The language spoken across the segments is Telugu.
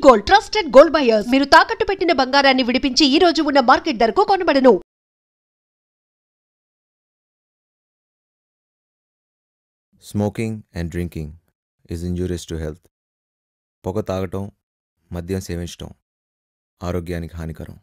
Gold, trusted gold buyers. మీరు తాకట్టు పెట్టిన బంగారాన్ని విడిపించి ఈ రోజు ఉన్న మార్కెట్ ధరకు కొనబడను. Smoking and drinking is injurious to health. పొగ తాగటం, మద్యం సేవించటం ఆరోగ్యానికి హానికరం.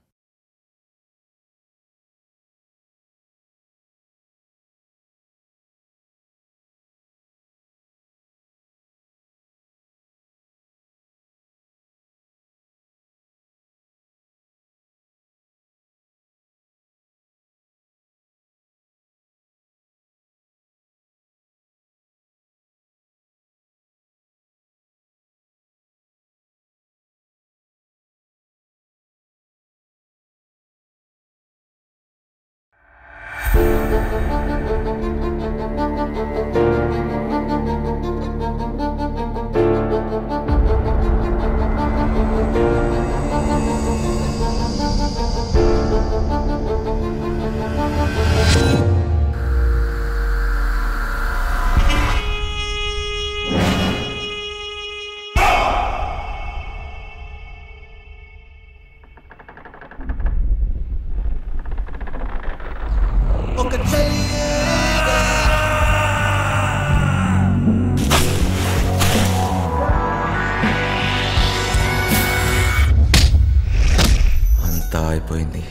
అంతా అయిపోయింది.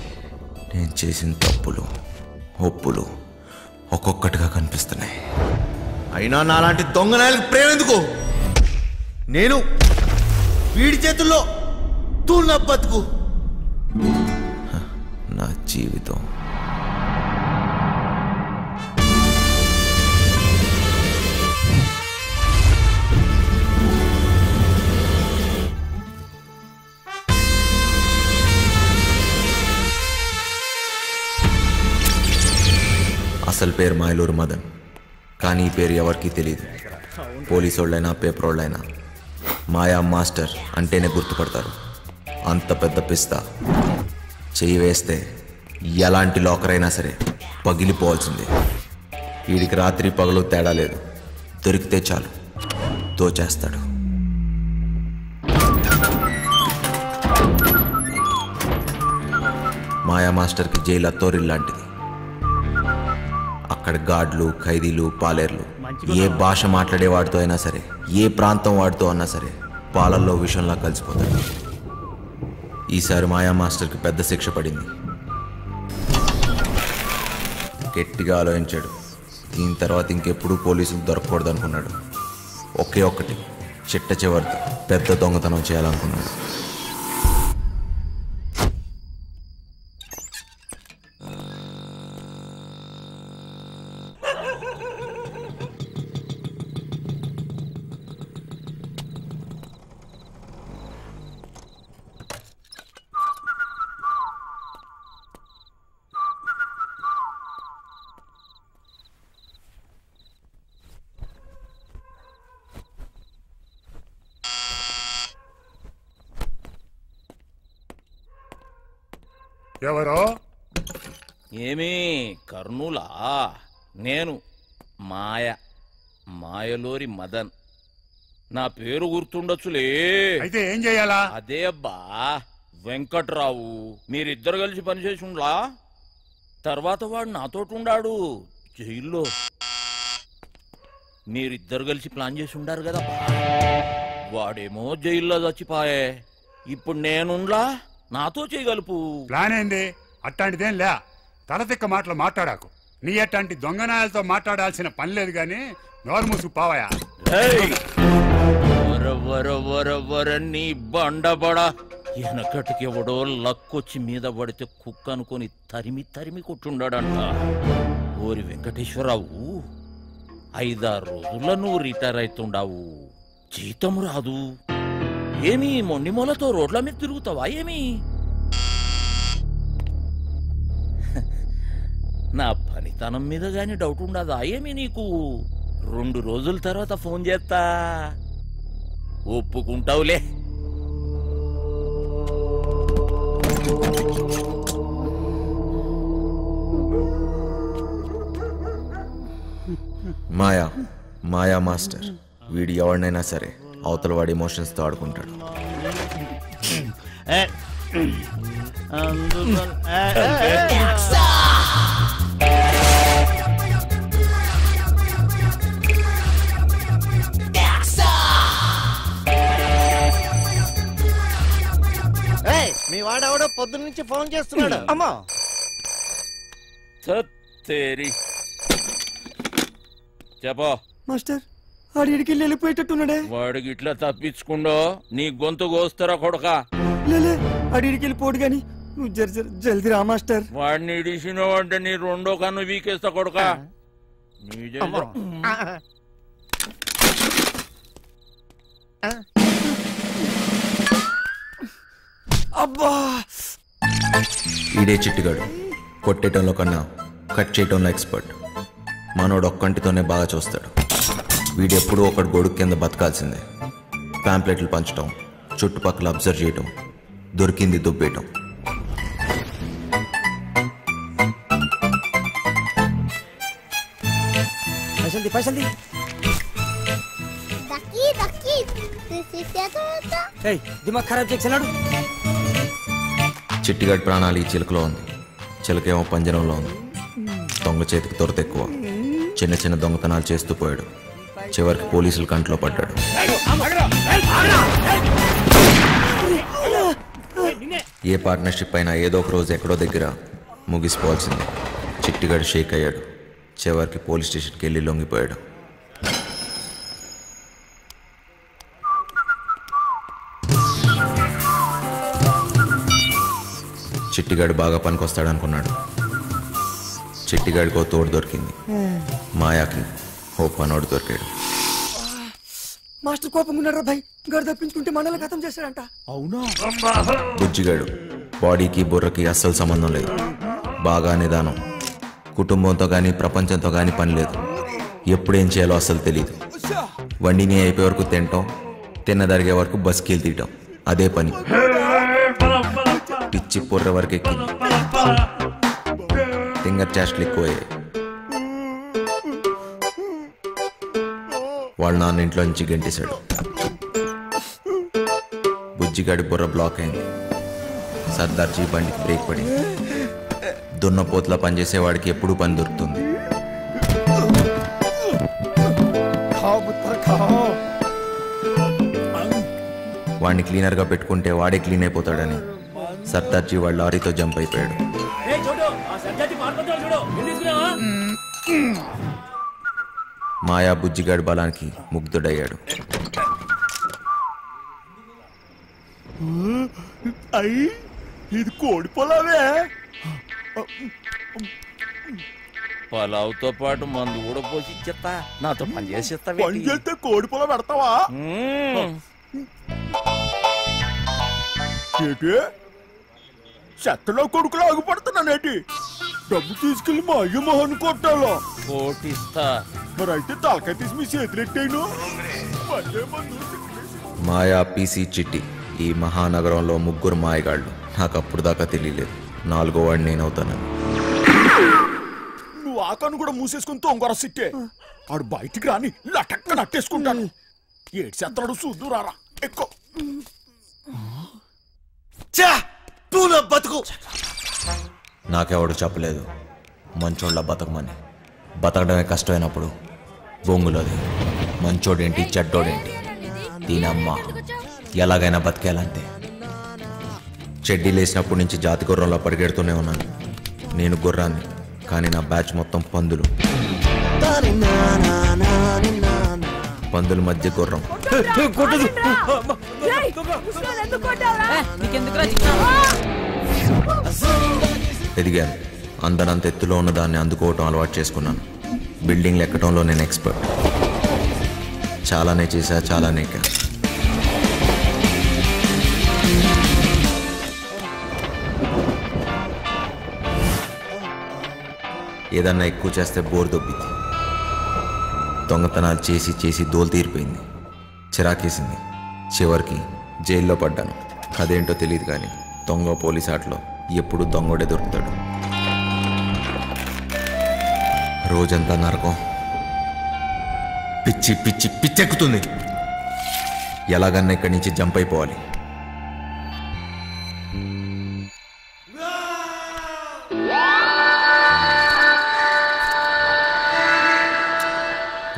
నేను చేసిన తప్పులు, ఒప్పులు ఒక్కొక్కటిగా కనిపిస్తున్నాయి. అయినా నాలాంటి దొంగనాయలకు ప్రేమ ఎందుకు? నేను వీడి చేతుల్లో తూల్ నా బతుకు. నా జీవితం అసలు పేరు మాయలూరు మదన్, కానీ ఈ పేరు ఎవరికీ తెలియదు. పోలీసు వాళ్ళైనా పేపర్ వాళ్ళైనా మాయా మాస్టర్ అంటేనే గుర్తుపడతారు. అంత పెద్ద పిస్తా, చెయ్యి వేస్తే ఎలాంటి లాకర్ అయినా సరే పగిలిపోవాల్సిందే. వీడికి రాత్రి పగలు తేడా లేదు. దొరికితే చాలు దోచేస్తాడు. మాయా మాస్టర్కి జైలు అత్తోరిల్లాంటిది. అక్కడ గార్డులు, ఖైదీలు, పాలేర్లు, ఏ భాష మాట్లాడేవాడితో అయినా సరే, ఏ ప్రాంతం వాడితో అన్నా సరే పాలల్లో విషంలా కలిసిపోతాడు. ఈసారి మాయా మాస్టర్కి పెద్ద శిక్ష పడింది. గట్టిగా ఆలోచించాడు. దీని తర్వాత ఇంకెప్పుడూ పోలీసులు దొరకకూడదు అనుకున్నాడు. ఒకే ఒక్కటి చిట్ట చివరితో పెద్ద దొంగతనం చేయాలనుకున్నాడు. ఎవరో? ఏమీ కర్నూలా? నేను మాయలూరి మదన్. నా పేరు గుర్తుండొచ్చులే. అయితే ఏం చెయ్యాలా? అదే అబ్బా, వెంకట్రావు. మీరిద్దరు కలిసి పనిచేసి ఉండా. తర్వాత వాడు నాతోటి ఉండాడు జైల్లో. మీరిద్దరు కలిసి ప్లాన్ చేసి ఉండారు కదా. వాడేమో జైల్లో చచ్చిపోయే. ఇప్పుడు నేనుండ్లా, నాతో చేయగలుపు. ప్లాన్ ఏంది? అట్లాంటిదేం లే. తలతిక్క మాటలు మాట్లాడాకు. నీ అట్లాంటి దొంగనాయాలతో మాట్లాడాల్సిన పని లేదు గాని నోరు మూసు పావయా. నీ బండబడ వెనకటికి ఎవడో లక్కొచ్చి మీద పడితే కుక్క అనుకుని తరిమి తరిమి కొట్టుండాడంట. ఓరి వెంకటేశ్వరరావు, 5-6 రోజుల్లో నువ్వు రిటైర్ అవుతుండావు. జీతం రాదు. ఏమి మొండి మొలతో రోడ్ల మీద తిరుగుతావా ఏమి? నా పనితనం మీద గాని డౌట్ ఉండదా ఏమి నీకు? 2 రోజుల తర్వాత ఫోన్ చేస్తా, ఒప్పుకుంటావులే. మాయా మాస్టర్ వీడి ఎవరినైనా సరే అవతల వాడి ఎమోషన్స్తో ఆడుకుంటాడు. మీ వాడెవడో పొద్దున్న నుంచి ఫోన్ చేస్తున్నాడు. అమ్మా సత్తేరి చెప్పో మాస్టర్ ఆడికి వెళ్ళిపోయేటట్టున్నాడే. వాడికి ఇట్లా తప్పించుకుండో నీ గొంతు కోస్తారా కొడక. లేలే ఆడికి వెళ్ళిపోడు గాని నువ్వు జల్దీ రా మాస్టర్. వాడిని ఇడిసినావు అంటే నీ రెండో కన్ను వీకేస్తా కొడక. అబ్బా ఈడే చిట్టిగాడు. కొట్టేయటంలో కన్నా కట్ చేయటంలో ఎక్స్పర్ట్. మనోడు ఒక్కంటితోనే బాగా చూస్తాడు. వీడెప్పుడూ ఒకటి గొడుగు కింద బతకాల్సిందే. ప్యాంప్లెట్లు పంచటం, చుట్టుపక్కల అబ్జర్వ్ చేయటం, దొరికింది దుబ్బేయటం. దిమాగ్ ఖరాబ్ చేస్తున్నాడు. చిట్టిగాడి ప్రాణాలు ఈ చిలుకలో ఉంది. చిలకేమో పంజరంలో ఉంది. దొంగ చేతికి దొరత ఎక్కువ. చిన్న చిన్న దొంగతనాలు చేస్తూ పోయాడు. చివరికి పోలీసుల కంట్లో పడ్డాడు. ఏ పార్ట్నర్షిప్ అయినా ఏదో ఒక రోజు ఎక్కడో దగ్గర ముగిసిపోవాల్సిందే. చిట్టిగాడు షేక్ అయ్యాడు. చివరికి పోలీస్ స్టేషన్కి వెళ్ళి లొంగిపోయాడు. చిట్టిగాడు బాగా పనికొస్తాడనుకున్నాడు. చిట్టిగాడికో తోడు దొరికింది. మాయాకి ఓ పనోడు దొరికాడు. మాస్టర్ కోపం ఉన్నాడు భాయ్. గడు తప్పించుకుంటే మనల్ని ఖతం చేశాడంట. అవునా? బుజ్జిగాడు బాడీకి బుర్రకి అస్సలు సంబంధం లేదు. బాగా నిదానం. కుటుంబంతో కానీ ప్రపంచంతో కానీ పని లేదు. ఎప్పుడేం చేయాలో అస్సలు తెలియదు. వండిని అయిపోయే వరకు తినటం, తిన్నదరిగే వరకు బస్కీలు తీయటం, అదే పని. పిచ్చి పొర్ర వరకు ఎక్కింది. ఫింగర్ చేష్టలు ఎక్కువయ్యాయి. వాళ్ళ నాన్న ఇంట్లో నుంచి గెంటేశాడు. బుజ్జిగాడి బుర్ర బ్లాక్ అయింది. సర్దార్జీ బండికి బ్రేక్ పడింది. దున్నపోతులా పనిచేసేవాడికి ఎప్పుడూ పని దొరుకుతుంది. వాడిని క్లీనర్గా పెట్టుకుంటే వాడే క్లీన్ అయిపోతాడని సర్దార్జీ వాళ్ళ లారీతో జంప్ అయిపోయాడు. మాయా బుజ్జిగాడి బలానికి ముగ్ధుడయ్యాడు. ఇది కోడి పొలావే. పలావుతో పాటు మందు కూడా పోసి ఇచ్చేస్తా. నాతో పని చేసేస్తా. పని చేస్తే కోడి పొలం పెడతావా? ఏంటి చెత్తలో కొడుకులు ఆగిపడుతున్నానేటి? డబ్బు తీసుకెళ్లి మా అయ్య మొహన్ కొట్టాలో కోటిస్తా. మరి అయితే తలకాయ తీసి మీ చేతులెట్టాను. మాయా, పీసీ, చిట్టి ఈ మహానగరంలో ముగ్గురు మాయగాళ్ళు. నాకు అప్పుడు దాకా తెలియలేదు. నాలుగో వాడిని నేనవుతానని. నువ్వు ఆకాను కూడా మూసేసుకుని తొంగర సిట్టే. ఆడు బయటికి రాని లటక్క నట్టేసుకుంటాను. ఏడు చెత్తడు చూద్దు రారా ఎక్కువ. బతుకు నాకెవడు చెప్పలేదు మంచోళ్ళ బతకమని. బతకడమే కష్టమైనప్పుడు బొంగులోది మంచోడేంటి చెడ్డోడేంటి, దీనమ్మ ఎలాగైనా బతికేయాలంతే. చెడ్డీ లేచినప్పటి నుంచి జాతి గుర్రంలో పరిగెడుతూనే ఉన్నాను. నేను గుర్రాన్ని, కానీ నా బ్యాచ్ మొత్తం పందులు. పందుల మధ్య గుర్రం. ఎదిగాను. అందనంత ఎత్తులో ఉన్న దాన్ని అందుకోవటం అలవాటు చేసుకున్నాను. బిల్డింగ్లు ఎక్కడంలో నేను ఎక్స్పర్ట్. చాలానే చేశా, చాలానే ఎక్కా. ఏదన్నా ఎక్కువ చేస్తే బోర్ దొబ్బింది. దొంగతనాలు చేసి చేసి దోలు తీరిపోయింది. చిరాకేసింది. చివరికి జైల్లో పడ్డాను. అదేంటో తెలియదు కానీ దొంగ పోలీస్ ఆటలో ఎప్పుడు దొంగోడే దొరుకుతాడు. రోజంతా నరకం. పిచ్చి పిచ్చి పిచ్చెక్కుతుంది. ఎలాగన్నా ఇక్కడి నుంచి జంప్ అయిపోవాలి.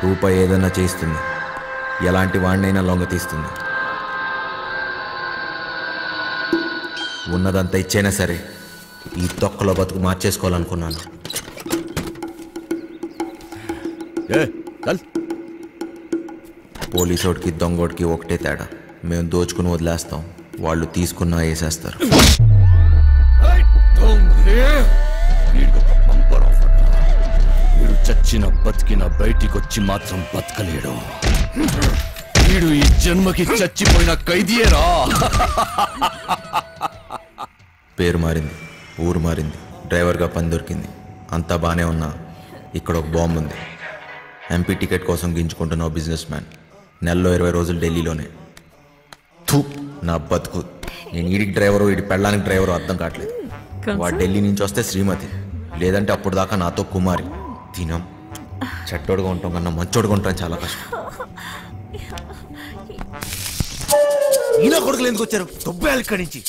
రూపాయి ఏదైనా చేయిస్తుంది, ఎలాంటి వాడినైనా లొంగ తీస్తుంది. ఉన్నదంతా ఇచ్చైనా సరే ఈ తొక్కలో బతుకు మార్చేసుకోవాలనుకున్నాను. పోలీసోడికి దొంగోడికి ఒకటే తేడా, మేము దోచుకుని వదిలేస్తాం, వాళ్ళు తీసుకున్నా వేసేస్తారు. వీడు చచ్చిన బతికిన బయటికొచ్చి మాత్రం బతకలేడు. వీడు ఈ జన్మకి చచ్చిపోయిన ఖైదీయేరా. పేరు మారింది, ఊరు మారింది, డ్రైవర్గా పని దొరికింది, అంతా బాగానే ఉన్నా ఇక్కడ ఒక బాంబు ఉంది. ఎంపీ టికెట్ కోసం గింజుకుంటున్న బిజినెస్ మ్యాన్, నెలలో 20 రోజులు ఢిల్లీలోనే. థూ, నా బతుకు. నేను ఈడికి డ్రైవరు, ఈడి పెళ్ళానికి డ్రైవరు అర్థం కావట్లేదు. వాడు ఢిల్లీ నుంచి వస్తే శ్రీమతి, లేదంటే అప్పుడు దాకా నాతో కుమారి. తినం చెట్టోడుగా ఉంటాం కన్నా మంచోడుగా ఉంటాం చాలా కష్టం. ఈయన కొడుకులు ఎందుకు వచ్చారు? తొబ్బేయాలి ఇక్కడి నుంచి.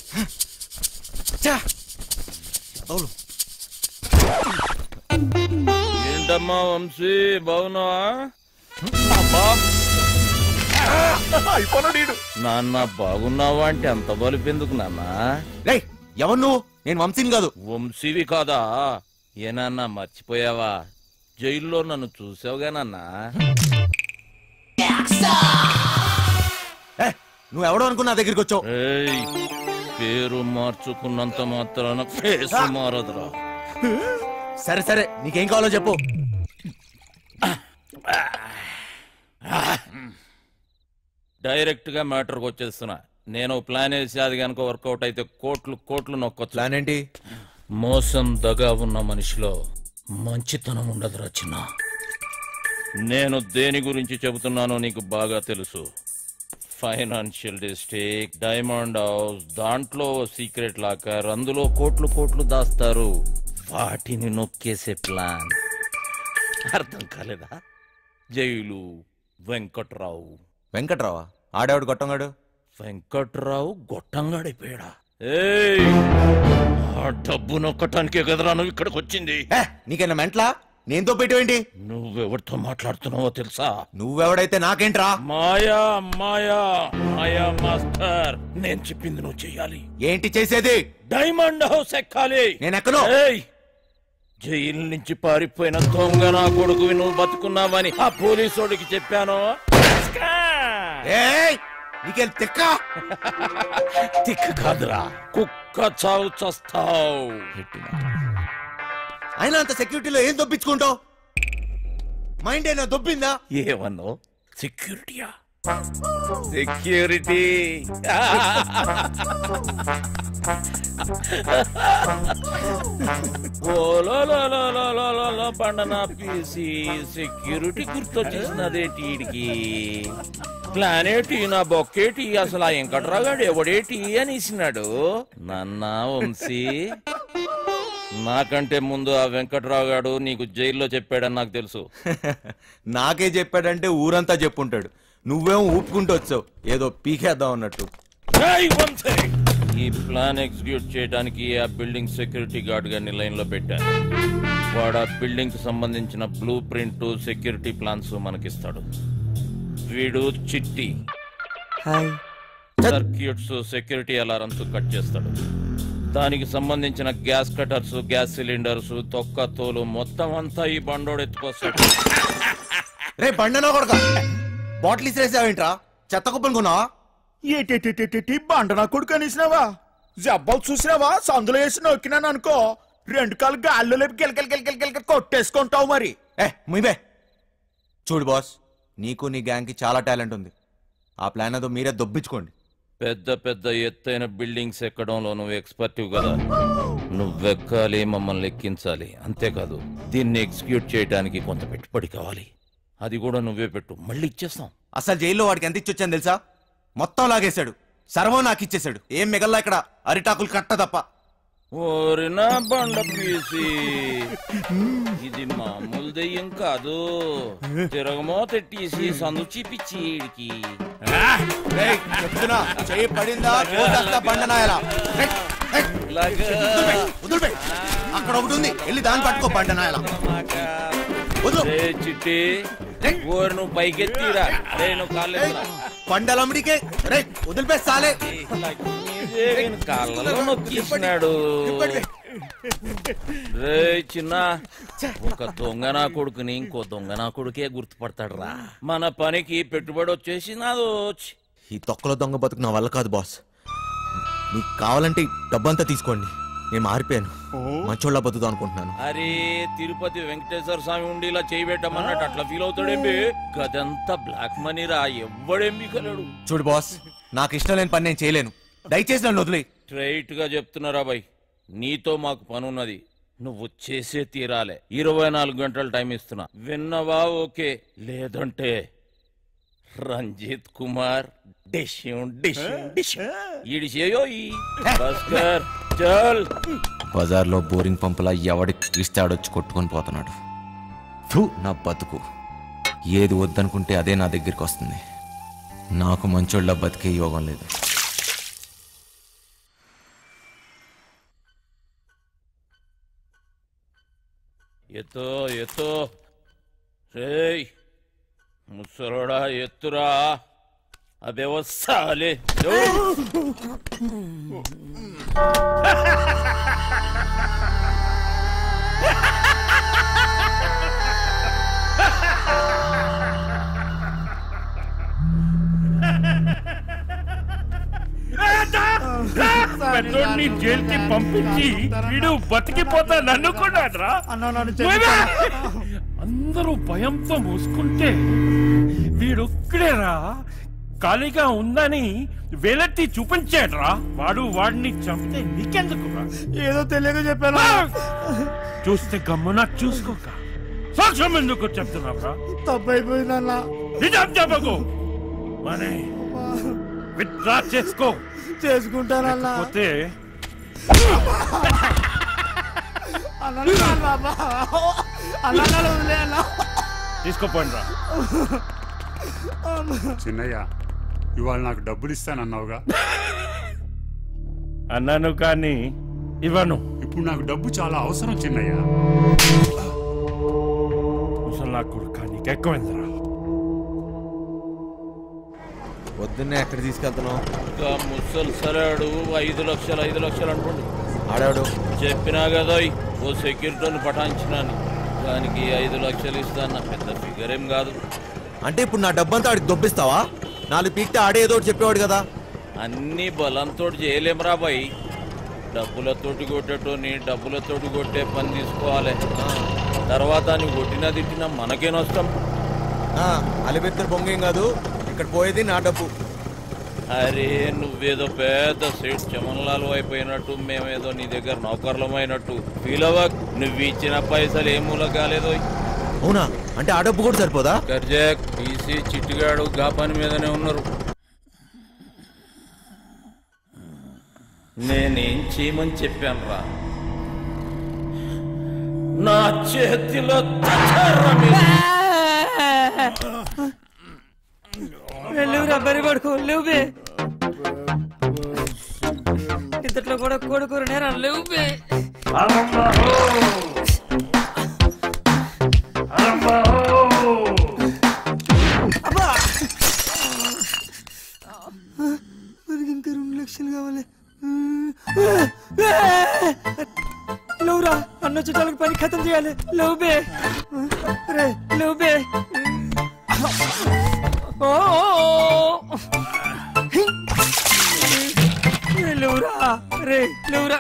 ఏంటమ్మా వంశీ, బాగున్నావా? నాన్న బాగున్నావా అంటే అంత బలిపెందుకు నాన్న? ఎవరు నువ్వు? నేను వంశీని కాదు. వంశీవి కాదా? ఏనాన్న మర్చిపోయావా? జైల్లో నన్ను చూసావుగా నాన్న. నువ్వెవడో అనుకున్నా నా దగ్గరికి వచ్చావు. పేరు మార్చుకున్నంత మాత్రాన ఫేసు మారదురా. సరే సరే, నీకేం కావాలో చెప్పు. డైరెక్ట్ గా మ్యాటర్కి వచ్చేస్తున్నా. నేను ప్లాన్ వేసి అది కనుక వర్కౌట్ అయితే కోట్లు కోట్లు నొక్కొచ్చు. ప్లాన్ ఏంటి? మోసం దగా ఉన్న మనిషిలో మంచితనం ఉండదురా చిన్న. నేను దేని గురించి చెబుతున్నానో నీకు బాగా తెలుసు. ఫైనాన్షియల్ డిస్ట్రిక్ట్, డైమండ్ హౌస్, దాంట్లో సీక్రెట్ లాకర్, అందులో కోట్లు కోట్లు దాస్తారు. వాటిని నొక్కేసే ప్లాన్. అర్థం కాలేదా? జైలు, వెంకట్రావు. వెంకట్రావా? ఆడేవాడు గొట్టంగాడు. వెంకట్రావు గొట్టంగాడిపోయాడా? ఆ డబ్బు నొక్కటానికే కదరా నువ్వు ఇక్కడికి వచ్చింది. నీకైనా మెంట్లా? నేనుతో పెట్టేవేంటి? నువ్వెవరితో మాట్లాడుతున్నావో తెలుసా? నువ్వెవడైతే నాకేంట్రా? మాయా మాయా మాయా మాస్టర్, నేను చెప్పింది నువ్వు చెయ్యాలి. ఏంటి చేసేది? డైమండ్ హౌస్ ఎక్కాలి. నేను ఎక్కను. జైలు నుంచి పారిపోయిన దొంగ నా కొడుకువి నువ్వు బతుకున్నావని ఆ పోలీసోడికి చెప్పాను. నీకేం తిక్క? తిక్క కాదురా, కుక్క చావు చస్తావు. అయినా అంత సెక్యూరిటీలో ఏం దొబ్బించుకుంటావు? మైండ్ అయినా దొబ్బిందా? ఏమన్నావు? సెక్యూరిటీయా? సెక్యూరిటీ పండనా పీసి సెక్యూరిటీ గుర్తొచ్చేసినదేటి వీడికి. ప్లానేటి, నా బొక్కేటి, అసలు ఆ వెంకట్రాగాడు ఎవడేటి అనేసినాడు. నన్న వంశీ, నాకంటే ముందు ఆ వెంకట్రావు గాడు నీకు జైల్లో చెప్పాడని నాకు తెలుసు. నాకే చెప్పాడంటే ఊరంతా చెప్పుంటాడు. నువ్వేమో ఊపుకుంటూ వచ్చావు ఏదో పీకేద్దాం అన్నట్టు. ఈ ప్లాన్ ఎగ్జిక్యూట్ చేయడానికి ఆ బిల్డింగ్ సెక్యూరిటీ గార్డ్ గారిని లైన్ లో పెట్టాను. వాడు ఆ బిల్డింగ్ కి సంబంధించిన బ్లూ ప్రింట్, సెక్యూరిటీ ప్లాన్స్ మనకిస్తాడు. వీడు చిట్టి సర్క్యూట్స్, సెక్యూరిటీ అలారమ్స్ కట్ చేస్తాడు. దానికి సంబంధించిన గ్యాస్ కటర్స్, గ్యాస్ సిలిండర్స్, తొక్క తోలు మొత్తం అంతా ఈ బండోడు ఎత్తుకొస్తాడు. రే బండనో కొడక, బాటిల్ ఇసిరేసావేంట్రా? చెత్త కుప్పనుకున్నావా? ఏటి బండ నా కొడుకు అనేసినావా? జబ్బాలు చూసినావా? సందులో వేసి నొక్కినాను అనుకో, 2 కాళ్ళు గాల్లో లేపి గిలకలు కొట్టేసుకుంటావు మరి. ముయ్యే చూడు బాస్, నీకు నీ గ్యాంగ్కి చాలా టాలెంట్ ఉంది. ఆ ప్లాన్ అదో మీరే దొబ్బించుకోండి. పెద్ద పెద్ద ఎత్తైన బిల్డింగ్స్ ఎక్కడంలో నువ్వు ఎక్స్పర్టివ్ కదా. నువ్వెక్కాలి, మమ్మల్ని ఎక్కించాలి. అంతేకాదు దీన్ని ఎగ్జిక్యూట్ చేయడానికి కొంత పెట్టుబడి కావాలి. అది కూడా నువ్వే పెట్టు, మళ్ళీ ఇచ్చేస్తాం. అసలు జైల్లో వాడికి ఎంత ఇచ్చొచ్చాను తెలుసా? మొత్తం లాగేశాడు, సర్వం నాకు ఇచ్చేశాడు. ఏం మిగల్లా ఇక్కడ? అరిటాకులు కట్ట తప్ప. ఓరినా బండ పీసి, ఇది మామూలు దెయ్యం కాదు. తిరగమో తెట్టేసి సందు చూపించి ఈడికి చెప్తున్నా చెయ్యి పడిందా బండనాయలా. అక్కడ ఒకటి ఉంది, వెళ్ళి దాన్ని పట్టుకో బండనాయలా. చిట్టి ఓరు నువ్వు పైకెత్తిరా. రే నువ్వు కాళ్ళు బండలమ్మడికే రే వదిలిపేస్తాలే. కాళ్ళలో నొక్కిస్తున్నాడు. రే చిన్న, ఒక దొంగ నా కొడుకుని ఇంకో దొంగ నా కొడుకే గుర్తుపడతాడు రా. మన పనికి పెట్టుబడి వచ్చేసి నాదో. ఈ తొక్కలో దొంగ బతుకు నా వల్ల కాదు బాస్. మీకు కావాలంటే డబ్బంతా తీసుకోండి, నేను మారిపోయాను, మంచోళ్ళ బతుకుతా అనుకుంటున్నాను. అరే తిరుపతి వెంకటేశ్వర స్వామి ఉండి ఇలా చేయబెట్టమన్నట్టు అట్లా ఫీల్ అవుతాడేంబి. గదంతా బ్లాక్ మనీ రా, ఎవ్వడేంబి కలడు. చూడు బాస్, నాకు ఇష్టం లేని పని నేను చేయలేను, దయచేసి నన్ను వదిలే. స్ట్రైట్ గా చెప్తున్నారా బాయ్, నీతో మాకు పని ఉన్నది, నువ్వు చేసే తీరాలే. 24 గంటలు టైం ఇస్తున్నా, విన్నవా? ఓకే, లేదంటే రంజిత్ కుమార్ బజార్లో బోరింగ్ పంపులా ఎవడికి ఇస్తాడొచ్చి కొట్టుకొని పోతున్నాడు. నా బతుకు ఏది వద్దనుకుంటే అదే నా దగ్గరికి వస్తుంది. నాకు మంచోళ్ళ బతికే యోగం లేదు. ఎత్తో ఎత్తో రేయ్ ముసలోడా, ఎత్తురా. అదే వస్తాలే. పెద్దోడిని జైలుకి పంపించి వీడు బతికిపోతాను అనుకున్నాడ్రా. అందరూ భయంతో మూసుకుంటే వీడొక్కడేరా ఖాళీగా ఉందని వేలెత్తి చూపించాడ్రా. వాడిని చంపితే నీకెందుకురా? ఏదో తెలియక చెప్పాను. చూస్తే గమ్మున చూసుకోక సాక్ష్యం ఎందుకు చెప్తున్నావురా? తప్పైపోయిందన్నా. నిజం చెప్పకు, మనే విత్డ్రా చేసుకో. చేసుకుంటానన్నా. తీసుకోపోండి రా. చిన్నయ్య, ఇవాళ నాకు డబ్బులు ఇస్తానన్నావుగా? అన్నాను కానీ ఇవ్వను. ఇప్పుడు నాకు డబ్బు చాలా అవసరం చిన్నయ్య. అసలు నా కొడుకు నీకెక్కువైందిరా. పొద్దున్నే ఎక్కడ తీసుకెళ్తున్నావు? ముసలు సరాడు 5 లక్షలు 5 లక్షలు అనుకోండి. ఆడాడు చెప్పినా కదా ఓ సెక్యూరిటీని పటాయించినాను, దానికి 5 లక్షలు ఇస్తాను. పెద్ద ఫిగర్ ఏం కాదు. అంటే ఇప్పుడు నా డబ్బంతా ఆడికి దొబ్బిస్తావా? 4 పీక్తే ఆడే ఏదో చెప్పేవాడు కదా. అన్ని బలంతో చేయలేమరా బాయ్. డబ్బులతోటి కొట్టేటోని డబ్బులతోటి కొట్టే పని తీసుకోవాలి. తర్వాత నువ్వు కొట్టినా తిట్టినా మనకే నష్టం. అలిబెత్తర్ బొంగేం కాదు, ఇక్కడ పోయేది నా డబ్బు. అరే నువ్వేదో పెద్ద సేట్ చమన్లాలు అయిపోయినట్టు, మేమేదో నీ దగ్గర నౌకర్లమైనట్టు ఫీల్ అవ్వక్. నువ్వు ఇచ్చిన పైసలు ఏ మూల కాలేదో. అవునా? అంటే ఆ డబ్బు కూడా సరిపోదా? గర్జాక్ టీసీ చిట్టిగాడు గా పని మీదనే ఉన్నారు. నేనేం చేయమని చెప్పాను రా? నా చేతిలో లేవురా, బరి పడుకో. లేవు బే, ఇంతట్లో కూడా కొడుకోరు నేరా. లేవు బే. ఇంకా 2 లక్షలు కావాలి. లేవురా, అన్న చుట్టాలకు పని ఖతం చేయాలి. లేవు బే, రే లేవు బే. లేవురా, రే లేవురా.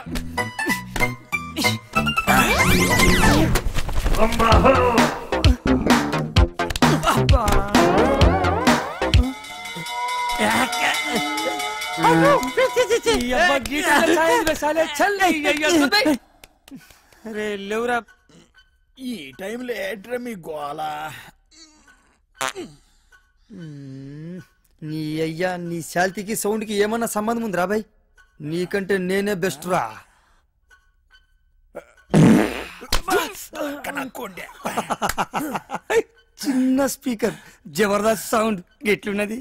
రే లేవురా. ఈ టైంలో ఏట్రా మీ గోళ? నీ అయ్యా, నీ శాల్తీకి సౌండ్కి ఏమన్నా సంబంధం ఉంది రా బాయ్? నీకంటే నేనే బెస్ట్ రా. చిన్న స్పీకర్ జబర్దస్త్ సౌండ్ ఎట్లున్నది?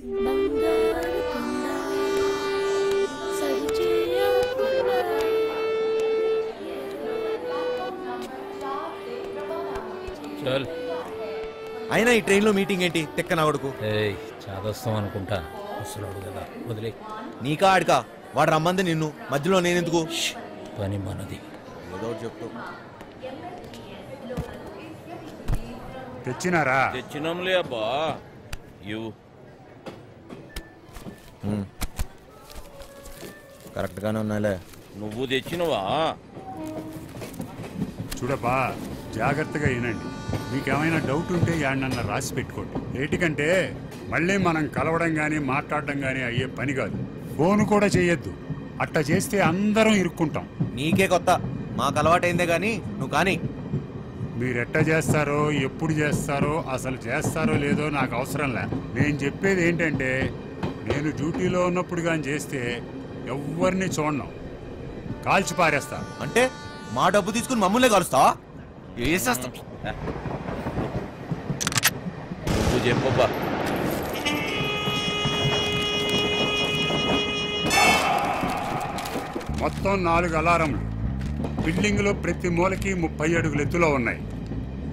అయినా ఈ ట్రైన్ లో మీటింగ్ ఏంటి తెక్కన కొడుకు? చాదస్తాం అనుకుంటా, అసలు కదా వదిలే. నీకా ఆడికా? వాడు రమ్మంది నిన్ను, మధ్యలో నేనెందుకు? పని మనది. ఏదో చెప్తూ తెచ్చినారా? తెచ్చినంలే అబ్బా. కరెక్ట్ గానే ఉన్నాలే. నువ్వు తెచ్చినవా? చూడబ్బా, జాగ్రత్తగా వినండి. మీకేమైనా డౌట్ ఉంటే యాడనన్నా రాసి పెట్టుకోండి. ఏటికంటే మళ్ళీ మనం కలవడం కానీ మాట్లాడడం కానీ అయ్యే పని కాదు. ఫోన్ కూడా చేయొద్దు. అట్టా చేస్తే అందరం ఇరుక్కుంటాం. నీకే కొత్త, మాకు అలవాటైందే గాని నువ్వు కానీ. మీరెట్టా చేస్తారో, ఎప్పుడు చేస్తారో, అసలు చేస్తారో లేదో నాకు అవసరంలే. నేను చెప్పేది ఏంటంటే, నేను డ్యూటీలో ఉన్నప్పుడు కానీ చేస్తే ఎవరిని చూడను, కాల్చి పారేస్తా. అంటే మా డబ్బు తీసుకుని మమ్మల్ని కలుస్తావా? వేసేస్తా. నువ్వు చెప్పబ్బా. మొత్తం 4 అలారంలు బిల్డింగ్లో ప్రతి మూలకి 30 అడుగుల ఎత్తులో ఉన్నాయి.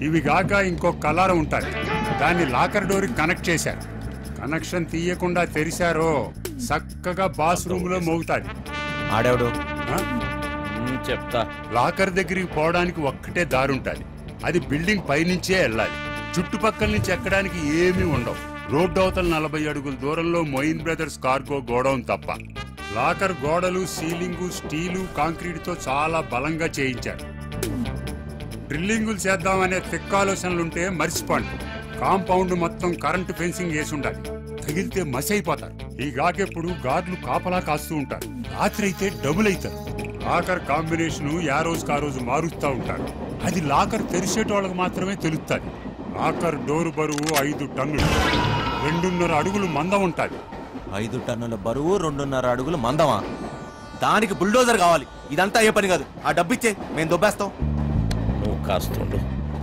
ఇవి గాక ఇంకొక అలారం ఉంటుంది. దాన్ని లాకర్ డోర్కి కనెక్ట్ చేశారు. కనెక్షన్ తీయకుండా తెరిచారో చక్కగా బాస్ రూమ్ లో మోగుతాది. ఆడేవుడు చెప్తా. లాకర్ దగ్గరికి పోవడానికి ఒక్కటే దారుంటుంది. అది బిల్డింగ్ పైనుంచే వెళ్ళాలి. చుట్టుపక్కల నుంచి ఎక్కడానికి ఏమీ ఉండవు. రోడ్డు అవతల 40 అడుగుల దూరంలో మొయిన్ బ్రదర్స్ కార్గో గోడౌన్ తప్ప. లాకర్ గోడలు, సీలింగు స్టీలు, కాంక్రీట్తో చాలా బలంగా చేయించారు. డ్రిల్లింగులు చేద్దామనే తిక్కాలోచనలుంటే మర్చిపోండి. కాంపౌండ్ మొత్తం కరెంటు ఫెన్సింగ్ వేసి ఉండాలి. తగిలితే మసి అయిపోతారు. ఈ గాకెప్పుడు గార్డులు కాపలా కాస్తూ ఉంటారు. రాత్రి అయితే డబుల్ అవుతారు. లాకర్ కాంబినేషన్ ఆ రోజుకి ఆ రోజు మారుస్తూ ఉంటారు. అది లాకర్ తెరిచేటోళ్ళకి మాత్రమే తెలుస్తుంది. లాకర్ డోరు బరువు 5 టన్నులు, 2.5 అడుగులు మందం ఉంటుంది. 5 టన్నుల బరువు, 2.5 అడుగులు మందమా? దానికి బుల్డోజర్ కావాలి. ఇదంతా అయ్యే పని కాదు. ఆ డబ్బిచ్చే, మేము దొబ్బేస్తాం. నువ్వు కాస్తుండు.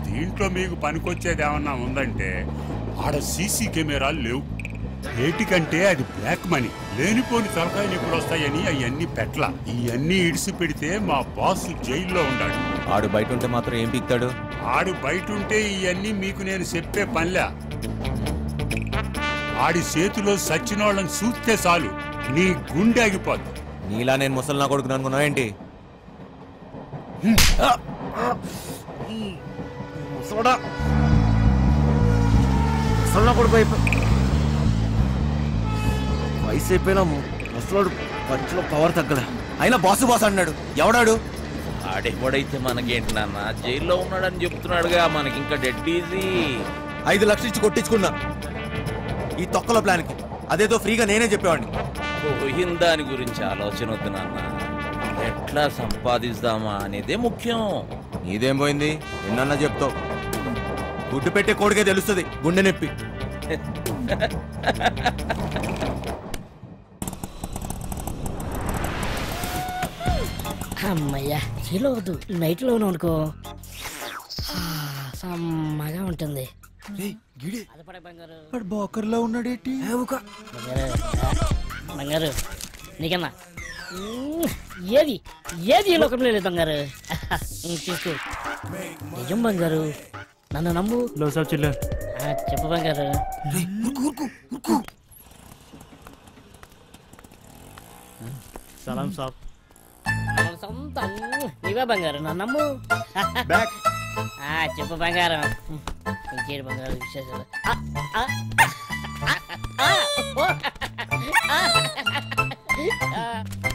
దీంట్లో మీకు పనికొచ్చేది ఏమన్నా ఉందంటే, ఆడ సీసీ కెమెరాలు లేవు. ఏటికంటే అది బ్లాక్ మనీ. లేనిపోని తలకాయలు ఎప్పుడు వస్తాయని అవన్నీ పెట్ల. ఇవన్నీ ఇడిసి పెడితే మా బాస్ జైల్లో ఉండాడు. ఆడు బయట ఉంటే మాత్రం ఏం పీక్తాడు? ఆడు బయట ఉంటే ఇవన్నీ మీకు నేను చెప్పే పనిలే. ఆడి చేతిలో సచ్చినోళ్ళని చూస్తే చాలు నీ గుండె ఆగిపోద్ది. నీలా నేను ముసలి నా కొడుకుని అనుకున్నావు ఏంటి? వయసు అయిపోయినా ముసలోడు పంచులో పవర్ తగ్గలే. అయినా బాసు బాస్ అన్నాడు. ఎవడాడు? ఆడెవడైతే మనకేంటి నాన్న, జైల్లో ఉన్నాడని చెప్తున్నాడుగా. మనకి ఇంకా డెడ్ ఈజీ. 5 లక్షలు ఇచ్చి కొట్టించుకున్నా ఈ తొక్కల ప్లాన్కి. అదేదో ఫ్రీగా నేనే చెప్పేవాడిని. పోయిన దాని గురించి ఆలోచన వద్దు నాన్న. ఎట్లా సంపాదిస్తామా అనేదే ముఖ్యం. నీదేం పోయింది? నిన్న చెప్తావు. గుడ్డు పెట్టే కోడికే తెలుస్తుంది గుండె నొప్పి. అమ్మయ్యా, చీలో వద్దు, నైట్ లోను అనుకో సమ్మగా ఉంటుంది. బోకర్లో ఉన్నాడేటి? బంగారు నీకన్నా ఏది ఏది ఈ లోకంలో లేదు బంగారు. తీసుకో. నిజం బంగారు, నన్ను నమ్ము. చెప్పు బంగారు. సలాం సాబ్. సొంతం నీవే బంగారు, నన్ను నమ్ము. చెప్పు బంగారం. ఇంకేడు బంగారు విశేషాలు?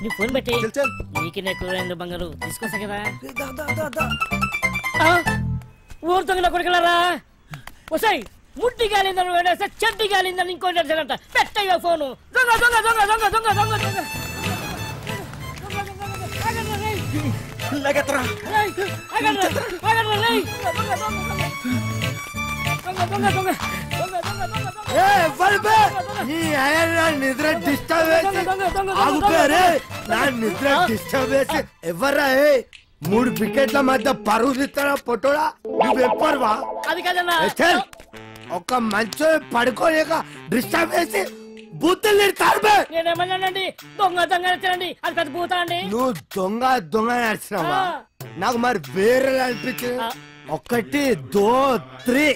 నీ ఫోన్ పెట్టి నీకు నేను బంగారు తీసుకొస్తా కదా. ఊరు తొంగల కొడుకులారా, వసాయి ముట్టి గాలిందని వేడేస్తే చెడ్డి గాలిందని ఇంకోటి అంట. పెట్టయ్యా ఫోను. దొంగ దొంగ దొంగ దొంగ దొంగ దొంగ దొంగ. నిద్ర డిస్టర్బ్ ఎవర్రా? 3 వికెట్ల మధ్య పరుగు తీస్తారా పొట్టోడా? నువ్వు ఎప్పరువా? అది కదన్నా. ఒక మంచో పడుకోలేక డిస్టర్బ్ చేసి బూతులు తిడతారు. నేనేమన్నానండి? దొంగ దొంగ నచ్చానండి. అది పెద్ద భూత అండి. నువ్వు దొంగ దొంగ నడిచినావా? నాకు మరి వేరే అనిపించింది. 1 2 3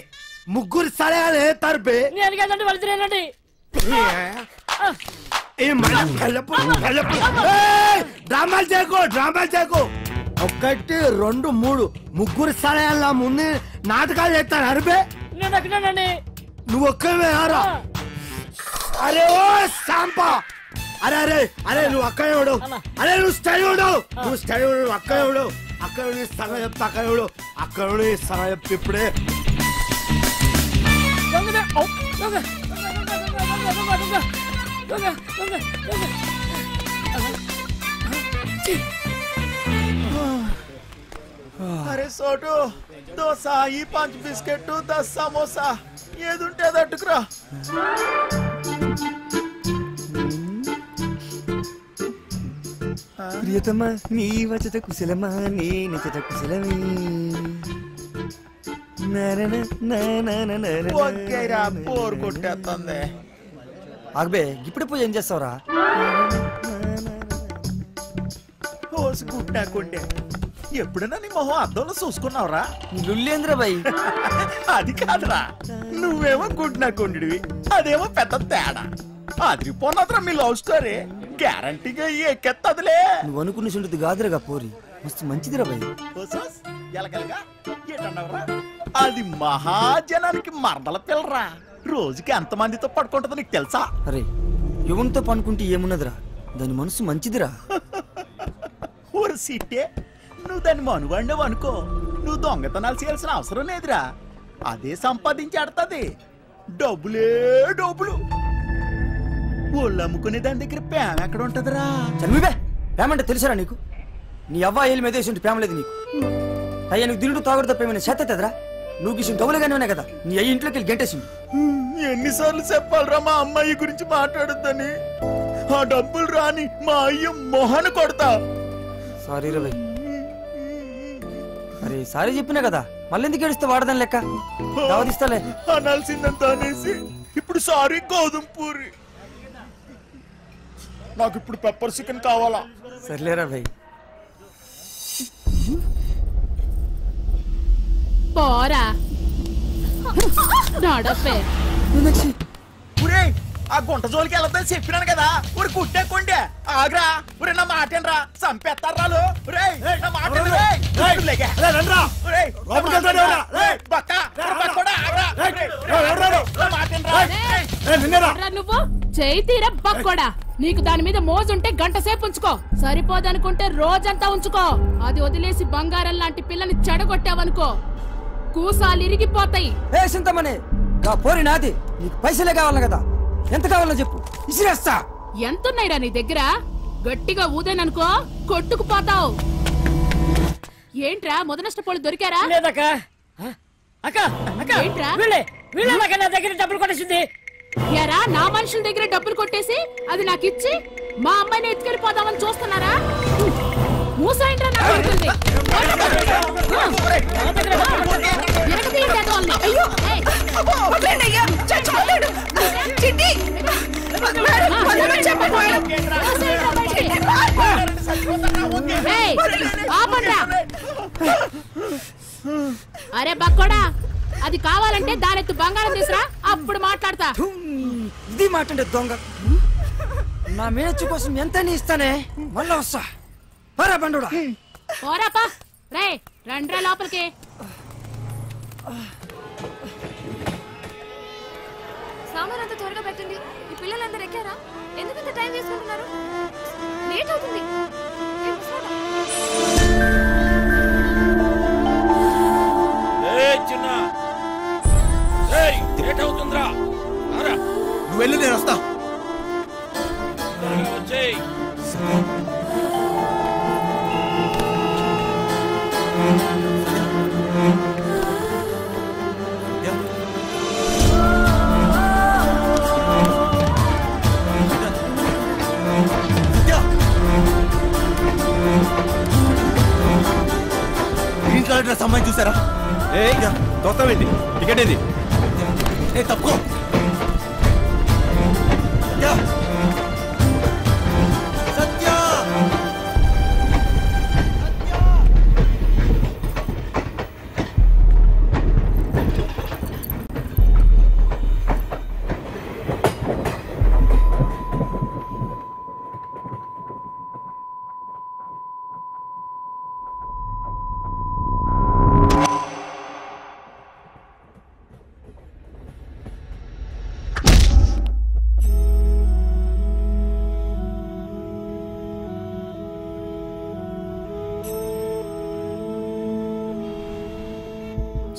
ముగ్గురు సలహాలు వేస్తారు బే. నేను కదండి వాళ్ళు తినేనండి. డ్రామాలు చేయకు 1 2 3 ముగ్గురు సలహాల ముందు నాటకాలు చేస్తారు అరిబే. నేను అక్కడేనండి. నువ్వు ఒక్కవే రా. అరే ఓ సాంపా. అరే అరే అరే నువ్వు అక్కడే ఉడు. అరే నువ్వు స్టడీ ఉడు. నువ్వు స్టడీ ఉడు. అక్కడే ఉడు. అక్కడ సగం చెప్తా. అక్కడ ఉడు. అక్కడ సగం చెప్తే ఇప్పుడే అరే సోటు దోశ ఈ 5 బిస్కెట్ 10 సమోసా ఏదుంటే అది అట్టుకురా. ప్రియతమా నీ వచ్చట కుశలమా నీ నిచట కుశలమే. పోరు కొట్టేస్తుంది. ఆగబే ఇప్పుడు పోయి ఏం చేస్తావురా? పోసి కుట్టాకుండే ఎప్పుడైనా నీ మొహం అద్దంలో చూసుకున్నావురా? లుల్లేంద్ర బాయ్. అది కాదురా, నువ్వేమో గుడ్నాకుండివి, అదేమో పెద్ద తేడా. అదిరిపోన్నదిరా మీ లవ్ స్టోరీ. గ్యారంటీగా ఎక్కెత్తదిలే. నువ్వు అనుకున్న చుంటుంది కాదురగా పోరి, మస్తు మంచిదిరా బాయ్. అది మహాజనానికి మరదల పిల్లరా. రోజుకి ఎంతమందితో పడుకుంటుందో నీకు తెలుసా? అరే యువన్తో పనుకుంటే ఏమున్నదిరా, దాని మనసు మంచిదిరా. ఊరు సీటే నువ్వు దాన్ని మనువాడినావు అనుకో, నువ్వు దొంగతనాలు చేయాల్సిన అవసరం లేదురా. అదే సంపాదించి ఆడుతుంది. డబ్బులే డబ్బులు. ఒళ్ళు అమ్ముకునే దాని దగ్గర ప్రేమ ఎక్కడ ఉంటదిరా? చనివే ప్రేమ అంటే తెలుసారా నీకు? నీ అవ్వ ఏళ్ళు మీద వేసి ప్రేమ లేదు నీకు. అయ్యా నువ్వు తింటూ తాగుడు తప్పేమైనా చేతదా? నువ్వు గిసిన డబ్బులుగానే ఉన్నాయి కదా, నీ అయ్యి ఇంట్లోకి వెళ్ళి గంటేసింది. ఎన్నిసార్లు చెప్పాలరా మా అమ్మాయి గురించి మాట్లాడొద్దని? ఆ డబ్బులు రాని మా అయ్య మొహన కొడతా. సారీ రవి. అరే సారీ చెప్పినా కదా, మళ్ళీ ఎందుకు ఏడుస్తే వాడదాని లెక్క. దావదిస్తాలే. అనాల్సిందంత అనేసి ఇప్పుడు సారీ గోధుమ పూరి. నాకు ఇప్పుడు పెప్పర్ చికెన్ కావాలా? సర్లేరా భయ్. పోరా నడపే. ఆ గుంట జోలికి వెళ్ళొద్దని చెప్పినాను కదా. ఊరి కుట్టేకుండే ఆగ్రా. ఊరే నా మాటేనరా, చంపేస్తారా? నా మాట నువ్వు చేయి తీరా బక్కోడా. నీకు దాని మీద మోజుంటే గంట సేపు ఉంచుకో, సరిపోదనుకుంటే రోజంతా ఉంచుకో. అది వదిలేసి బంగారం లాంటి పిల్లని చెడగొట్టావనుకో కూసాలు ఇరిగిపోతాయి. పోరి నాది, నీకు పైసలే కావాలి కదా, ఎంత కావాలో చెప్పు, ఇసిరేస్తా. ఎంతున్నాయిరా నీ దగ్గర? గట్టిగా ఊదేననుకో కొట్టుకుపోతావు. ఏంట్రా మొద నష్టపోళ్ళు దొరికారా? ఏంట్రా నా దగ్గర డబ్బులు కొట్టేసింది. యారా నా మనుషుల దగ్గర డబ్బులు కొట్టేసి అది నాకు ఇచ్చి మా అమ్మాయిని ఎత్తుకెళ్ళిపోదామని చూస్తున్నారా? మూసాయింట్రా నా కొడుతుంది. అరే బక్కోడా, అది కావాలంటే దానెత్తు బంగారం తీసురా, అప్పుడు మాట్లాడతా. ఇది మాట్లాడే దొంగ. నా మేనచ్చు కోసం ఎంత ఇస్తానే, మళ్ళా వస్తా. పరా బండుడా. పోరాపా. రే రండ్రా లోపలికి. సామానంతా త్వరగా పెట్టండి. ఈ పిల్లలందరూ ఎక్కారా? ఎందుకంత టైం తీసుకుంటున్నారు? లేట్ అవుతుంది. నువ్వు వెళ్ళి నేను వస్తా. కలర్ డ్రెస్ అమ్మాయి చూసారా? చూస్తామేంటి? టికెట్ ఏది? తప్పుకో. సత్య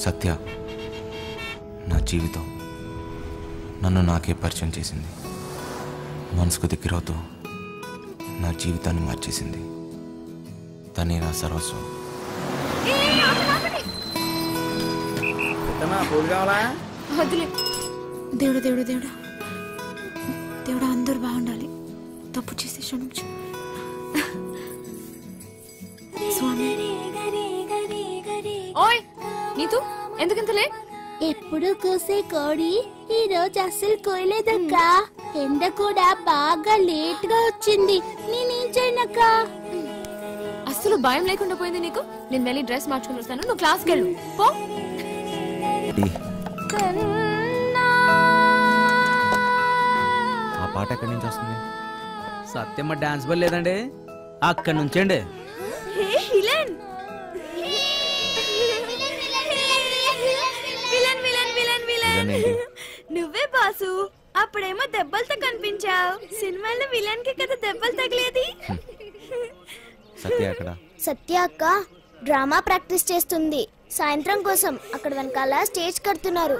సత్య నా జీవితం నన్ను నాకే పరిచయం చేసింది. మనసుకు దగ్గరవుతూ నా జీవితాన్ని మార్చేసింది. తనే నా సర్వస్వం. వదిలే. దేవుడు దేవుడు దేవుడు దేవుడు అందరూ బాగుండాలి. తప్పు చేసి క్షమించు స్వామి. ఓయ్ నీతు ఎందుకంత లేట్? ఎప్పుడు కూసే కోడి ఈ రోజు అస్సలు కోయలేదక్క. ఎండ కూడా బాగా లేట్ గా వచ్చింది. నేనేం చేయనక్క? అస్సలు భయం లేకుండా పోయింది నీకు. నేను వెళ్ళి డ్రెస్ మార్చుకుని వస్తాను, నువ్వు క్లాస్కి వెళ్ళు పో. ఆ పాట ఎక్కడి నుంచి వస్తుంది? సత్యమ్మ డాన్స్ బల్ లేదండి, అక్కడి నుంచండి. నువ్వే బాసు. అప్పుడేమో దెబ్బలతో కనిపించావు. సినిమాలో విలన్ కి కదా దెబ్బలు తగిలేది. సత్య అక్కడ. సత్య అక్క డ్రామా ప్రాక్టీస్ చేస్తుంది. సాయంత్రం కోసం అక్కడ వెనకాల స్టేజ్ కడుతున్నారు.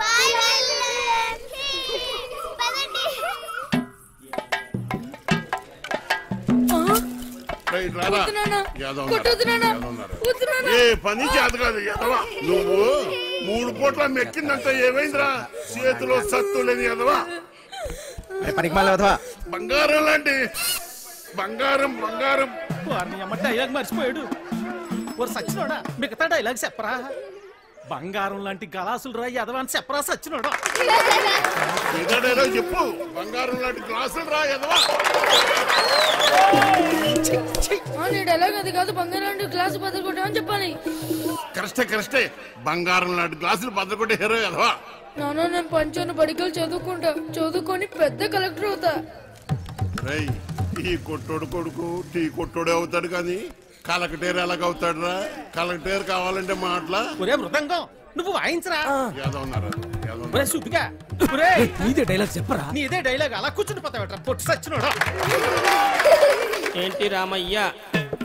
పని చేత కాదు ఎదవా. నువ్వు 3 పూట్ల మెక్కిందంటే ఏమైందిరా? చేతిలో సత్తు లేని ఎదవా. బంగారం లాంటి బంగారం బంగారం. డైలాగ్ మర్చిపోయాడు. ఓ సచ్చినోడా మిగతా డైలాగ్ చెప్పరా? బంగారం లాంటి గలాసులు రా ఎదవా అని చెప్పరా సచ్చినోడా? డైలాగ్ చెప్పు. బంగారం లాంటి గ్లాసులు రా ఎదవా. డైలాగ్ అది కాదు. బంగారం లాంటి గ్లాసు బదులు కొట్టామని చెప్పాలి. కరెక్టే. బంగారం లాంటి గ్లాసులు బద్దలు కొట్టే హీరో ఎదవా. నాన్న నేను పంచాను బడికలు చదువుకుంటా. చదువుకొని పెద్ద కలెక్టర్ అవుతా. ఈ కొట్టోడు కొడుకు టీ కొట్టోడే అవుతాడు కానీ కలెక్టర్ ఎలాగవుతాడు రా? కలెక్టర్ కావాలంటే మాటలా? ఒరే మృదంగం నువ్వు వాయించరా? నీదే డైలాగ్ చెప్పరా? నీదే డైలాగ్ అలా కూర్చుండిపోతావట పొట్టు సచ్చినోడా. ఏంటి రామయ్య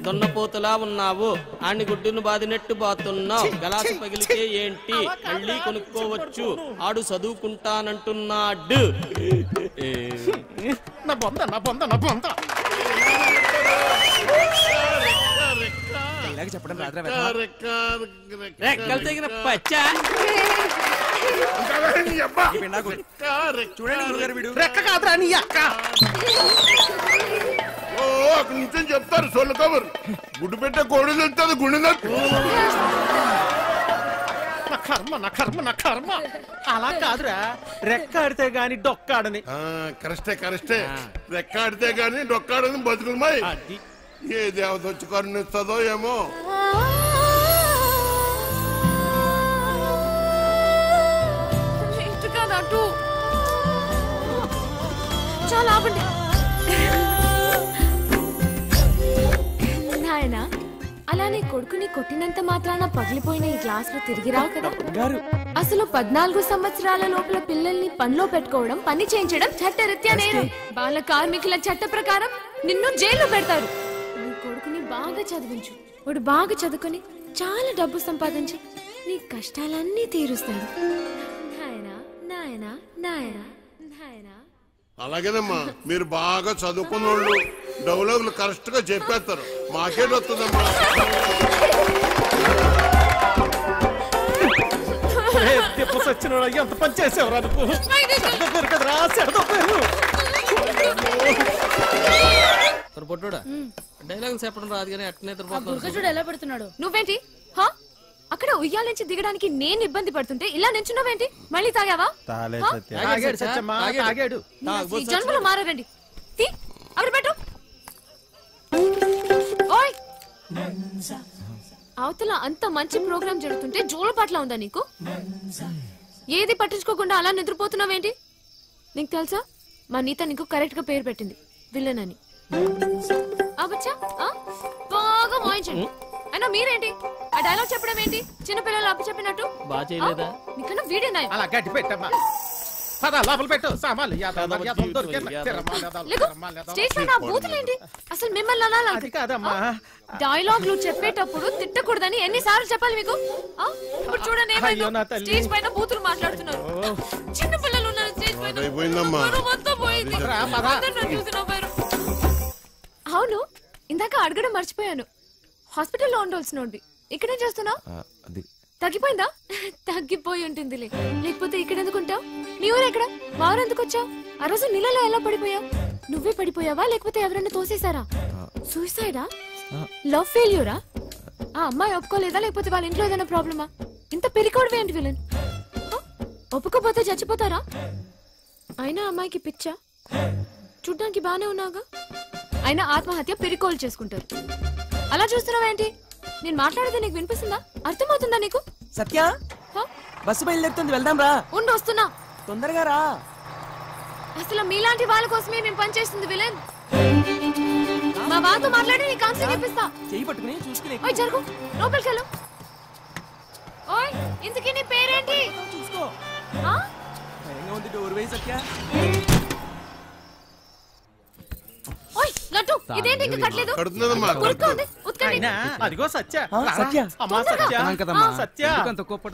దొన్నపోతులా ఉన్నావు? ఆని గుడ్డును బాదినట్టు బాతున్నావు. గలాసు పగిలితే ఏంటి మళ్ళీ కొనుక్కోవచ్చు. ఆడు చదువుకుంటానంటున్నాడు. నా బొంద నా బొంద నా బొంద. చెప్పడం రెక్కలు తెగిన పచ్చా. రెక్క కాదురా నీ అక్క. అక్కడి నుంచి చెప్తారు సొల్లు కబర్. గుడ్డు పెట్టే కోడి తెలుస్తుంది గుండె. నా కర్మ నా కర్మ నా కర్మ. అలా కాదురా, రెక్కాడితే గాని డొక్కాడని. కరెక్టే. రెక్కాడితే గాని డొక్కాడని బతుకులమాయి. ఏ దేవత వచ్చి కరుణిస్తుందో ఏమో. చాలా ఆపండి నాయనా. అలానే కొడుకుని కొట్టినంత మాత్రాన పగిలిపోయిన ఈ గ్లాసులు తిరిగి రావు కదా. అసలు 14 సంవత్సరాల లోపల పిల్లల్ని పనిలో పెట్టుకోవడం, పని చేయించడం చట్టరీత్యా నేరం. బాల కార్మికుల చట్ట ప్రకారం నిన్ను జైల్లో పెడతారు. నీ కొడుకుని బాగా చదివించు. వాడు బాగా చదువుకొని చాలా డబ్బు సంపాదించి నీ కష్టాలన్నీ తీరుస్తాడు. నాయనా నాయనా నాయనా నాయనా. అలాగేనమ్మా, మీరు బాగా చదువుకున్న వాళ్ళు డైలాగులు కరెక్ట్ గా చెప్పేస్తారు. మాకేట్ వస్తుందమ్మా. ఎంత పని చేసేవరా నువ్వు? కదరా పొట్టోడా డైలాగ్ చెప్పడం రాదు కానీ అట్నే ఎలా పెడుతున్నాడు? నువ్వేంటి అక్కడ ఉయ్యాల నుంచి దిగడానికి నేను ఇబ్బంది పడుతుంటే ఇలా నించున్నావేంటి? మళ్ళీ తాగావా? ఈ జన్మలో మారారండి. అక్కడ పెట్టు. ఓయ్ అవతల అంత మంచి ప్రోగ్రామ్ జరుగుతుంటే జోలపాట్ల ఉందా నీకు? ఏది పట్టించుకోకుండా అలా నిద్రపోతున్నావేంటి? నీకు తెలుసా మా నీత నీకు కరెక్ట్ గా పేరు పెట్టింది, విలన్ అని. బాగా మోయించండి. అయినా మీరేంటి ఆ డైలాగ్ చెప్పడం ఏంటి? చిన్నపిల్లలు అప్పు చెప్పినట్టు. నీకన్నా వీడేనా? అసలు మిమ్మల్ని అనాలి. డైలాగ్లు చెప్పేటప్పుడు తిట్టకూడదని ఎన్నిసార్లు చెప్పాలి మీకు? ఇప్పుడు చూడండి స్టేజ్ పైన బూతులు మాట్లాడుతున్నారు. చిన్న పిల్లలు ఉన్నారు స్టేజ్ పైన. అవును, ఇందాక అడగడం మర్చిపోయాను. హాస్పిటల్లో ఉండవలసినోడివి ఇక్కడేం చేస్తున్నావు? తగ్గిపోయిందా? తగ్గిపోయి ఉంటుందిలే, లేకపోతే ఇక్కడ ఎందుకుంటావు? నీ ఊరు ఎక్కడ? మా ఊరు ఎందుకు వచ్చావు? ఆ రోజు నీళ్ళలో ఎలా పడిపోయావు? నువ్వే పడిపోయావా లేకపోతే ఎవరైనా తోసేశారా? సూసైడా? లవ్ ఫెయిల్యూరా? ఆ అమ్మాయి ఒప్పుకోలేదా లేకపోతే వాళ్ళ ఇంట్లో ఏదైనా ప్రాబ్లమా? ఇంత పెరికోవడమే ఏంటి విలన్? ఒప్పుకోపోతే చచ్చిపోతారా? అయినా అమ్మాయికి పిచ్చా? చూడ్డానికి బానే ఉన్నాగా. అయినా ఆత్మహత్య పెరికోలు చేసుకుంటారు. అలా చూస్తున్నావేంటి? నేను మాట్లాడేది నీకు వినిపిస్తుందా? అర్థమవుతుందా నీకు? సత్య, బస్సు బయలుదేరుతుంది, వెళ్దాం రా. ఉండు, వస్తున్నా. తొందరగా రా. అసలు మీలాంటి వాళ్ళ కోసమే మేము పనిచేస్తుంది విలన్. మా వాళ్ళతో మాట్లాడి నీ కౌన్సిలింగ్ ఇప్పిస్తా. చెయ్యి పట్టుకుని చూసుకుని ఓయ్ జరుగు, లోపలికి వెళ్ళు. ఓయ్ ఇంతకీ నీ పేరేంటి? చూసుకో. ఉంది డోర్ వేయి సత్య. ఓయ్ లడ్డు, ఇదేంటి ఇంకా కట్టలేదు? అదిగో సత్య. సత్య, అమ్మా సత్య,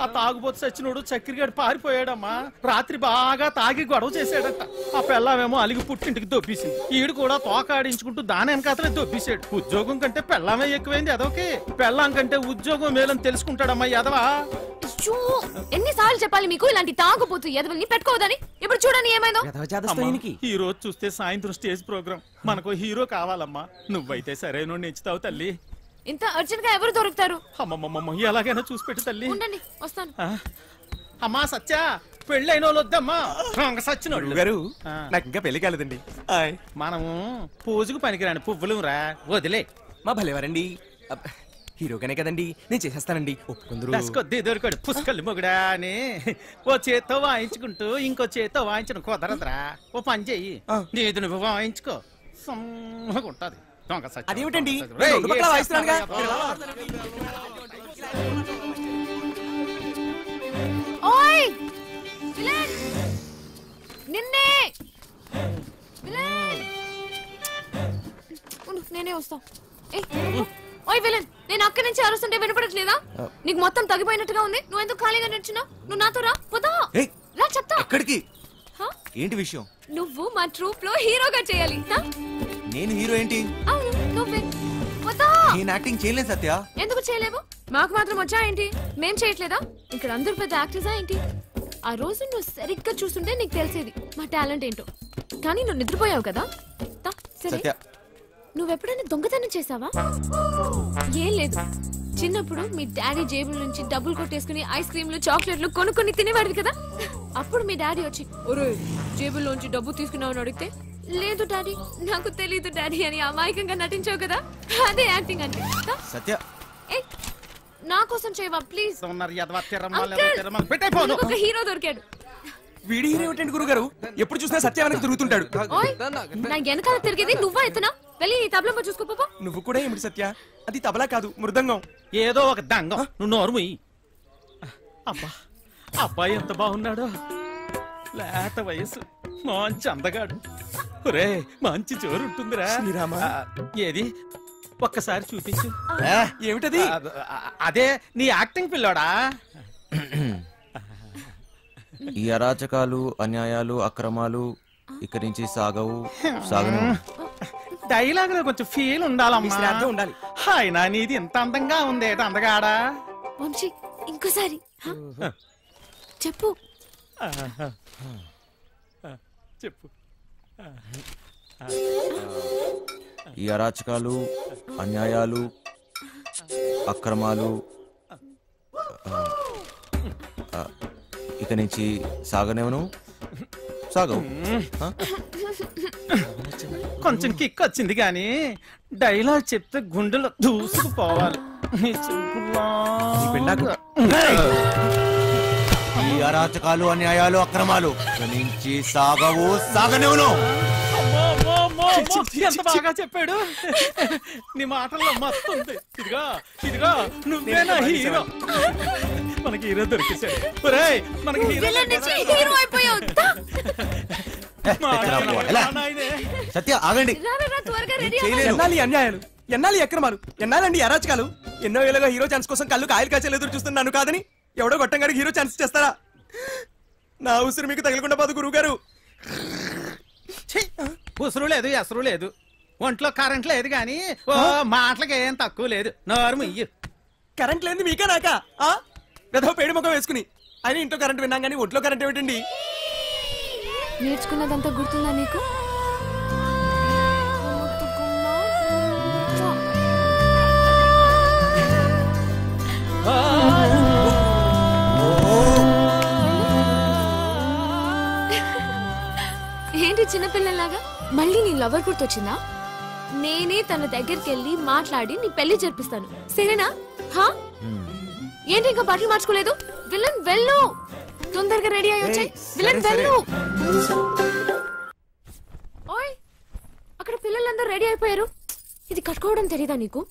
ఆ తాగుబోతు సచ్చినోడు చక్కెరగాడు పారిపోయాడమ్మా. రాత్రి బాగా తాగి గొడవ చేశాడట. ఆ పెళ్ళామేమో అలిగి పుట్టింటికి దొబ్బేసింది. ఈడు కూడా తోకాడించుకుంటూ దాని వెనకాతలే దొబ్బేశాడు. ఉద్యోగం కంటే పెళ్ళామే ఎక్కువైంది ఎదవకి. పెళ్ళాం కంటే ఉద్యోగం మేలని తెలుసుకుంటాడమ్మా ఎదవా. ఎన్నిసార్లు చెప్పాలి మీకు ఇలాంటి తాగుబోతు ఎదవల్ని పెట్టుకోవద్దని? ఇప్పుడు చూడని ఏమైందో. ఈ రోజు చూస్తే సాయంత్రం స్టేజ్ ప్రోగ్రామ్, మనకు హీరో కావాలమ్మా. నువ్వైతే సరైన నెచ్చుతావు తల్లి. ఇంత అర్జెంట్ గా ఎవరు దొరుకుతారు? అమ్మమ్మమ్మ, ఎలాగైనా చూసి పెట్టు తల్లి. ఉండండి, వస్తాను. అమ్మా సత్య, పెళ్ళైన వాళ్ళు వద్దమ్మా. సచ్చినోళ్ళు గారు, నాకు ఇంకా పెళ్లి కాలేదండి. మనము పూజకు పనికిరాని పువ్వులు రా, వదిలే. మా భలేవారండి, హీరోగానే కదండి, నేను చేసేస్తానండి. ఒప్పుకుందరు దొరికాడు పుష్కలు మొగుడా అని. ఓ చేత్తో వాయించుకుంటూ ఇంకో చేత్తో వాయించడం కుదరదురా. ఓ పని చెయ్యి, నీది నువ్వు వాయించుకో, సమ్మగుంటది. అదేమిటండి? ఓయ్ నిన్నే నేనే వస్తా. ఓయ్ విలన్, నేను అక్కడి నుంచి అరుస్తుంటే వినపడట్లేదా? నీకు మొత్తం తగ్గిపోయినట్టుగా ఉంది. నువ్వు ఎందుకు ఖాళీగా నడుచున్నావు? నువ్వు నాతో రా, పోతా రా, చెప్తా. ఎక్కడికి? ఏంటి విషయం? నువ్వు మా ట్రూప్ లో హీరోగా చేయాలి. నేను హీరో ఏంటి? అవును, నువ్వే. పోతా. నేను యాక్టింగ్ చేయలేను సత్య. ఎందుకు చేయలేవు? మాకు మాత్రం వచ్చా ఏంటి? మేం చేయట్లేదా? ఇక్కడ అందరు పెద్ద యాక్టర్సా ఏంటి? ఆ రోజు నువ్వు సరిగ్గా చూస్తుంటే నీకు తెలిసేది మా టాలెంట్ ఏంటో. కానీ నువ్వు నిద్రపోయావు కదా. సరే, నువ్వెప్పుడైనా దొంగతనం చేసావా? ఏం లేదు, చిన్నప్పుడు మీ డాడీ జేబుల నుంచి డబ్బులు కొట్టేసుకుని ఐస్ క్రీమ్లు చాక్లెట్లు కొనుక్కొని తినేవాడివి కదా. అప్పుడు మీ డాడీ వచ్చి ఒరే జేబుల్లోంచి డబ్బు తీసుకున్నావు అడిగితే, లేదు డాడీ, నాకు తెలీదు డాడీ అని అమాయకంగా నటించావు కదా. అదే యాక్టింగ్ అంటే. సత్య, నా కోసం చేయవా ప్లీజ్? ఒక హీరో దొరికాడు. వీడి హీరో ఏంటండి గురుగారు? ఎప్పుడు చూసినా సత్య వెనక తిరుగుతుంటాడు. నా వెనకాల తిరిగేది నువ్వా ఎత్తునా? వెళ్ళి నీ తబలా చూసుకోపో. నువ్వు కూడా ఏమిటి సత్య? అది తబలా కాదు, మృదంగం. ఏదో ఒక దంగం. నువ్వు నోరుముయి. అబ్బా, అబ్బాయి ఎంత బాగున్నాడో. లేత వయసు, మంచి అందగాడు. ఒరే మంచి జోరు ఉంటుందిరా. ఏది ఒక్కసారి చూపించు. ఏమిటది? అదే నీ యాక్టింగ్ పిల్లోడా. ఈ అరాచకాలు, అన్యాయాలు, అక్రమాలు ఇక్కడి నుంచి సాగను. డైలాగ్ లో కొంచెం ఫీల్ ఉండాలమ్మా. ఉండాలి. అయినా నీది ఇంత అందంగా ఉంది అందగాడా. వంశీ, ఇంకోసారి చెప్పు. చెప్పు. ఈ అరాచకాలు, అన్యాయాలు, అక్రమాలు ఇక నుంచి సాగనేవను సాగవు. కొంచెం కిక్ వచ్చింది కానీ డైలాగ్ చెప్తే గుండెలో దూసుకుపోవాలి. ఈ అరాచకాలు అన్యాయాలు అక్రమాలు ఇక నుంచి సాగవు సాగనేవను. ఎంత బాగా చెప్పాడు. నీ మాటల్లో మస్తు ఉంది. ఇదిగా నువ్వేనా హీరో. మనకి హీరో దొరికేశాడు. ఒరేయ్ మనకి హీరో అయిపోయావు. సత్య ఆగండి. ఎన్నాలి అన్యాయాలు, ఎన్నాలి అక్రమాలు, ఎన్నాలండి అరాచకాలు. ఎన్నో ఏళ్ళగా హీరో ఛాన్స్ కోసం కళ్ళు కాయలు కాచేలు ఎదురు చూస్తున్నాను కాదని ఎవడో గొట్టంగాడికి హీరో ఛాన్స్ చేస్తారా? నా ఉసురు మీకు తగలకుండా పోదు గురువు గారు. ఉసురు లేదు ఎసరు లేదు, ఒంట్లో కరెంట్ లేదు కానీ మాటలకి ఏం తక్కువ లేదు. నోరు ముయ్యు. కరెంట్ లేని మీకా నాకా? పెద్ద పేడి ముఖం వేసుకుని ఆయన ఇంట్లో కరెంట్ విన్నాం కానీ ఒంట్లో కరెంట్ ఏమిటండి? నేర్చుకున్నదంతా గుర్తుందా నీకు? ఏంటి చిన్నపిల్లలాగా మళ్ళీ నీ లవర్ గుర్తొచ్చిందా? నేనే తన దగ్గరికి వెళ్ళి మాట్లాడి నీ పెళ్లి జరిపిస్తాను, సరేనా? ఏంటి ఇంకా బట్టలు మార్చుకోలేదు? విలన్ వెళ్ళు, తొందరగా రెడీ అయ్యి వచ్చాయి. విలన్ వెళ్ళు. ఓయ్ అక్కడ పిల్లలందరూ రెడీ అయిపోయారు. ఇది కట్టుకోవడం తెలీదా నీకు?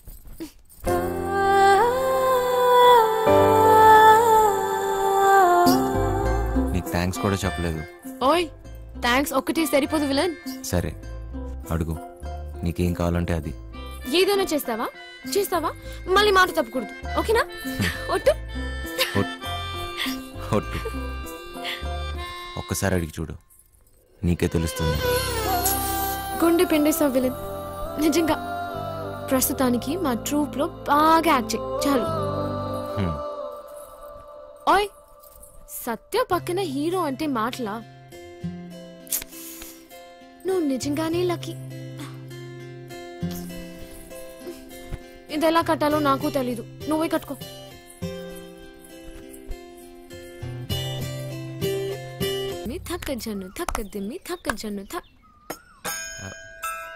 నీకు థ్యాంక్స్ కూడా చెప్పలేదు. ఓయ్ థ్యాంక్స్ ఒక్కటే సరిపోదు విలన్. సరే అడుగు, నీకేం కావాలంటే అది. ఏదైనా చేస్తావా మళ్ళీ మాట తప్పకూడదు, ఓకేనా? ఒట్టు. ఒట్టు. ఒక్కసారి అడిగి చూడు, నీకే తెలుస్తుంది. గుండె పిండేసావు విలన్. నిజంగా ప్రస్తుతానికి మా ట్రూప్ లో బాగా యాక్ట్ చేయి చాలు. ఓయ్ సత్య పక్కన హీరో అంటే మాటలా? నువ్వు నిజంగానే లక్కీ. ఇది ఎలా కట్టాలో నాకు తెలీదు, నువ్వే కట్టుకో.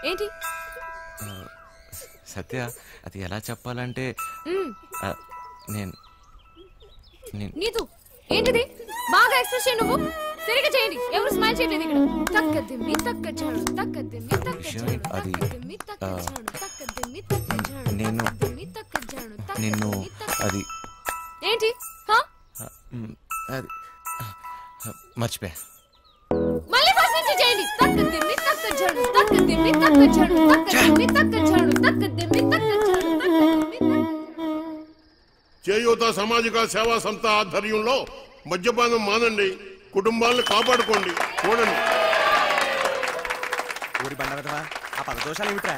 ఏంటి సత్య, అది ఎలా చెప్పాలంటే నీతు ఏంటిది? బాగా ఎక్స్ప్రెస్ నువ్వు సరిగా చేయండి. ఎవరు స్మైల్ చేయలేదు ఇక్కడ. తక్కదిమ్మి తక్కచాడు తక్కదిమ్మి తక్కచాడు తక్కదిమ్మి తక్కచాడు తక్కదిమ్మి తక్కచాడు నేను నిన్ను అది ఏంటి? అది మర్చిపోయా. మళ్ళీ ఫస్ట్ నుంచి చేయండి. తక్కదిమ్మి తక్కచాడు తక్కదిమ్మి తక్కచాడు తక్కదిమ్మి తక్కచాడు తక్కదిమ్మి తక్కచాడు తక్కదిమ్మి. చేయూత సామాజిక సేవా సంస్థ ఆధ్వర్యంలో మద్యపానం మానండి, కుటుంబాలను కాపాడుకోండి. చూడండి. ఊరి బండవదవా ఆ పదదోషాలు ఏమిట్రా?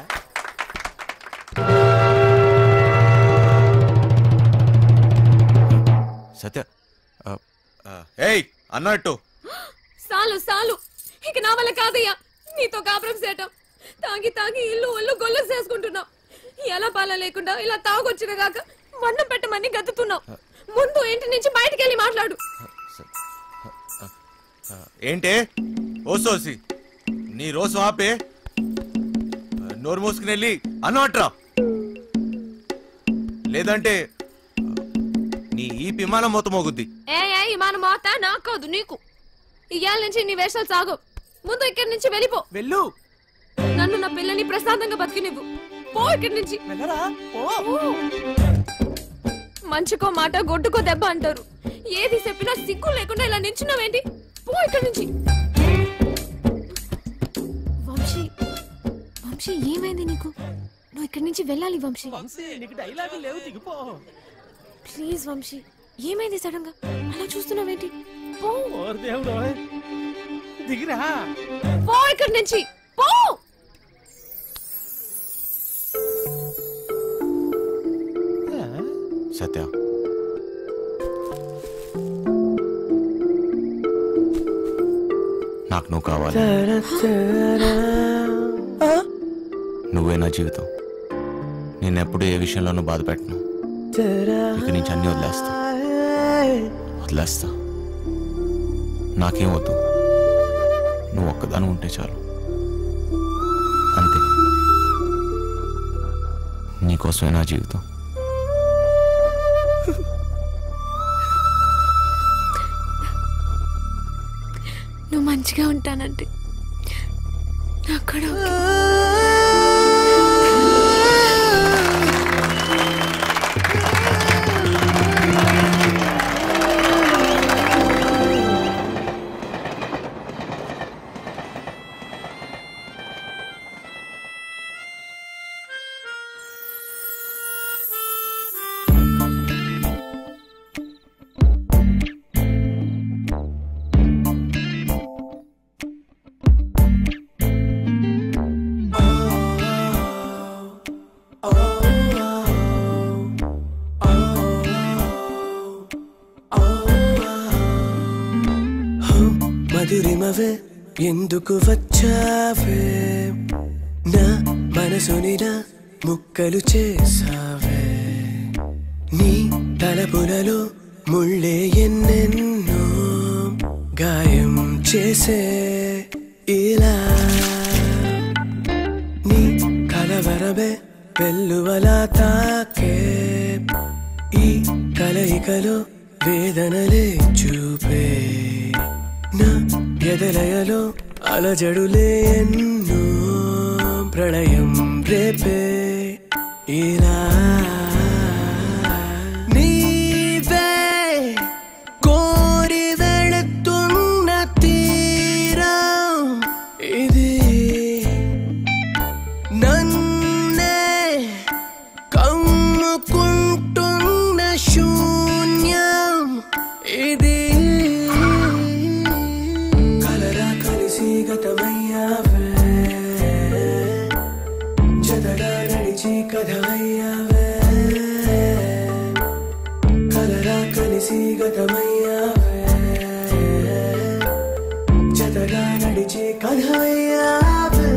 సత్య ఏయ్ అన్నట్టు సాలు ఇక నా వల్ల కాదయ్యా నీతో కాపురం చేయటం. తాగి ఇల్లు ఒళ్ళు గొల్లు చేసుకుంటున్నావు. ఎలా పాల లేకుండా ఇలా తాగొచ్చిన గాక మన్నం పెట్టమని గతుతున్నావు. ముందు ఇంటి నుంచి బయటికి వెళ్ళి మాట్లాడు. ఏంటే ఓసోసి నీ రోజు ఆపే, నోరు మూసుకుని వెళ్ళి అన్నట్రా, లేదంటే నీ ఈ విమానం మొత్తం మోగుద్ది. విమానం మోత నాకోదు నీకు. ఇవాళ నుంచి నీ వేషాలు సాగు. ముందు ఇక్కడి నుంచి వెళ్ళిపో. వెళ్ళు. నన్ను నా పిల్లని ప్రశాంతంగా బతికినివ్వు. పో ఇక్కడి నుంచి. మంచికో మాట గొడ్డుకో దెబ్బ అంటారు. ఏది చెప్పినా సిగ్గు లేకుండా ఇలా నించున్నావేంటి? పో ఇక్కడి నుంచి. వంశీ ఏమైంది నీకు? నువ్వు ఇక్కడి నుంచి వెళ్ళాలి వంశీ. నీకు డైలాగ్ లేవు, దిగిపో ప్లీజ్ వంశీ. ఏమైంది సడన్ గా అలా చూస్తున్నావేంటి? పో. దేవుడు దిగిరా. పో ఇక్కడి నుంచి పో. సత్య, నాకు నువ్వు కావాలి. నువ్వే నా జీవితం. నేనెప్పుడు ఏ విషయంలోనూ బాధ పెట్టను. ఇక నుంచి అన్ని వదిలేస్తా. వదిలేస్తా, నాకేం వద్దు, నువ్వు ఒక్కదాని ఉంటే చాలు, అంతే. నీకోసమే నా జీవితం. నువ్వు మంచిగా ఉంటానంటే నాకు కూడా మధురిమవే ఎందుకు వచ్చావే, నా మనసుని నా ముక్కలు చేసావే, నీ తలపులలో ముళ్ళే ఎన్నెన్నో గాయం చేసే ఇలా, నీ కలవరమే వెల్లువలా తాకే, ఈ కలయికలో వేదనలే చూపే, నా ఎదలయలో అలజడులే ఎన్నో ప్రళయం రేపే ఇలా, నీవే కోరి వెళుతున్న తీరం ఇది, నన్నే కమ్ముకుంటున్న శూన్యం ఇది, గతమయ్యావే జతగా నడిచి కథమయ్యావే, కలరా కలిసి గతమయ్యావే జతగా నడిచి కథమయ్యావే.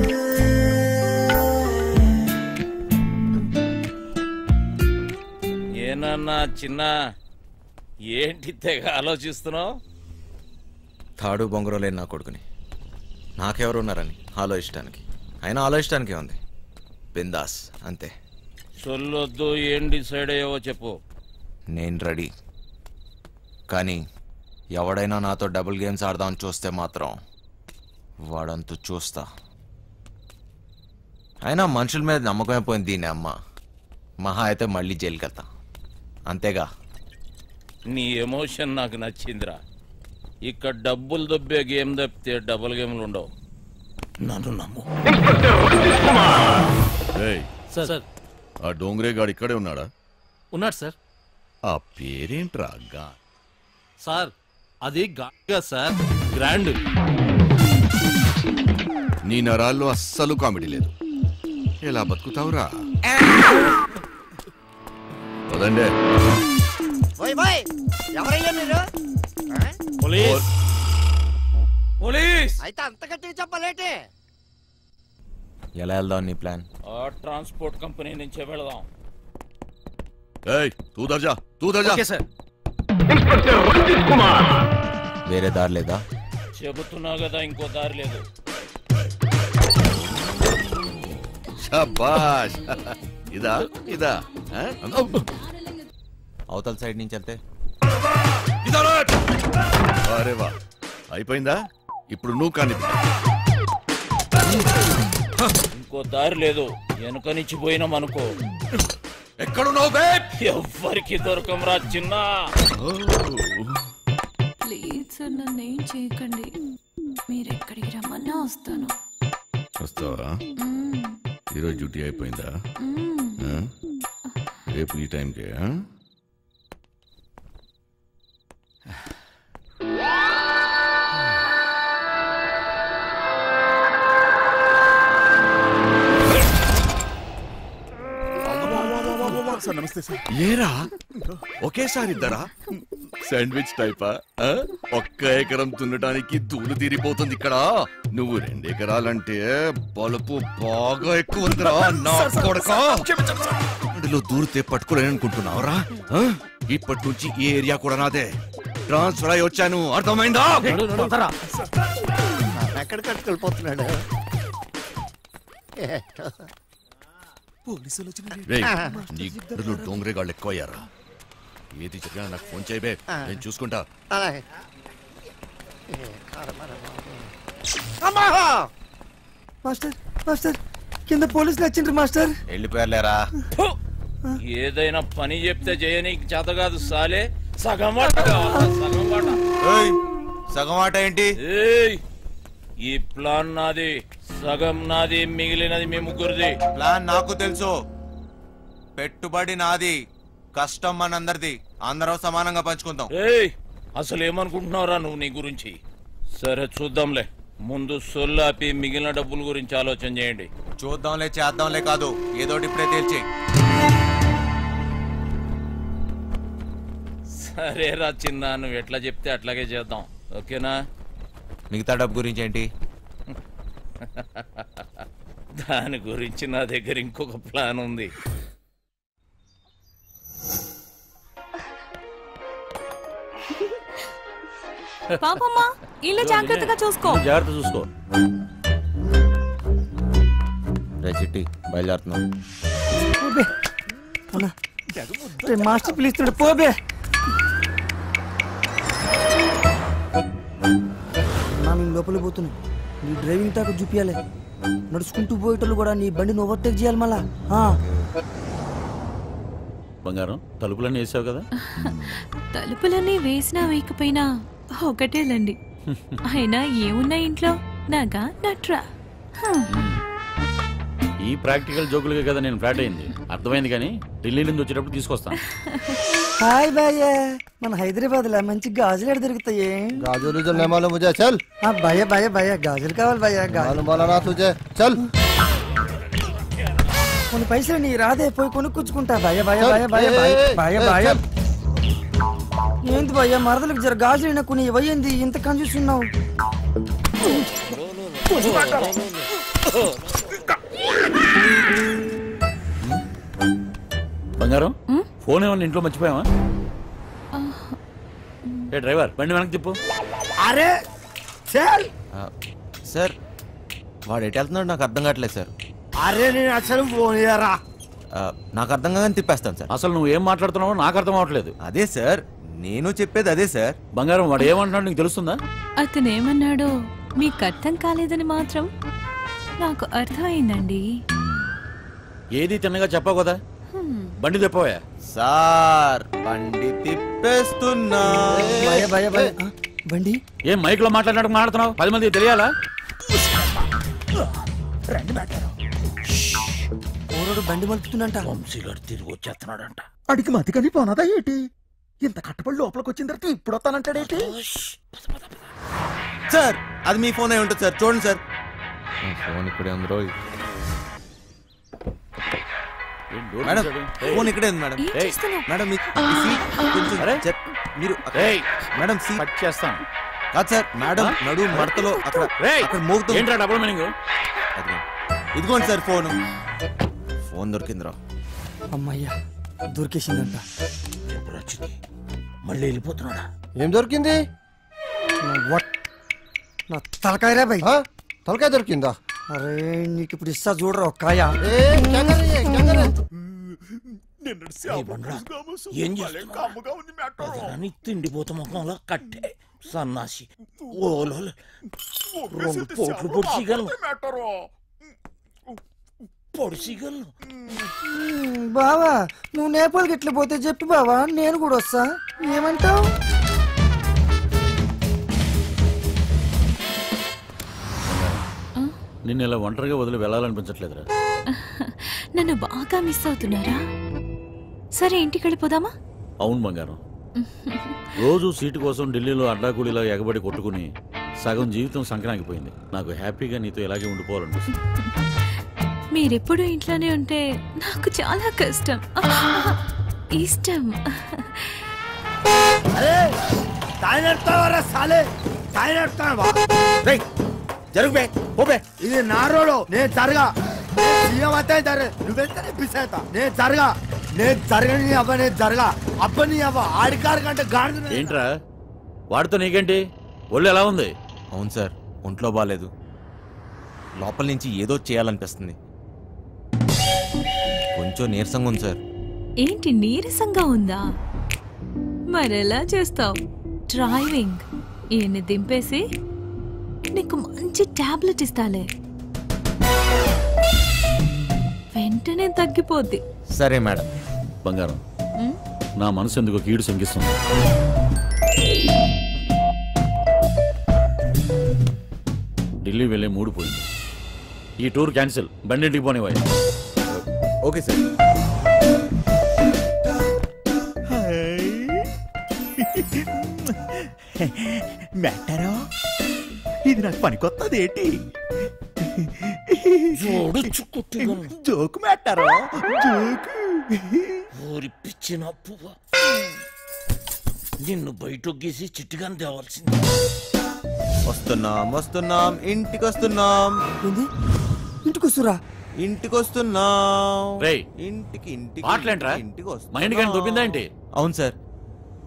ఏనన్నా చిన్న, ఏంటి తెగ ఆలోచిస్తున్నావు? తాడు బొంగరం లేని నా కొడుకుని నాకెవరున్నారని ఆలోచించడానికి, అయినా ఆలోచించడానికే ఉంది. బిందాస్ అంతే. చొల్లొద్దు, ఏం డిసైడ్ అయ్యావో చెప్పు. నేను రెడీ, కానీ ఎవడైనా నాతో డబుల్ గేమ్స్ ఆడదామని చూస్తే మాత్రం వాడంతూ చూస్తా. అయినా మనుషుల మీద నమ్మకమే పోయింది దీని అమ్మ. మహా అయితే మళ్ళీ జైలుకి వెళ్తా, అంతేగా. నీ ఎమోషన్ నాకు నచ్చిందిరా. ఇక్కడ డబ్బులు దొబ్బే గేమ్ తప్పితే డబుల్ గేమ్లు ఉండవు, నన్ను నమ్ము. సార్, ఆ డోంగ్రే గాడు ఇక్కడే ఉన్నాడా? ఉన్నాడు సార్. ఆ పేరేంట్రా? సార్ అది గా సార్, గ్రాండ్. నీ నరాల్లో అస్సలు కామెడీ లేదు. ఎలా బతుకుతావురా? వదండే. ఎవరయ్యా మీరు? పోలీస్. పోలీస్ అయితే అంత గట్టిగా చెప్పలేటే. ఎలా వెళ్దాం నీ ప్లాన్? ఆ ట్రాన్స్పోర్ట్ కంపెనీ నుంచే వెళదాం. తూ దర్జా, తూ దర్జా. Okay sir. వేరే దారి లేదా? చెబుతున్నా కదా, ఇంకో దారి లేదు. శభాష్. ఇదా ఇదా అవతల సైడ్ నుంచి వెళ్తే. అరే వా, అయిపోయిందా? ఇప్పుడు నువ్వు కానీ ఇంకో దారి లేదు, వెనుక నుంచి పోయినాం అనుకో. ఎక్కడున్నావు బే? ఎవ్వరికి దొరకంరా చిన్న. ప్లీజ్ సార్, నన్ను ఏం చేయకండి. మీరు ఎక్కడికి రమ్మన్నా వస్తాను. వస్తావా? ఈరోజు డ్యూటీ అయిపోయిందా? రేపు ఈ టైంకే? నమస్తే సార్. ఏరా ఒకేసారి ఇద్దరా? శాండ్విచ్ టైపా? ఒక్క ఎకరం తున్నటానికి తూలు తీరిపోతుంది ఇక్కడ. నువ్వు 2 ఎకరాలంటే బలుపు బాగా ఎక్కువ ఉందిరా నా కొడకా. రోడ్డులో దూరితే పట్టుకోలేననుకుంటున్నావురా? ఇప్పటి నుంచి ఈ ఏరియా కూడా నాదే. ట్రాన్స్ఫర్ అయి వచ్చాను, అర్థమైందా? ఎక్కడికి వెళ్ళిపోతున్నాడు? నీ గుడ్డలో డోంగరేగాళ్ళు ఎక్కువయ్యారా? ఏది జరిగినా నాకు ఫోన్ చేయబే, నేను చూసుకుంటా. మాస్టర్ మాస్టర్ కింద పోలీసులు వచ్చిండ్రు మాస్టర్. వెళ్ళిపోయారులేరా. ఏదైనా పని చెప్తే చేయనీకి చేత కాదు సాలే. సగం వాట కావాలా? సగం వాట. సగం వాట ఏంటి? ఈ ప్లాన్ నాది, సగం నాది, మిగిలినది మీ ముగ్గురిది. ప్లాన్ నాకు తెలుసు. పెట్టుబడి నాది, కష్టం మనందరిది. అందరం సమానంగా పంచుకుందాం. అసలు ఏమనుకుంటున్నావురా నువ్వు నీ గురించి? సరే చూద్దాంలే, ముందు సొల్లాపి మిగిలిన డబ్బుల గురించి ఆలోచన చేయండి. చూద్దాంలే చేద్దాంలే కాదు, ఏదోటి ఇప్పుడే తేల్చి. సరేరా చిన్న, నువ్వు ఎట్లా చెప్తే అట్లాగే చేద్దాం, ఓకేనా? మిగతా డబ్బు గురించి ఏంటి? దాని గురించి నా దగ్గర ఇంకొక ప్లాన్ ఉంది. పాపమ్మా, ఇల్లు జాగ్రత్తగా చూసుకో. జాగ్రత్త చూసుకో. చిట్టి బయలుదేరుతున్నాం. మాస్టర్ పిలుస్తున్నాడు, పోబే. మేము లోపలికి పోతున్నాం. నీ డ్రైవింగ్ తాక చూపించాలి. నడుచుకుంటూ పోయేటోళ్ళు కూడా నీ బండిని ఓవర్టేక్ చేయాలి మళ్ళా. బంగారం, తలుపులన్నీ వేసావు కదా? తలుపులన్నీ వేసినా వేయకపోయినా ఒకటేలండి. అయినా ఏమున్నా ఇంట్లో నాగా నట్రా. ఈ ప్రాక్టికల్ జోకులుగా కదా నేను ఫ్లాట్ అయింది, అర్థమైంది. కానీ ఢిల్లీ నుంచి వచ్చేటప్పుడు తీసుకొస్తాను. హాయ్ భయ్య, మన హైదరాబాద్ లో మంచి గాజులు ఎక్కడ దొరుకుతాయి? गाजर जो नहीं मालूम मुझे, चल। భయ్య భయ్య భయ్య గాజులు కావాలి భయ్య. मालूम वाला ना तुझे, चल। కొన్ని పైసలు నీ రాదే, పోయి కొనుక్కొచ్చుకుంటా. భయ్య భయ్య భయ్య భయ్య భయ్య భయ్య. ఏంటి భయ్య, మరదలకు జర గాజులు కొన్ని ఇవ్వయింది, ఇంత కన్ఫ్యూస్తున్నావు. బంగారం, ఫోన్ ఏమన్నా ఇంట్లో మర్చిపోయావా? ఏ డ్రైవర్, బండి వెనక్కి తిప్పు. అరే చల్. సార్, వాడు ఎటు వెళ్తున్నాడు నాకు అర్థం కావట్లేదు సార్. అరే నేను అసలు ఫోన్ చేయరా. నాకు అర్థం కాగానే తిప్పేస్తాను సార్. అసలు నువ్వు ఏం మాట్లాడుతున్నావో నాకు అర్థం అవ్వట్లేదు. అదే సార్, నేను చెప్పేది అదే సార్. బంగారం, వాడు ఏమంటున్నాడు నీకు తెలుస్తుందా? అతను ఏమన్నాడో మీకు అర్థం కాలేదని మాత్రం నాకు అర్థమైందండి. ఏది తిన్నగా చెప్పావు కదా, బండి తిప్పవా? సార్ బండి తిప్పేస్తున్నా. బండి ఏం మైక్ లో మాట్లాడినట్టు మాట్లాడుతున్నావు? 10 మంది తెలియాలా? బండి మలుపుతుందంట. వంశీగారు తిరిగి వచ్చేస్తున్నాడంట. అడిగి మతికని పోనదా ఏంటి? ఇంత కట్టబడి లోపలికి వచ్చిన తర్వాత ఇప్పుడు వస్తానంటాడేంటి? సార్, అది మీ ఫోన్ అయి ఉంటుంది సార్, చూడండి సార్. ఫోన్ ఇక్కడే ఉంది రోయ్. మేడం, ఫోన్ ఇక్కడే ఉంది మేడం. మేడం మీరు మేడం కట్ చేస్తాను. కాదు సార్, మేడం నడు మడతలో అక్కడ మోగుతుంది. ఏంట్రా డబుల్ మీనింగ్? ఇదిగోండి సార్ ఫోన్. ఫోన్ దొరికిందిరా. అమ్మయ్యా, దొరికేసిందంట. మళ్ళీ వెళ్ళిపోతున్నాడా? ఏం దొరికింది? నా తలకాయరా భయ్. తలకాయ దొరికిందా? అరే నీకు ఇప్పుడు ఇస్తా చూడరా ఒక్కాయ. ఏం చేస్తున్నావు? తిండిపోత ముఖంలో కట్టే సన్నాసి. ఓలో 2 పోట్లు పొడిచిగలను. బావా, నువ్వు నేపాల్కి ఎట్లా పోతే చెప్పి బావా, నేను కూడా వస్తా. ఏమంటావు? నిన్ను ఇలా ఒంటరిగా వదిలి వెళ్ళాలనిపించట్లేదురా. నన్ను బాగా మిస్ అవుతున్నారా? సరే, ఇంటికి వెళ్ళిపోదామా? అవును బంగారం, రోజు సీటు కోసం ఢిల్లీలో అడ్డాకూలీలా ఎగబడి కొట్టుకుని సగం జీవితం సంక్రాంతిపోయింది. నాకు హ్యాపీగా నీతో ఇలాగే ఉండిపోవాలనిపిస్తుంది. మీరెప్పుడు ఇంట్లోనే ఉంటే నాకు చాలా కష్టం, ఇష్టం. జరుగు, ఇది నా రోడ్, నేను జరగా. సీఎం అయితే నువ్వెంతనే పిసేత నేను జరగని అవ్వ నేను జరగా అబ్బని అవ్వ ఆడికారు కంటే గాడిద ఏంట్రా వాడితో నీకేంటి ఒళ్ళు ఎలా ఉంది? అవును సార్, ఒంట్లో బాగాలేదు. లోపల నుంచి ఏదో చేయాలనిపిస్తుంది. కొంచెం నీరసంగా ఉంది సార్. ఏంటి నీరసంగా ఉందా? మరెలా చేస్తావు? డ్రైవింగ్ ఈయన్ని దింపేసి నీకు మంచి టాబ్లెట్ ఇస్తాలే, వెంటనే తగ్గిపోద్ది. సరే మేడం. బంగారం, నా మనసు ఎందుకో కీడు శంకిస్తుంది. ఢిల్లీ వెళ్ళే మూడు పోయింది. ఈ టూర్ క్యాన్సిల్, బండింటికి పోనివ్వాలి. Okay sir. మెట్టారో ఇది నాకు పనికొత్తది ఏంటి? జోకు మెట్టారో జోకు. ఊరి పిచ్చిన పువ్వ, నిన్ను బయటొగ్గేసి చిట్టుగాని తేవాల్సింది. వస్తున్నాం ఇంటికి వస్తున్నాం. ఇంటికి వస్తురా? ఇంటికి వస్తున్నాం. ఇంటికి మా ఇంటికి దొబ్బిందా ఏంటి? అవును సార్,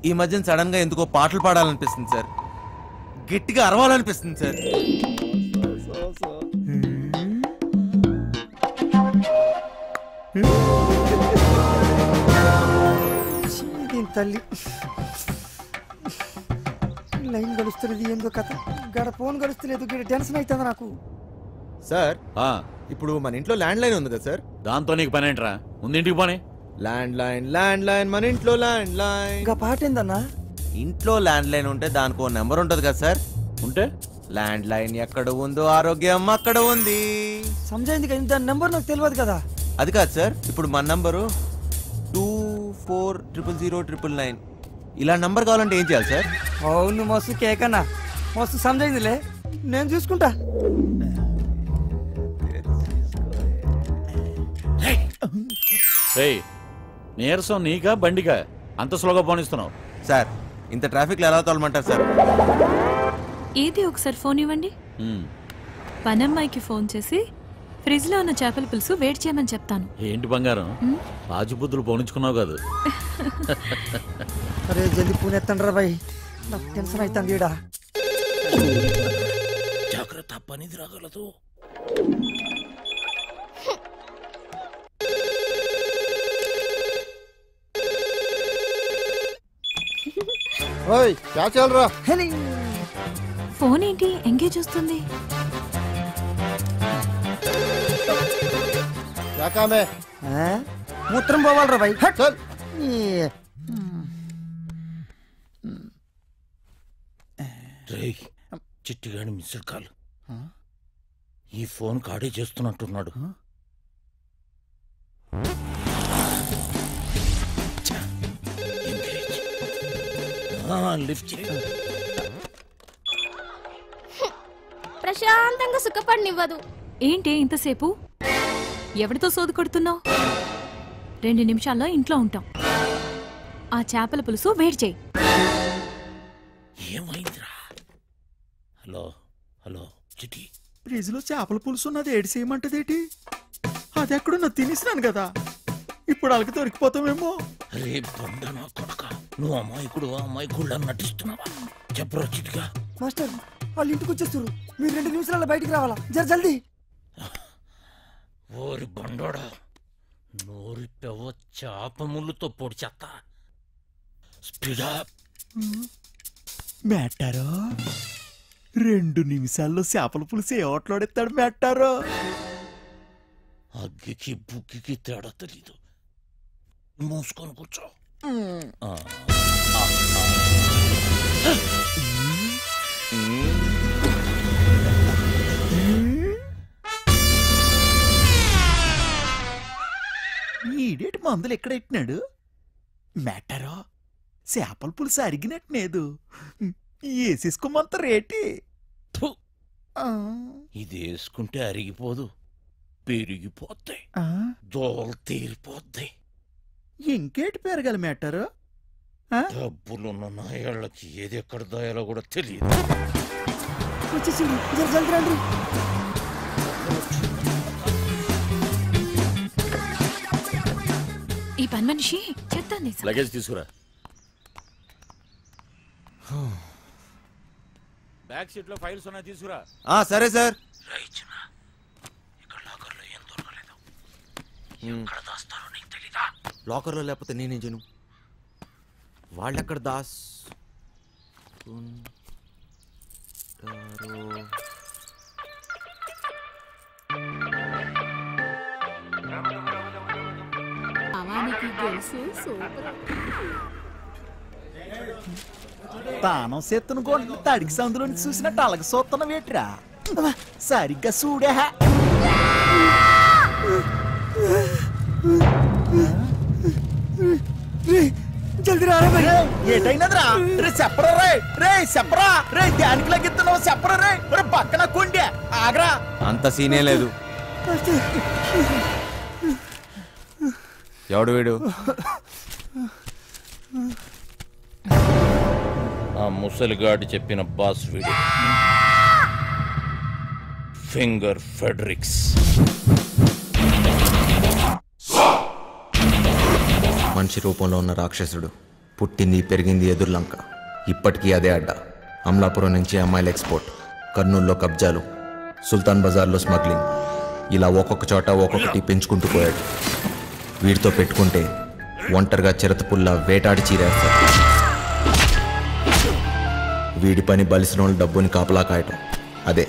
ఈ మధ్యన సడన్ గా ఎందుకో పాటలు పాడాలనిపిస్తుంది సార్, గట్టిగా అరవాలనిపిస్తుంది సార్. తల్లి లైన్ గడుస్తున్నది ఏందో కథ, గడ ఫోన్ గడుస్తలేదు, టెన్షన్ అవుతుంది నాకు. సార్ ఇప్పుడు మన ఇంట్లో ల్యాండ్ లైన్ ఉంది కదా సార్, దాంతో నీకు పని ఏంట్రా? ముందు ఇంటికి పోనీ. ల్యాండ్ లైన్ మన ఇంట్లో ల్యాండ్ లైన్. ఇంకా పాట ఏందన్నా? ఇంట్లో ల్యాండ్ లైన్ ఉంటే దానికి ఓ నెంబర్ ఉంటుంది కదా సార్. ఉంటే ల్యాండ్ లైన్ ఎక్కడ ఉందో ఆరోగ్యం అక్కడ ఉంది. సమజైంది కదా, దాని నెంబర్ నాకు తెలియదు కదా. అది కాదు సార్, ఇప్పుడు మన నంబరు 240009. ఇలా నంబర్ కావాలంటే ఏం చేయాలి సార్? అవును మస్తు కేకన్నా, మస్తు సమజైందిలే, నేను చూసుకుంటా. నీరసం నీకా బండికా అంత స్లోగా పోనిస్తున్నావు? సార్ ఇంత ట్రాఫిక్ లో ఎలా తోలమంటారు సార్? ఏది ఒకసారి ఫోన్ ఇవ్వండి. పనమ్మాయికి ఫోన్ చేసి ఫ్రిడ్జ్ లో ఉన్న చేపల పులుసు వేడి చేయమని చెప్తాను. ఏంటి బంగారం, రాజుబుద్ధులు పోనించుకున్నావు కాదు? అరే జల్ది పూనెత్తండ్రా బాయ్, నాకు టెన్షన్ అవుతుంది ఈడ. జాగ్రత్త, పనిది రాగలదు. ఓయ్ క్యా చల్ రా? ఫోన్ ఏంటి ఎంగేజ్ వస్తుంది? क्या काम है? మూత్రం పోవాలరా బాయ్. चल. చిట్టిగాని మిస్డ్ కాల్. ఈ ఫోన్ కాడే చేస్తున్నట్టున్నాడు. లిఫ్ట్ చేయి. ప్రశాంతంగా సుఖపడినివ్వదు. ఏంటి ఇంతసేపు? ఎవరితో సోదు కొడుతున్నావు? 2 నిమిషాల్లో ఇంట్లో ఉంటాం. ఆ చేపల పులుసు వేడి చేయి. ఏమైందిరా? హలో హలో చిట్టి, ఫ్రిడ్జ్ లో చేపల పులుసు ఉన్నది ఏడు చేయమంటదేటి? అది ఎక్కడున్నా తినేసినాను కదా, ఇప్పుడు వాళ్ళకి దొరికిపోతామేమో. రే బండ నా కొడుక, నువ్వు అమాయకుడు నటిస్తున్నావా? చెప్పరా చిట్టిగా. మాస్టర్ వాళ్ళు ఇంటికి వచ్చేస్తారు, మీరు 2 నిమిషాల్లో బయటికి రావాలా, జల్దీ. ఓరి బండోడా, నోరి పెవ చేప ముళ్ళుతో పొడి చెత్త. స్పీడా మెట్టారో 2 నిమిషాల్లో చేపల పులుసు ఏ ఓట్లాడెత్తాడు మెట్టారో. అగ్గికి బుగ్గికి తేడా తెలీదు. మూసుకొని కూర్చో. ఈడేటి మందులు ఎక్కడ ఎట్టినాడు మెట్టారో? చేపల పులుసు అరిగినట్టునేదు, వేసేసుకోమంత రేటి. ఇది వేసుకుంటే అరిగిపోదు, పెరిగిపోతాయి, దోలు తీరిపోతాయి. ఇంకేటి పెరగాలి మెట్టారో? డబ్బులున్న నాయాళ్ళకి ఏది ఎక్కడ దాయాలో కూడా తెలియదు. వచ్చేసింది, జల్దీ రండి. పని మనిషి చెప్తాను. లగేజ్ తీసుకురా. బ్యాక్ సీట్ లో ఫైల్స్ ఉన్నాయి, తీసుకురా. సరే సార్. లాకర్లో లేకపోతే నేనేం చేయను. వాళ్ళెక్కడ దాస్ తానం సెత్తును కొండ తడికి సందులో చూసినట్టు అలాగ సూత్తన వేట్రా. సరిగ్గా చూడే. ఏటైనదిరా? రే చెప్పరా రే, రే చెప్పరా రే, దానికి లగిస్తున్నావు చెప్పరా రే. రే పక్కన కొండే ఆగరా. అంత సీనే లేదు. ఎవడు వీడు? ఆ ముసలిగాడి చెప్పిన బాస్ వీడు, ఫింగర్ ఫెడ్రిక్స్. మనిషి రూపంలో ఉన్న రాక్షసుడు, పుట్టింది పెరిగింది ఎదుర్లంక. ఇప్పటికీ అదే అడ్డ. అమలాపురం నుంచి అమ్మాయిల ఎక్స్పోర్ట్, కర్నూలులో కబ్జాలు, సుల్తాన్ బజార్లో స్మగ్లింగ్, ఇలా ఒక్కొక్క చోట ఒక్కొక్కటి పెంచుకుంటూ పోయాడు. వీడితో పెట్టుకుంటే ఒంటరిగా చిరతపుల్లా వేటాడి చీరేస్తాడు. వీడి పని బలిసిన వాళ్ళ డబ్బుని కాపలా కాయటం. అదే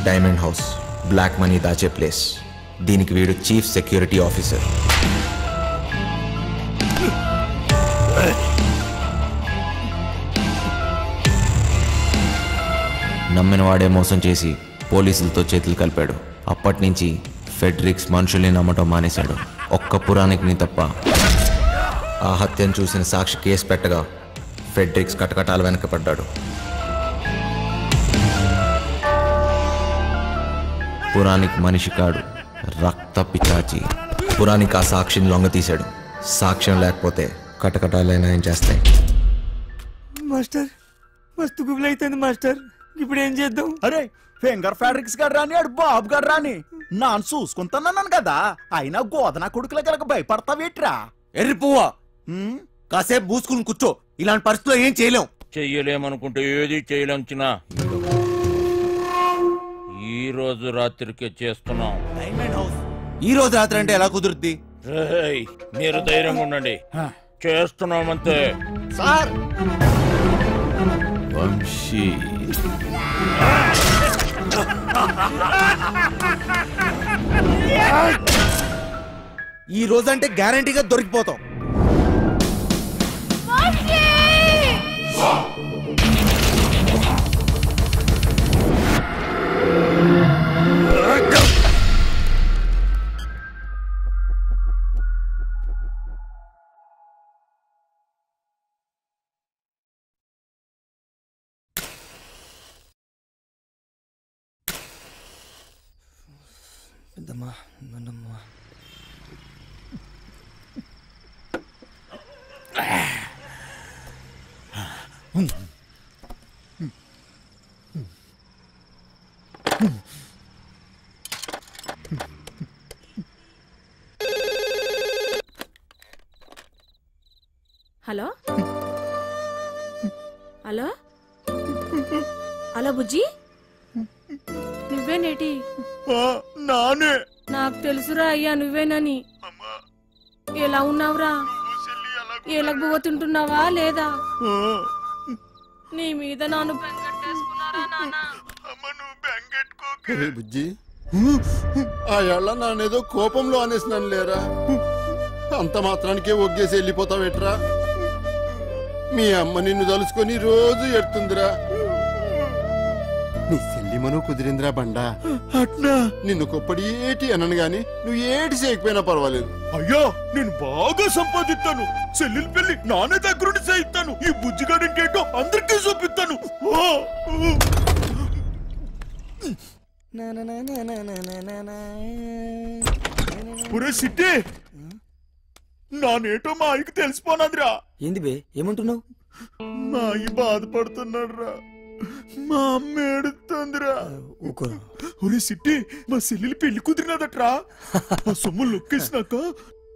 డైమండ్ హౌస్, బ్లాక్ మనీ దాచే ప్లేస్. దీనికి వీడు చీఫ్ సెక్యూరిటీ ఆఫీసర్. నమ్మిన వాడే మోసం చేసి పోలీసులతో చేతులు కలిపాడు. అప్పటి నుంచి ఫెడ్రిక్స్ మనుషుల్ని నమ్మటం మానేశాడు. ఒక్క పురాణికిని తప్ప. ఆ హత్యను చూసిన సాక్షి కేసు పెట్టగా ఫెడ్రిక్స్ కటకటాలు వెనకపడ్డాడు. పురాణిక్ మనిషి కాడు, రక్త పిచాచి. పురాణిక్ ఆ సాక్షిని లొంగ తీశాడు. సాక్ష్యం లేకపోతే కటకటాలైనా ఏం చేస్తాయి. మాస్టర్ మస్తు గుబులు అవుతుంది మాస్టర్, ఇప్పుడు ఏం చేద్దాం? అరే ఫింగర్ ఫ్యాడ్రిక్స్ గారు రాని, ఆడు బాబు గారు రాని, నాన్న చూసుకుంటానన్నాను కదా. అయినా గోదనా కొడుకుల కనుక భయపడతావేట్రా? ఎర్రి పువ్వా, కాసేపు బూసుకుని కూర్చో. ఇలాంటి పరిస్థితుల్లో ఏం చేయలేం. చెయ్యలేమనుకుంటే ఏది చేయలేం చిన్న. ఈ రోజు రాత్రికే చేస్తున్నాం. ఈ రోజు రాత్రి అంటే ఎలా కుదురుద్ది? మీరు ధైర్యంగా ఉండండి, చేస్తున్నామంతే. సార్ వంశీ, ఈ రోజంటే గ్యారంటీగా దొరికిపోతాం. పెద్దమ్మా, నాన్నమ్మా. హలో హలో హలో బుజ్జి, నువ్వేనేటి? నానే. నాకు తెలుసురా అయ్యా నువ్వేనని. ఎలా ఉన్నావురా? ఎలగబోతుంటున్నావా లేదా? నీ మీద నాను బెంగట్టేసుకున్నారా నాన్న? బుజ్జి, ఆ ఏళ్ళ నానేదో కోపంలో అనేసినాను లేరా. అంత మాత్రానికే ఒగ్గేసి వెళ్ళిపోతావేట్రా? మీ అమ్మ నిన్ను తలుచుకొని రోజు ఎడుతుందిరా. నీ సెల్లిమను కుదిరిందిరా బండా. అట్నా? నిన్ను కొప్పడి ఏటి అనను గాని నువ్వు ఏటి చేయకపోయినా పర్వాలేదు. అయ్యో నేను బాగా సంపాదిస్తాను. చెల్లెలు పెళ్లి నానే దగ్గరుండి చేయిస్తాను. ఈ బుజ్జిగాడి ఇంకేంటో అందరికీ చూపిస్తాను. సిట్టి నానేటో మా ఆయనకి తెలిసిపోనాదిరా. ఏంది బే, ఏమంటున్నావు? మా అయ్య బాధపడుతున్నాడు రా. మా అమ్మ ఏడుతుందిరా. ఒరే సిట్టి, మా చెల్లెలి పెళ్లి కుదిరినదట్రా. ఆ సొమ్ము లొక్కేసినాక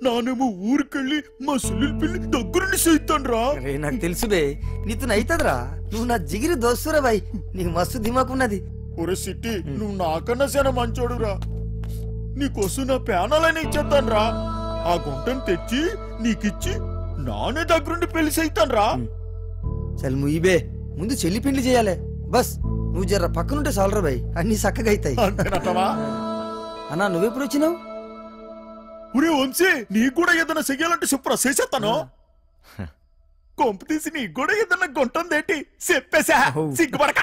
నానేమో ఊరికెళ్ళి మా సుల్లిల్ పిల్లి దగ్గరుండి సైతాన్ రా. నాకు తెలుసు బే, నీతో అయితదిరా. నువ్వు నా జిగిరి దోస్తురా బాయ్, నీకు మస్తు దిమాకున్నది. ఒరే సిట్టి, నువ్వు నాకన్నా చాలా మంచోడురా. నీకోసం నా ప్యానాలని ఇచ్చేస్తాను రా. ఆ గుంటను తెచ్చి నీకిచ్చి నానే దగ్గరుండి పెళ్లి సైతాన్ రా. చల్ ముయిబే, ముందు చెల్లి పెళ్లి చేయాలి. బస్ నువ్వు జర్ర పక్కనుంటే చాలరా బాయ్, అన్ని చక్కగా అవుతాయి. అన్నా నువ్వెప్పుడు వచ్చినావు? ఒరే వంశీ, నీకు కూడా ఏదైనా చెయ్యాలంటే చెప్పురా, చేసేస్తాను. కొంప తీసి నీకు కూడా ఏదైనా గుంటుందేంటి చెప్పేసా, సిగ్గుపడక.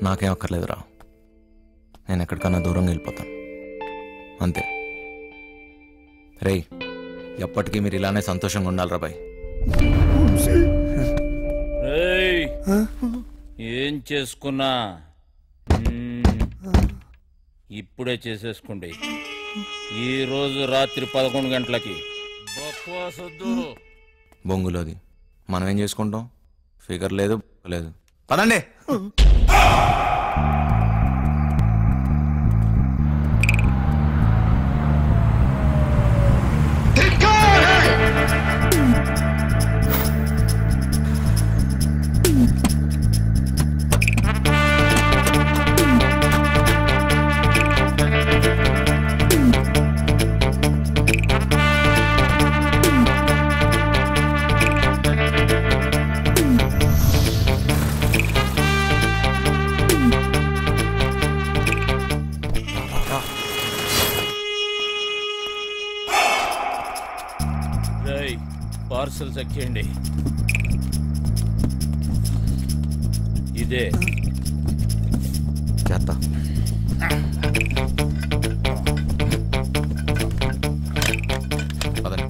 నాకేం అక్కర్లేదురా, నేను ఎక్కడికన్నా దూరంగా వెళ్ళిపోతాను అంతే. రే, ఎప్పటికీ మీరు ఇలానే సంతోషంగా ఉండాలిరా బాయ్. ఏం చేసుకున్నా ఇప్పుడే చేసేసుకోండి. ఈ రోజు రాత్రి 11 గంటలకి బొంగులోది మనం ఏం చేసుకుంటాం? ఫిగర్ లేదు లేదు. పదండి. పార్సల్స్ ఎక్కేయండి. ఇదే చేస్తా. పదండి.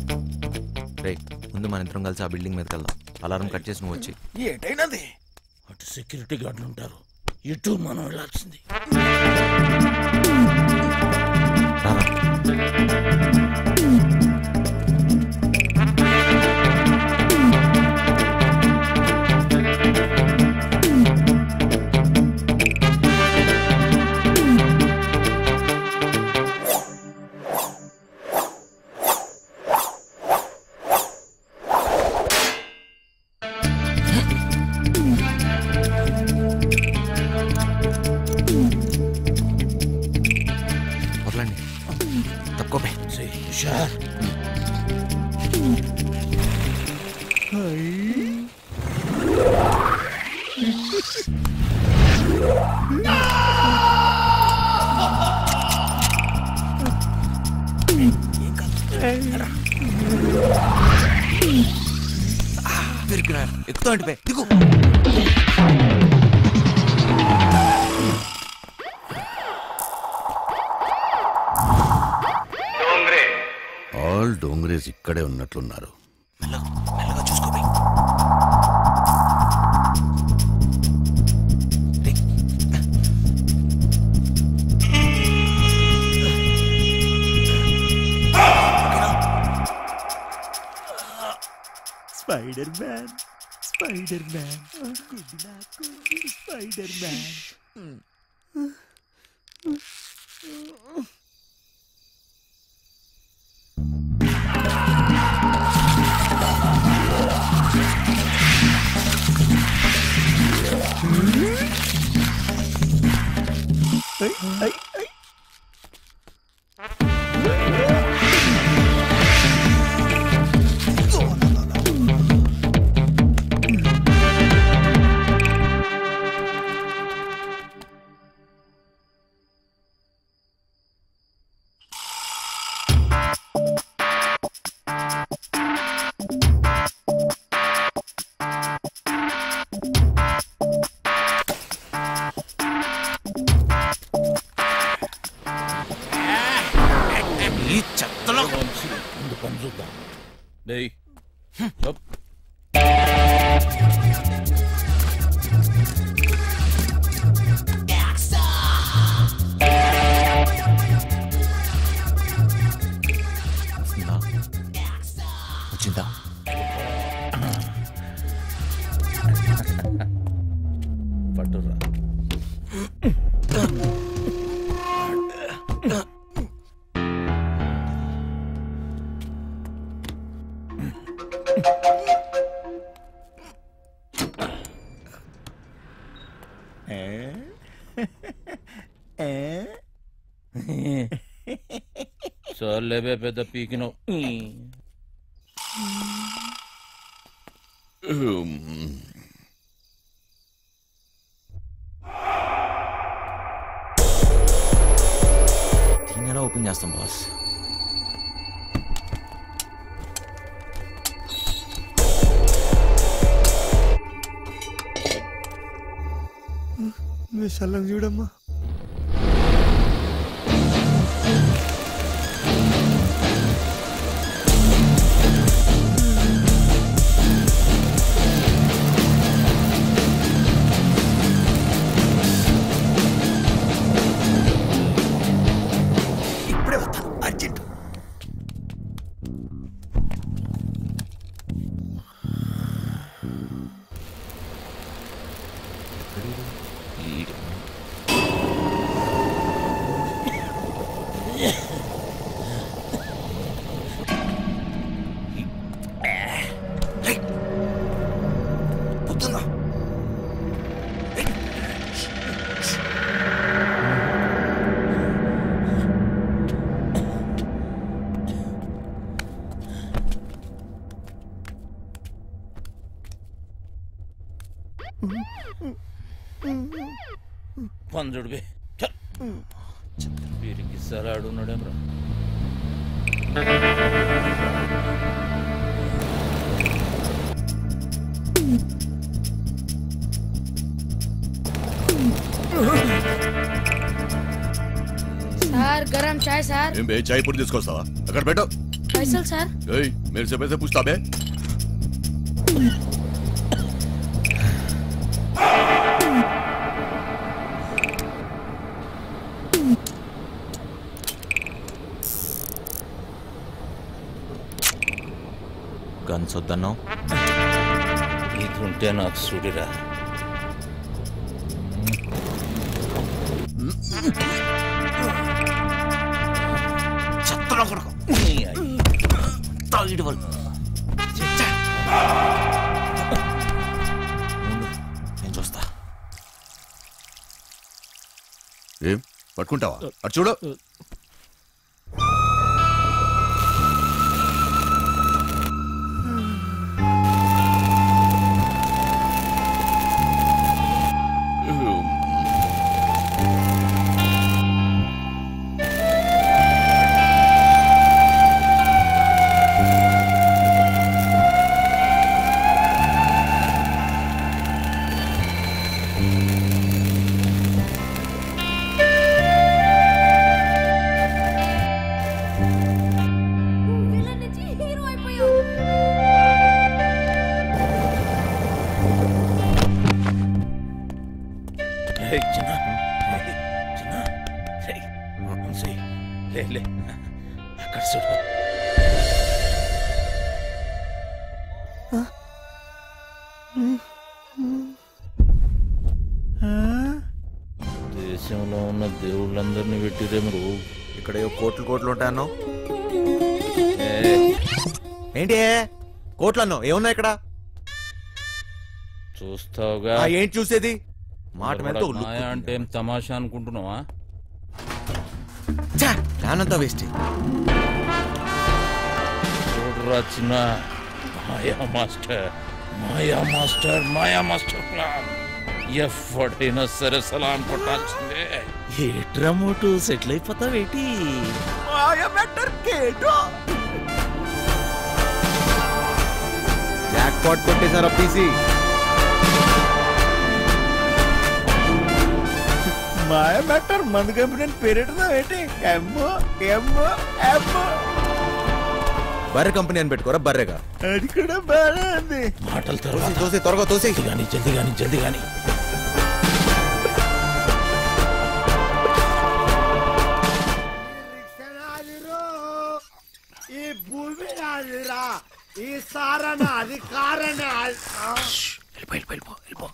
రే, ముందు మన ఇద్దరం కలిసి ఆ బిల్డింగ్ మీదకి వెళ్దాం. అలారం కట్ చేసి నువ్వు వచ్చి. ఏటైనది? అటు సెక్యూరిటీ గార్డులు ఉంటారు, ఇటు మనం వెళ్ళాల్సింది. ఎక్కుతాంటి పే దిగు. ఆల్ డోంగ్రేస్ ఇక్కడే ఉన్నట్లున్నారు. మెల్లగా చూసుకో. స్పైడర్ మ్యాన్, స్పైడర్ మ్యాన్, గుడ్డి నాకు స్పైడర్ మ్యాన్. ఈ చెత్తలో ముందు పని చూద్దాం. వచ్చిందా? పట్టురా. చాలేబే పెద్ద పీకినావు. దీన్ని ఎలా ఓపెన్ చేస్తాం బాస్? విశాలం చూడమ్మా. ఇప్పుడే వస్తాను, అర్జెంట్. పంజుడివి వీరికి సలాడు ఉన్నాడేమ్రా. సార్ గరం చాయ్ సార్. ఏం బే చాయ్ పొడి తీసుకొస్తావా? అక్కడ పెట్టు. పైసలు సార్. ఏయ్ मेरे से पैसे पूछता बे? గన్స్ వద్దన్నావు. ఇది ఉంటే నాకు చూడిరా. చెత్తలో కొడుకు తాగిడు వాళ్ళు. నేను చూస్తా. ఏం పట్టుకుంటావా? అటు చూడు. అక్కడ చూడు. దేశంలో ఉన్న దేవుళ్ళందరినీ పెట్టిరేమరు. ఇక్కడ కోట్లు కోట్లు ఉంటాయన్నావు. ఏంటి కోట్లు అన్నావు? ఏమున్నా ఇక్కడ? చూస్తావుగా. ఏంటి చూసేది? మాట మీద మాయా అంటే ఏం తమాషా అనుకుంటున్నావా? నానంతా వేస్ట్. చూడరా చిన్న మాయా మాస్టర్, మాయా మాస్టర్, మాయా మాస్టర్ ప్లాన్ ఎఫ్ఫడైనా సరే సలాం కొట్టాల్సిందే. ఏట్రా మోటు సెటిల్ అయిపోతావేటి? జాక్ పాట్ కొట్టేశారా పీసీ? మాయ మ్యాటర్ మందు కంపెనీ పేరెట్టుదా ఏంటి? ఎమ్మో ఎమ్మో ఎమ్మో బర్రె కంపెనీ అని పెట్టుకోరా. బర్రెగా అది కూడా బాగా ఉంది. మాటలు తర్వాత తోసి త్వరగా తోసి కానీ జల్దీ కానీ జల్దీ కానీ. ఈ భూమి నాదిరా, ఈ సారణ అధికారణ. వెళ్ళిపో.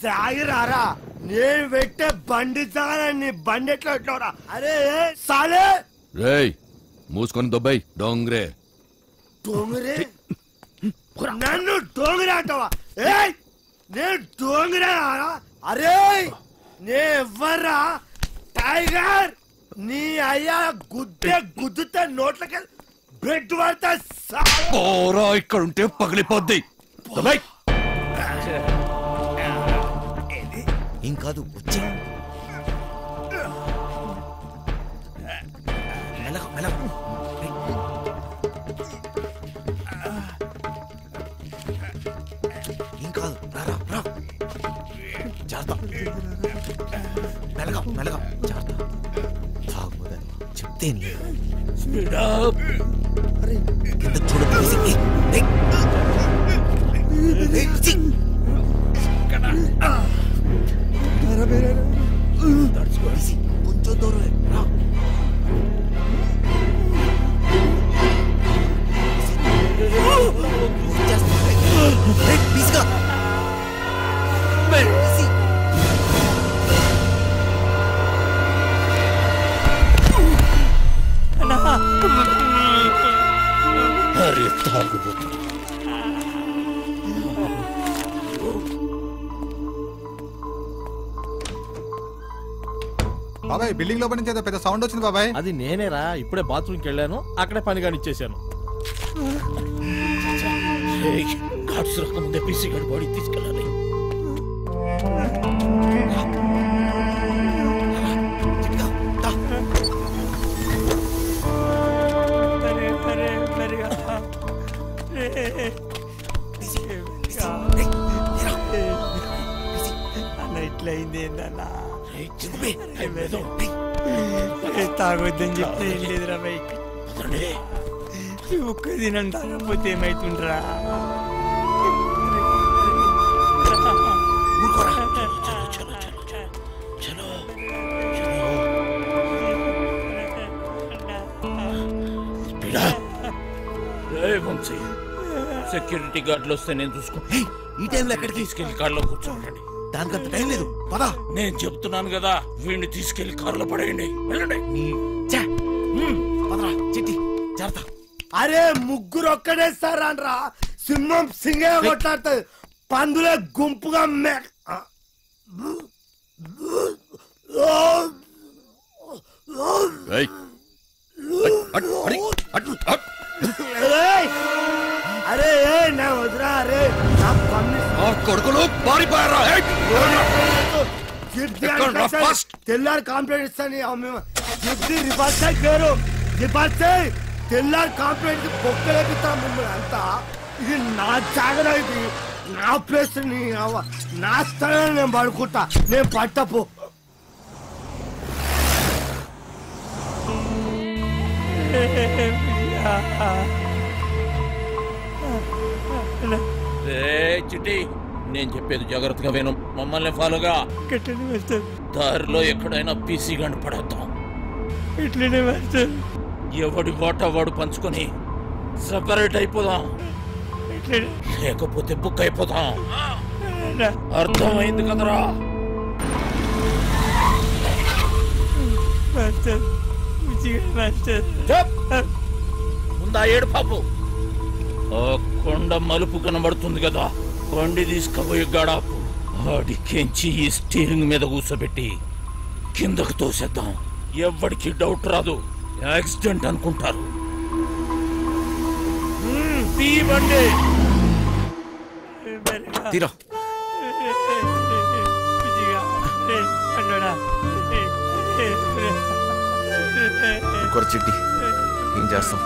జాగిరారా నేను పెట్టే బండి జాగా నీ బండి ఎట్లా పెట్టినవరా అరే సాలే రేయ్ మూసుకొని దొబ్బాయి డోంగ్రే డోంగరే నన్ను డోంగరే అంటావా ఏయ్ నేను డోంగరే అరే నే ఎవర్రా టైగర్ నీ అయ్యా గుద్దితే నోట్లకి బ్రెడ్ పడతా ఓరా ఇక్కడ ఉంటే పగిలిపోద్ది దొబ్బాయి ఏం కాదు వచ్చే ఏం కాదు రారా రా జాగ్రత్త మెల్లగా మెల్లగా జాగ్రత్త తాగుదని చెప్తే కింద చూడదు కొంచెం దూరం రా అరే తాగుబోతు బాబాయ్ బిల్డింగ్ లోపల నుంచి ఏదో పెద్ద సౌండ్ వచ్చింది బాబాయ్. అది నేనేరా, ఇప్పుడే బాత్రూమ్కి వెళ్ళాను, అక్కడే పని కానిచ్చేసాను. కార్డ్స్ రాకముందే పీసీ గడి బాడీ తీసుకెళ్ళాలి. ఇట్లయింది ఏందన్నా తాగొద్దని చెప్తే ఏం లేదురా బైక్ ఒక్క దినం తాగకపోతే ఏమైతుండ్రా సెక్యూరిటీ గార్డులు వస్తే నేను చూసుకుంటా. ఈ టైంలో ఎక్కడికి తీసుకెళ్లి కార్లో కూర్చోండి. దానికంత టైం లేదు పదా. నేను చెప్తున్నాను కదా, వీడిని తీసుకెళ్లి కార్లో పడేయండి. వెళ్ళండి. చిట్టి జాగ్రత్త. అరే ముగ్గురు ఒక్కడేస్తారా సింహం సింగే కొట్లాడుతుంది, పందులే గుంపుగా అరే నా వదిరా అరే కొడుకులు పారిపోయారా? తెల్లారి కంప్లైంట్ ఇస్తాను రివర్స్ పేరు రివర్స్ తెల్లారి కంప్లైంట్ బొక్కలేపిస్తాను మిమ్మల్ని అంతా. ఇది నా జాగ్రత్త, ఇది నా ప్లేస్, నా స్థలం, నేను పడుకుంటా, నేను పట్టపు. చిట్టి, నేను చెప్పేది జాగ్రత్తగా విను. మమ్మల్ని ఫాలోగా. దారిలో ఎక్కడైనా పీసీ గంట పడేద్దాం. ఎవడి వాటా వాడు పంచుకొని సెపరేట్ అయిపోదాం, లేకపోతే బుక్ అయిపోతాం. అర్థమైంది కదరా? ముందా ఏడు పాపు. ఆ కొండ మలుపు కనబడుతుంది కదా, కొండి తీసుకుపోయి గడాపు ఆడికెంచి ఈ స్టీరింగ్ మీద కూర్చోబెట్టి కిందకు తోసేద్దాం. ఎవ్వడికి డౌట్ రాదు, యాక్సిడెంట్ అనుకుంటారు. తీరా ఇంకొక చిట్టి ఏం చేస్తాం?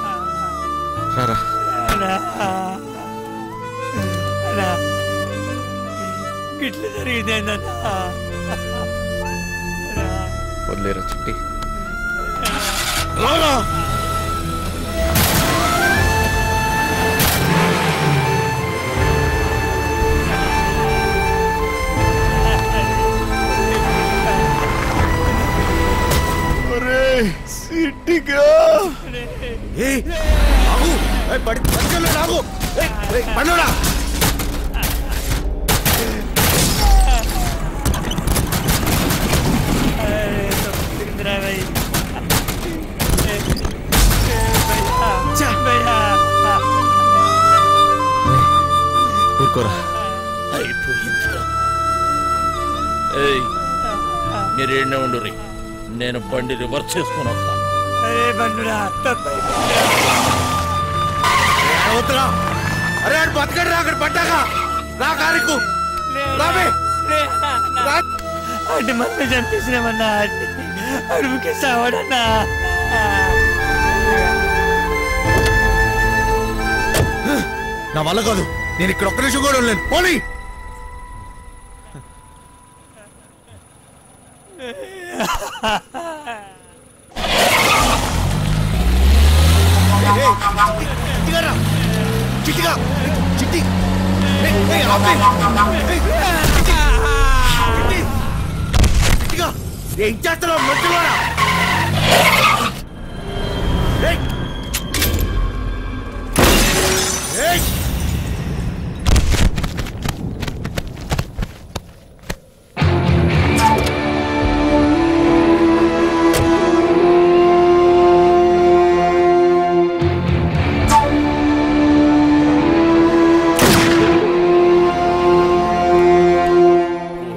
రారా గిట్ల జరిగిందేందన్నా? వదిలేరా చిట్టి. సిట్టిగా ఊరుకోరా. అయిపోయిందిరా. ఏయ్, మీరేనే ఉండు రీ, నేను బండి రివర్స్ చేసుకుని వస్తా. అరే బతకడు రా, అక్కడ పడ్డాగా రా కారుకు అంటే మమ్మీ చంపేసినామన్నా, అడుగుకే సావాడన్నా. నా వల్ల కాదు, నేను ఇక్కడ ఒక్క నిమిషం కూడా ఉండలేను. పోనీ చిట్టిగా చిట్టి చిట్టిగా ఏం చేస్తున్నావు మధ్యలో?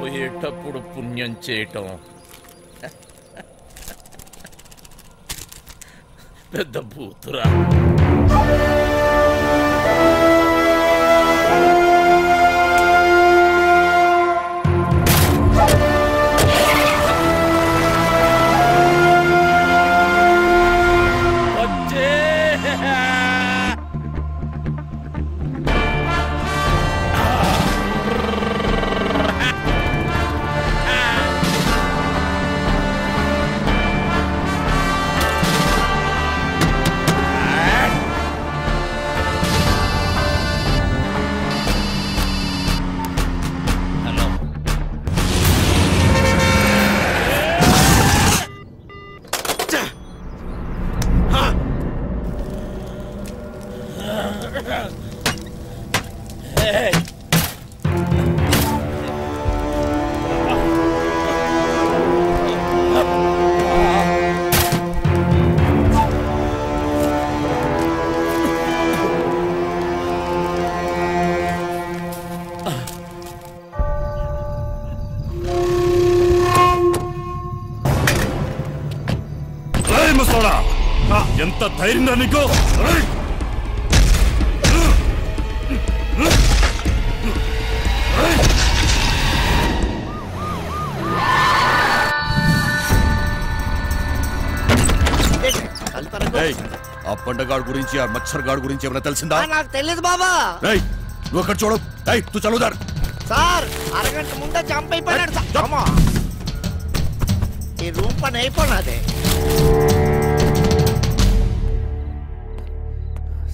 పోయేటప్పుడు పుణ్యం చేయటం పెద్ద బూతురా. ఎంత ధైర్యంగా నీకు? ఆ పండగాడు గురించి, ఆ మచ్చర్ గాడు గురించి ఏమైనా తెలిసిందా? నాకు తెలియదు బాబా. నువ్వు అక్కడ చూడు. తు చదువుదారు సార్, అరగంట ముందే జంప్ అయిపోయాడు సార్. ఈ రూమ్ పని అయిపోయినదే.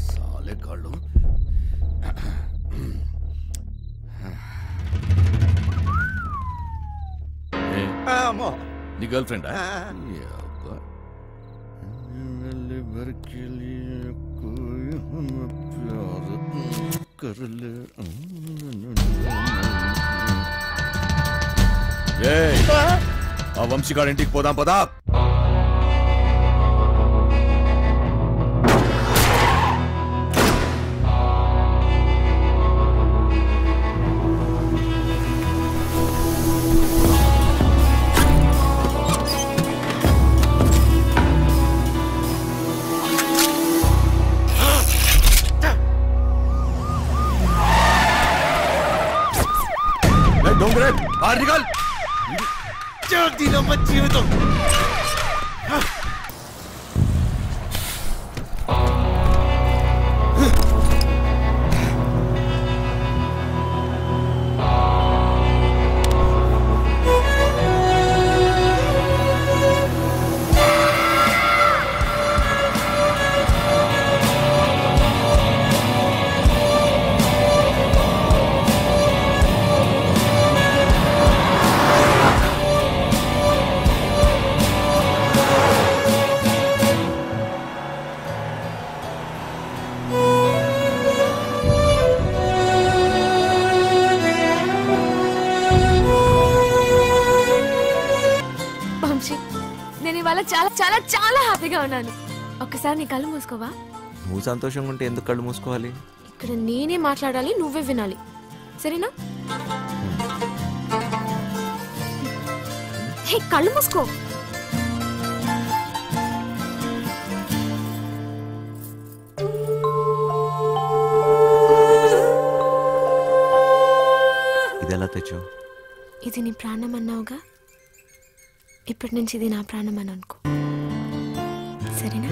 సాలెగాళ్ళు. నీ గర్ల్ ఫ్రెండా? ఆ వంశీగాడి ఇంటికి పోదాం పదా. డోంగరే ఆర్నిగల్ దీనమ్మ జీవితం. నేను ఇవాళ చాలా చాలా చాలా హ్యాపీగా ఉన్నాను. ఒక్కసారి నీ కళ్ళు మూసుకోవా? నువ్వు సంతోషంగా ఉంటే ఎందుకు కళ్ళు మూసుకోవాలి? ఇక్కడ నేనే మాట్లాడాలి, నువ్వే వినాలి. సరేనా? హే, కళ్ళు మూసుకో. ఇది ఎలా తెచ్చు? ఇది నీ ప్రాణం అన్నావుగా, ఇప్పటి నుంచి ఇది నా ప్రాణం అని అనుకో, సరేనా?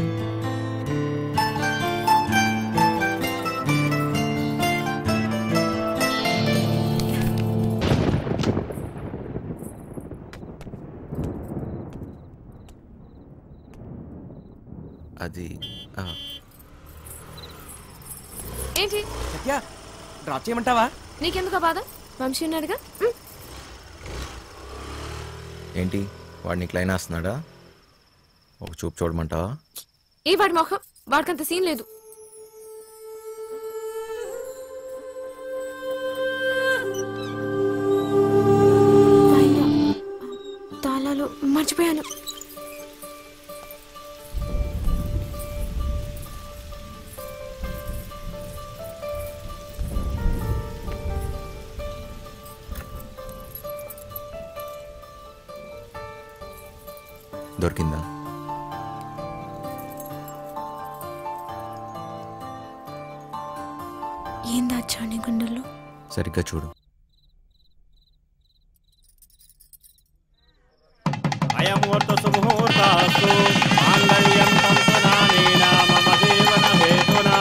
అది ఏంటి డ్రాప్ చేయమంటావా? నీకెందుకు బాధ? వంశీ ఉన్నాడుగా. ఏంటి వాడు నీకు లైన్ వేస్తున్నాడా? ఒక చూపు చూడమంటావా? ఏ వాడి మొహం, వాడికంత సీన్ లేదు. తాళాలు మర్చిపోయాను. దొరికిందా? ఏం దాచావు నీ గుండెల్లో? సరిగ్గా చూడు. అయముహూర్త సుముహూర్తాస్తు మాంగళ్యం తంతునానేన మమ జీవన హేతునా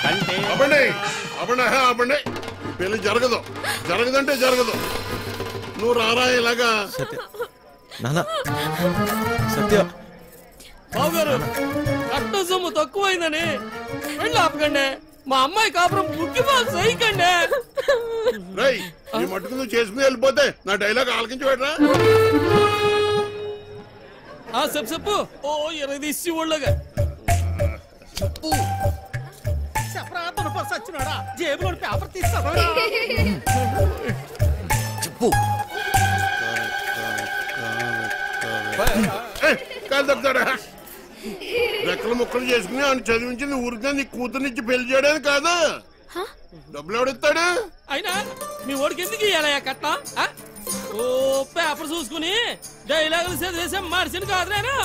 కంటే. అబండి పెళ్లి జరగదు, జరగదంటే జరగదు. నువ్వు రారా ఇలాగా. నాన్న సత్య బావగారు, కట్ట సొమ్ము తక్కువైందని వెళ్ళి ఆపకండి. మా అమ్మాయి కాపురం ముఖ్యపాలు సహికండి. రేయ్, నీ మట్టుకు నువ్వు చేసుకుని వెళ్ళిపోతే నా డైలాగ్ ఆలకించి పెట్టరా. చెప్పు. ఓ ఎరదీసి ఒళ్ళగా చెప్పు. చెప్పరా తునపర్స్ వచ్చినాడా? జేబులో పేపర్ తీస్తావా? చెప్పు. కాదు తప్పుతాడా? రెక్కలు ముక్కలు చేసుకుని ఆయన చదివించింది ఊరికే నీ కూతురునిచ్చి పెళ్లి చేయడానికి కాదు. డబ్బులు ఎవడిస్తాడు? అయినా మీ ఓడికి ఎందుకు ఇయ్యాలయ్యా కట్నం? ఓ పేపర్ చూసుకుని డైలాగులు చదివేసే మనిషిని కాదు నేను.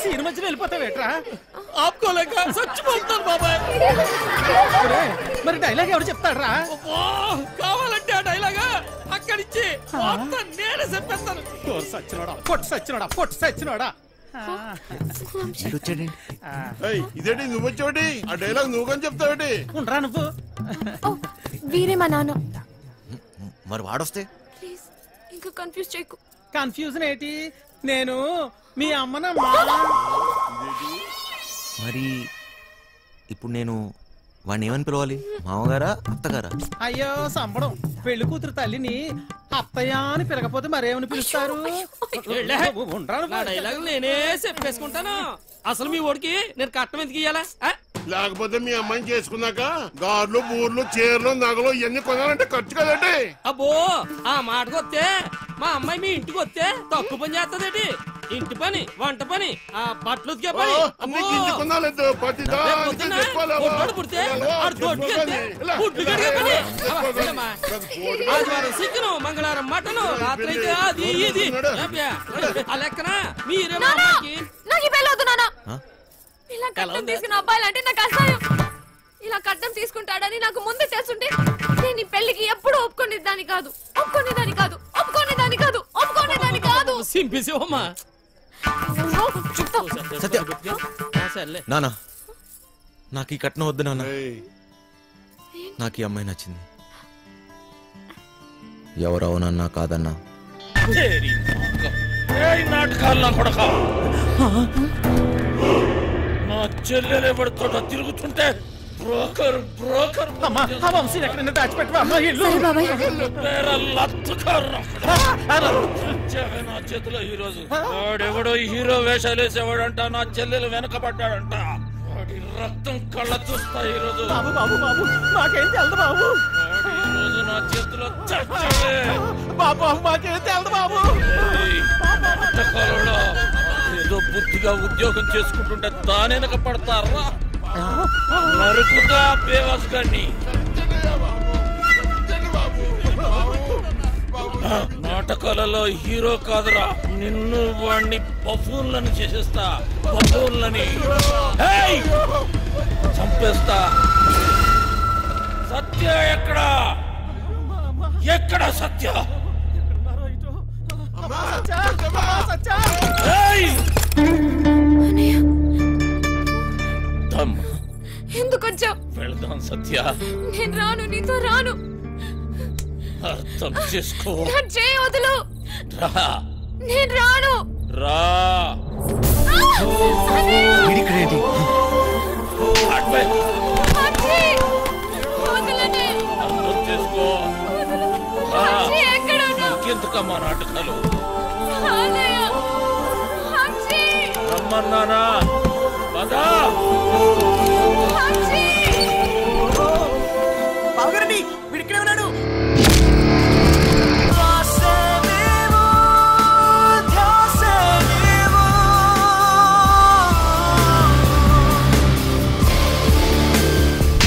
సీన్ మధ్యలో వెళ్ళిపోతావేట్రా? ఆపుకోలేక చచ్చిపోతాను బాబాయ్. మరి డైలాగ్ ఎవరు చెప్తాడ్రా? కావాలంటే ఆ డైలాగా అక్కడిచ్చి మొత్తం నేనే చెప్పేస్తాను. పొట్టు సచ్చినోడా. ఇదేంటి నువ్వు వచ్చేవాటి? ఆ డైలాగ్ నువ్వు కానీ చెప్తావేటి? ఉండరా నువ్వు? వీరే మా నాన్న. మరి వాడొస్తే? ప్లీజ్ ఇంకా కన్ఫ్యూజ్ చేయకు. కన్ఫ్యూజన్ ఏంటి? నేను మీ అమ్మన మరి ఇప్పుడు నేను వాడిని ఏమని పిలవాలి? మామగారా, అత్తగారా? అయ్యో సంబడం, పెళ్లి కూతురు తల్లిని అత్తయ్య అని పిలకపోతే మరేమని పిలుస్తారు? డైలాగ్ నేనే చెప్పేసుకుంటాను. అసలు మీ ఓడికి నేను కట్టం ఎందుకు ఇయ్యాలా? లేకపోతే మీ అమ్మాయిని చేసుకున్నాక గార్లు, బూర్లు, చీరలు, నగలు ఇవన్నీ కొనాలంటే ఖర్చు కదండి. అబ్బో, ఆ మాటకు వస్తే మా అమ్మాయి మీ ఇంటికి వస్తే తక్కువ పని చేస్తదేటి? ఇంటి పని, వంట పని, ఆ బట్టలు ఉతికే పని. ఆదివారం చికెను, మంగళవారం మటను, రాత్రి అయితే అది ఇది. ఆ లెక్కన మీరే మా అమ్మాయికి. నాకు ఈ పెళ్ళి వద్దు నాన్న. ఇలా కట్నం తీసుకున్న అబ్బాయిలంటే నాకు అసహ్యం. ఇలా కట్నం తీసుకుంటాడని నాకు ముందే తెలుసుంటే నేను ఈ పెళ్లికి ఎప్పుడు ఒప్పుకునేదాన్ని కాదు. సింపిసివమ్మా. సత్య, నానా నాకు ఈ కట్నం వద్దు నాన్న. నాకు ఈ అమ్మాయి నచ్చింది. ఎవరవునన్నా కాదన్నా నాటకాల్లో కొడక నా చెల్లెలే పడుతుంట తిరుగుతుంటే బ్రోకర్ వంశీ ఎక్కడైనా దాచిపెట్టవా? నా చేతిలో ఈ రోజు వాడెవడో హీరో వేషాలు వేసేవాడంట. నా చెల్లెలు వెనకబడ్డాడంట. వాడి రక్తం కళ్ళ చూస్తా ఈ రోజు. బాబు మాకేం తెలదు బాబు. ఈ రోజు నా చేతిలో బాబు మాకేం తెలదు బాబు. ఏదో బుద్ధిగా ఉద్యోగం చేసుకుంటుంటే దాని వెనక పడతారా? నరుకుతా బేవాస్ గారిని. నాటకాలలో హీరో కాదురా, నిన్ను వాడిని బఫూన్లను చేసేస్తా, బఫూన్లని చంపేస్తా. సత్య ఎక్కడా? ఎక్కడ సత్య? ఎందుకు వచ్చావు? వెళ్దాం సత్య. నేను రాను, నీతో రాను. అర్థం చేసుకో. వదులు. రా. నేను రాను. రా. అర్థం చేసుకో. ఇంకెందుకమ్మా నాటకాలు? రమ్మన్నానా? పదా. బావగారండి, వీడిక్కడే ఉన్నాడు.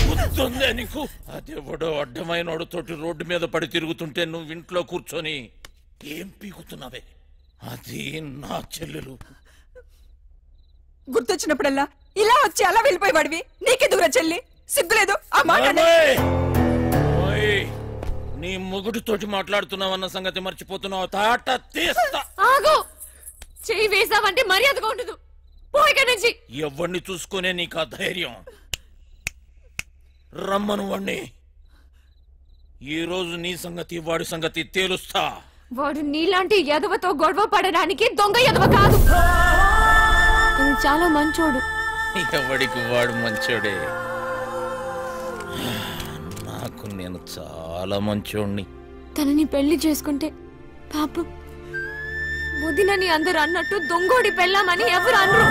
గుర్తుందే నీకు? అదెవడో అడ్డమైనోడు తోటి రోడ్డు మీద పడి తిరుగుతుంటే నువ్వు ఇంట్లో కూర్చొని ఏం పీకుతున్నావే? అది నా చెల్లెలు. గుర్తొచ్చినప్పుడల్లా ఇలా వచ్చి అలా వెళ్ళిపోయేవాడివి. నీకెందుకురా చెల్లి? సిగ్గులేదు ఆ మాట? నీ మొగుడితోటి మాట్లాడుతున్నావన్న సంగతి మర్చిపోతున్నావు. తాట తీస్తా. ఆగు. చెయ్యి వేసావంటే మర్యాదగా ఉండదు. పోయిక నుంచి. ఎవరిని చూసుకునే నీకు ఆ ధైర్యం? రమ్మను వాణ్ణి. ఈ రోజు నీ సంగతి వాడి సంగతి తేలుస్తా. వాడు నీలాంటి ఎదవతో గొడవ పడడానికి దొంగ ఎదవ కాదు. చాలా మంచోడు. ఎవడికి వాడు మంచోడే. నాకు నేను చాలా మంచోడిని. తనని పెళ్లి చేసుకుంటే పాపం వదినని అందరు అన్నట్టు దొంగోడి పెళ్ళామని ఎవరు అనరు.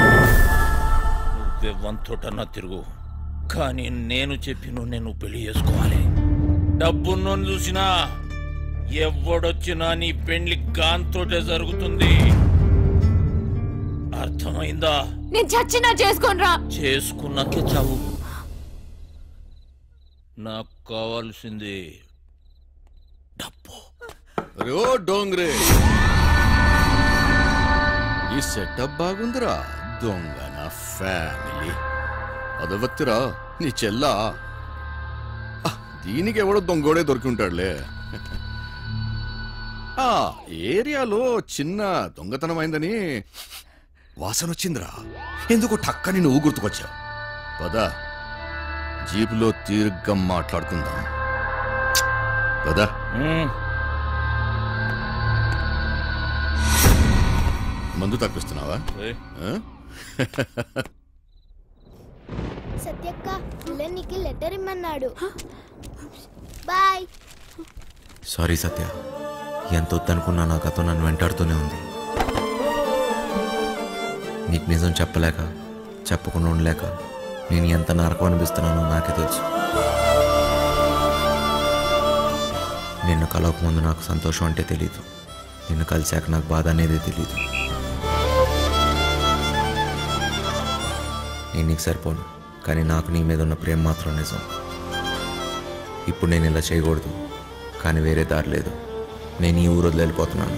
నువ్వే వంతోటన్నా తిరుగు, కానీ నేను చెప్పిన నేను పెళ్లి చేసుకోవాలి. డబ్బున్నోని చూసినా ఎవడొచ్చినా నీ పెళ్లి గాంతోటే జరుగుతుంది. అర్థమైందా? నేను చచ్చినా చేసుకోనరా. చేసుకున్నాకే చావు. నాకు కావాల్సింది డబ్బు. రో డోంగ్రే, ఈ సెటప్ బాగుందిరా. దొంగ నా ఫ్యామిలీ అదవత్తిరా నీ చెల్లా. దీనికి ఎవడో దొంగోడే దొరికి ఉంటాడులే. ఆ ఏరియాలో చిన్న దొంగతనం అయిందని వాసన వచ్చిందిరా. ఎందుకు టక్కని నువ్వు గుర్తుకొచ్చావు. పదా జీపులో తీర్ఘం మాట్లాడుకుందాం. పదా. మందు తప్పిస్తున్నావా? సత్యక్క విలన్నికి లెటర్ ఇమ్మన్నాడు. బాయ్. సారీ సత్య, ఎంత వద్దనుకున్నా నా కథ నన్ను వెంటాడుతూనే ఉంది. నీకు నిజం చెప్పలేక, చెప్పకుండా ఉండలేక నేను ఎంత నరకం అనిపిస్తున్నానో నాకే తెలుసు. నిన్ను కలవకముందు నాకు సంతోషం అంటే తెలీదు, నిన్ను కలిశాక నాకు బాధ అనేది తెలీదు. నేను నీకు సరిపోను, కానీ నాకు నీ మీద ఉన్న ప్రేమ మాత్రం నిజం. ఇప్పుడు నేను ఇలా చేయకూడదు, కానీ వేరే దారి లేదు. నేను ఈ ఊరు వదిలి వెళ్ళిపోతున్నాను.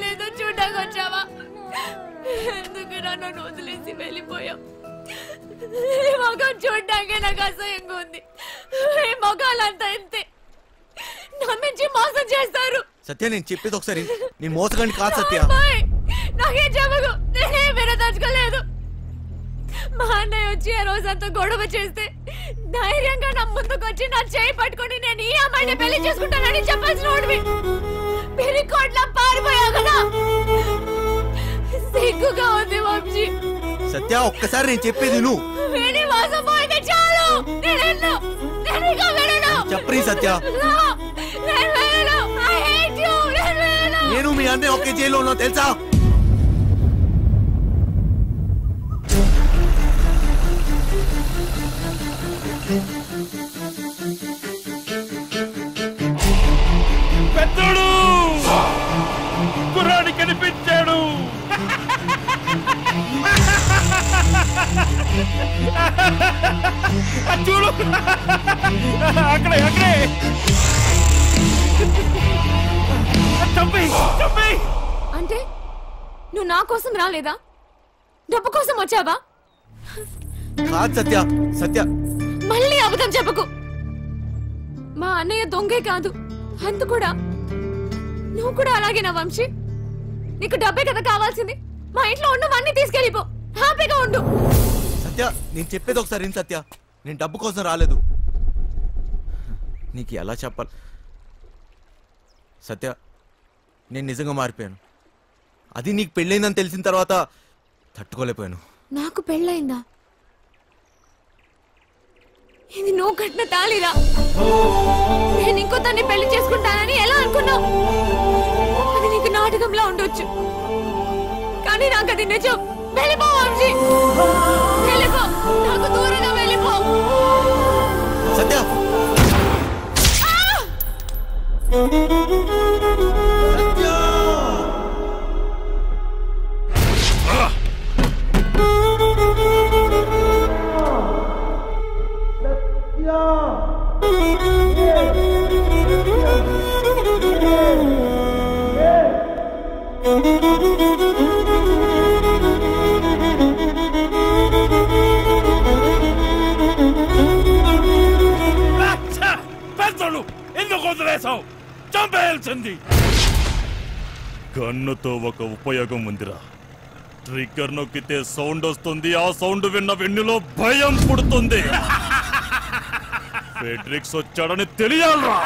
లేదో చూడడానికి వచ్చావా? ఎందుకు నన్ను వదిలేసి వెళ్ళిపోయావు? ఈ మొఖం చూడడానికి నాకు అసహ్యంగా ఉంది. ఈ మొఖాలంతా ఇంతే, నమ్మించి మోసం చేస్తారు. సత్య, నేను చెప్పేది ఒకసారి. నేను మోసగాడిని కాదు సత్య. నాకేం చెప్పకు, నేనే వినదలుచుకోలేదు. మా అన్నయ్య వచ్చి ఆ రోజంతా గొడవ చేస్తే ధైర్యంగా నా ముందుకు వచ్చి నా చేయి పట్టుకొని నేను ఈ అమ్మాయిని పెళ్లి చేసుకుంటానని చెప్పాల్సిన వాడివి పిరికోట్లా పారిపోయా కదా. సిగ్గుగా ఉంది వంశీ. సత్య ఒక్కసారి నేను చెప్పేది నువ్వు విని మోసపోయింది చాలు. నేను ఇక వెళ్ళను. చెప్పరి సత్య. నేను వెళ్ళను. I hate you. నేను వెళ్ళను. నేను మీ అన్నయ్య ఒకే జైల్లో ఉన్నా తెలుసా? పెద్దోడు కుర్రాడి కనిపించాడు. చూడు అక్కడే అక్కడే అంటే నువ్వు నా కోసం రాలేదా? డబ్బు కోసం వచ్చావా? కాదు సత్య. సత్య మళ్ళీ అబద్ధం చెప్పకు. మా అన్నయ్య దొంగే కాదు అంత కూడా. నువ్వు కూడా అలాగేనా వంశీ? నీకు డబ్బే కదా కావాల్సింది. మా ఇంట్లో ఉన్నవన్నీ తీసుకెళ్ళిపో. హ్యాపీగా ఉండు. సత్య నేను చెప్పేది ఒకసారి విను సత్య. నేను డబ్బు కోసం రాలేదు. నీకు ఎలా చెప్పాలి సత్య, నేను నిజంగా మారిపోయాను. అది నీకు పెళ్ళైందని తెలిసిన తర్వాత తట్టుకోలేకపోయాను. నాకు పెళ్ళైందా? ఇది నువ్వు కట్టిన తాళిరా. నేను ఇంకో తన్ని పెళ్లి చేసుకుంటానని ఎలా అనుకున్నావు? అది నీకు నాటకంలా ఉండొచ్చు, కానీ నాకు అది నిజం. వెళ్ళిపో వంశీ, వెళ్ళిపో. నాకు దూరంగా వెళ్ళిపో. సత్య పెద్దలు ఎందుకు వదిలేసావు? చంపేయాల్సింది. గన్నుతో ఒక ఉపయోగం ఉందిరా. ట్రిగ్గర్ నొక్కితే సౌండ్ వస్తుంది. ఆ సౌండ్ విన్న వెన్నులో భయం పుడుతుంది. ఫెడ్రిక్స్ వచ్చాడని తెలియాలరా.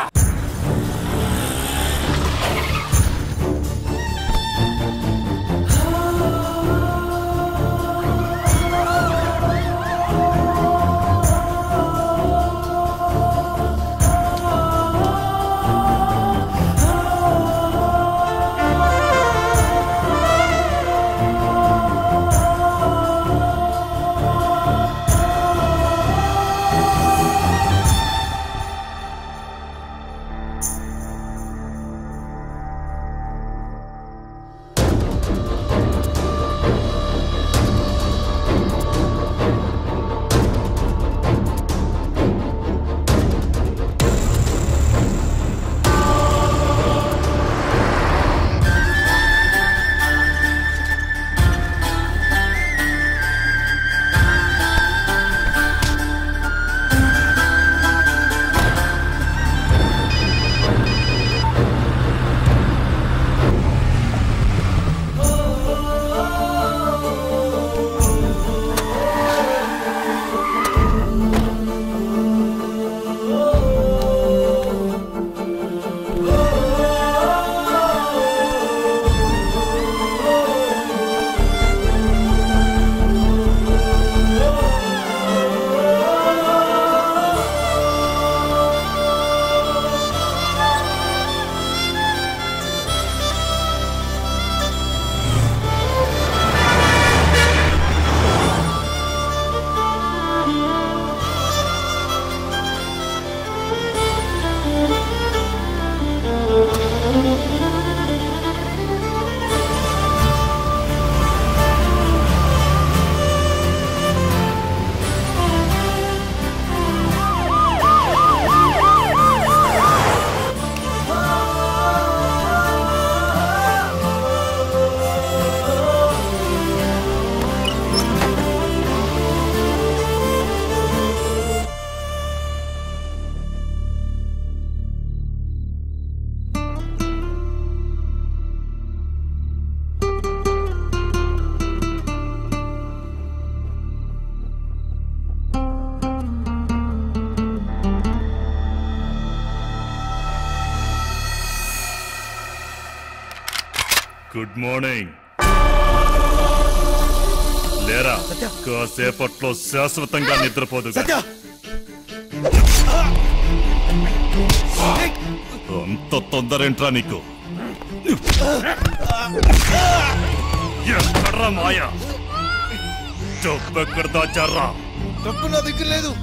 Good morning. లేరా, కాసేపట్లో శాశ్వతంగా నిద్రపోదు. అంత తొందరేంట్రా నీకు? ఎక్కడ్రా మాయా? డబ్బెక్కడ దాచారా? డబ్బు నా దగ్గర లేదు.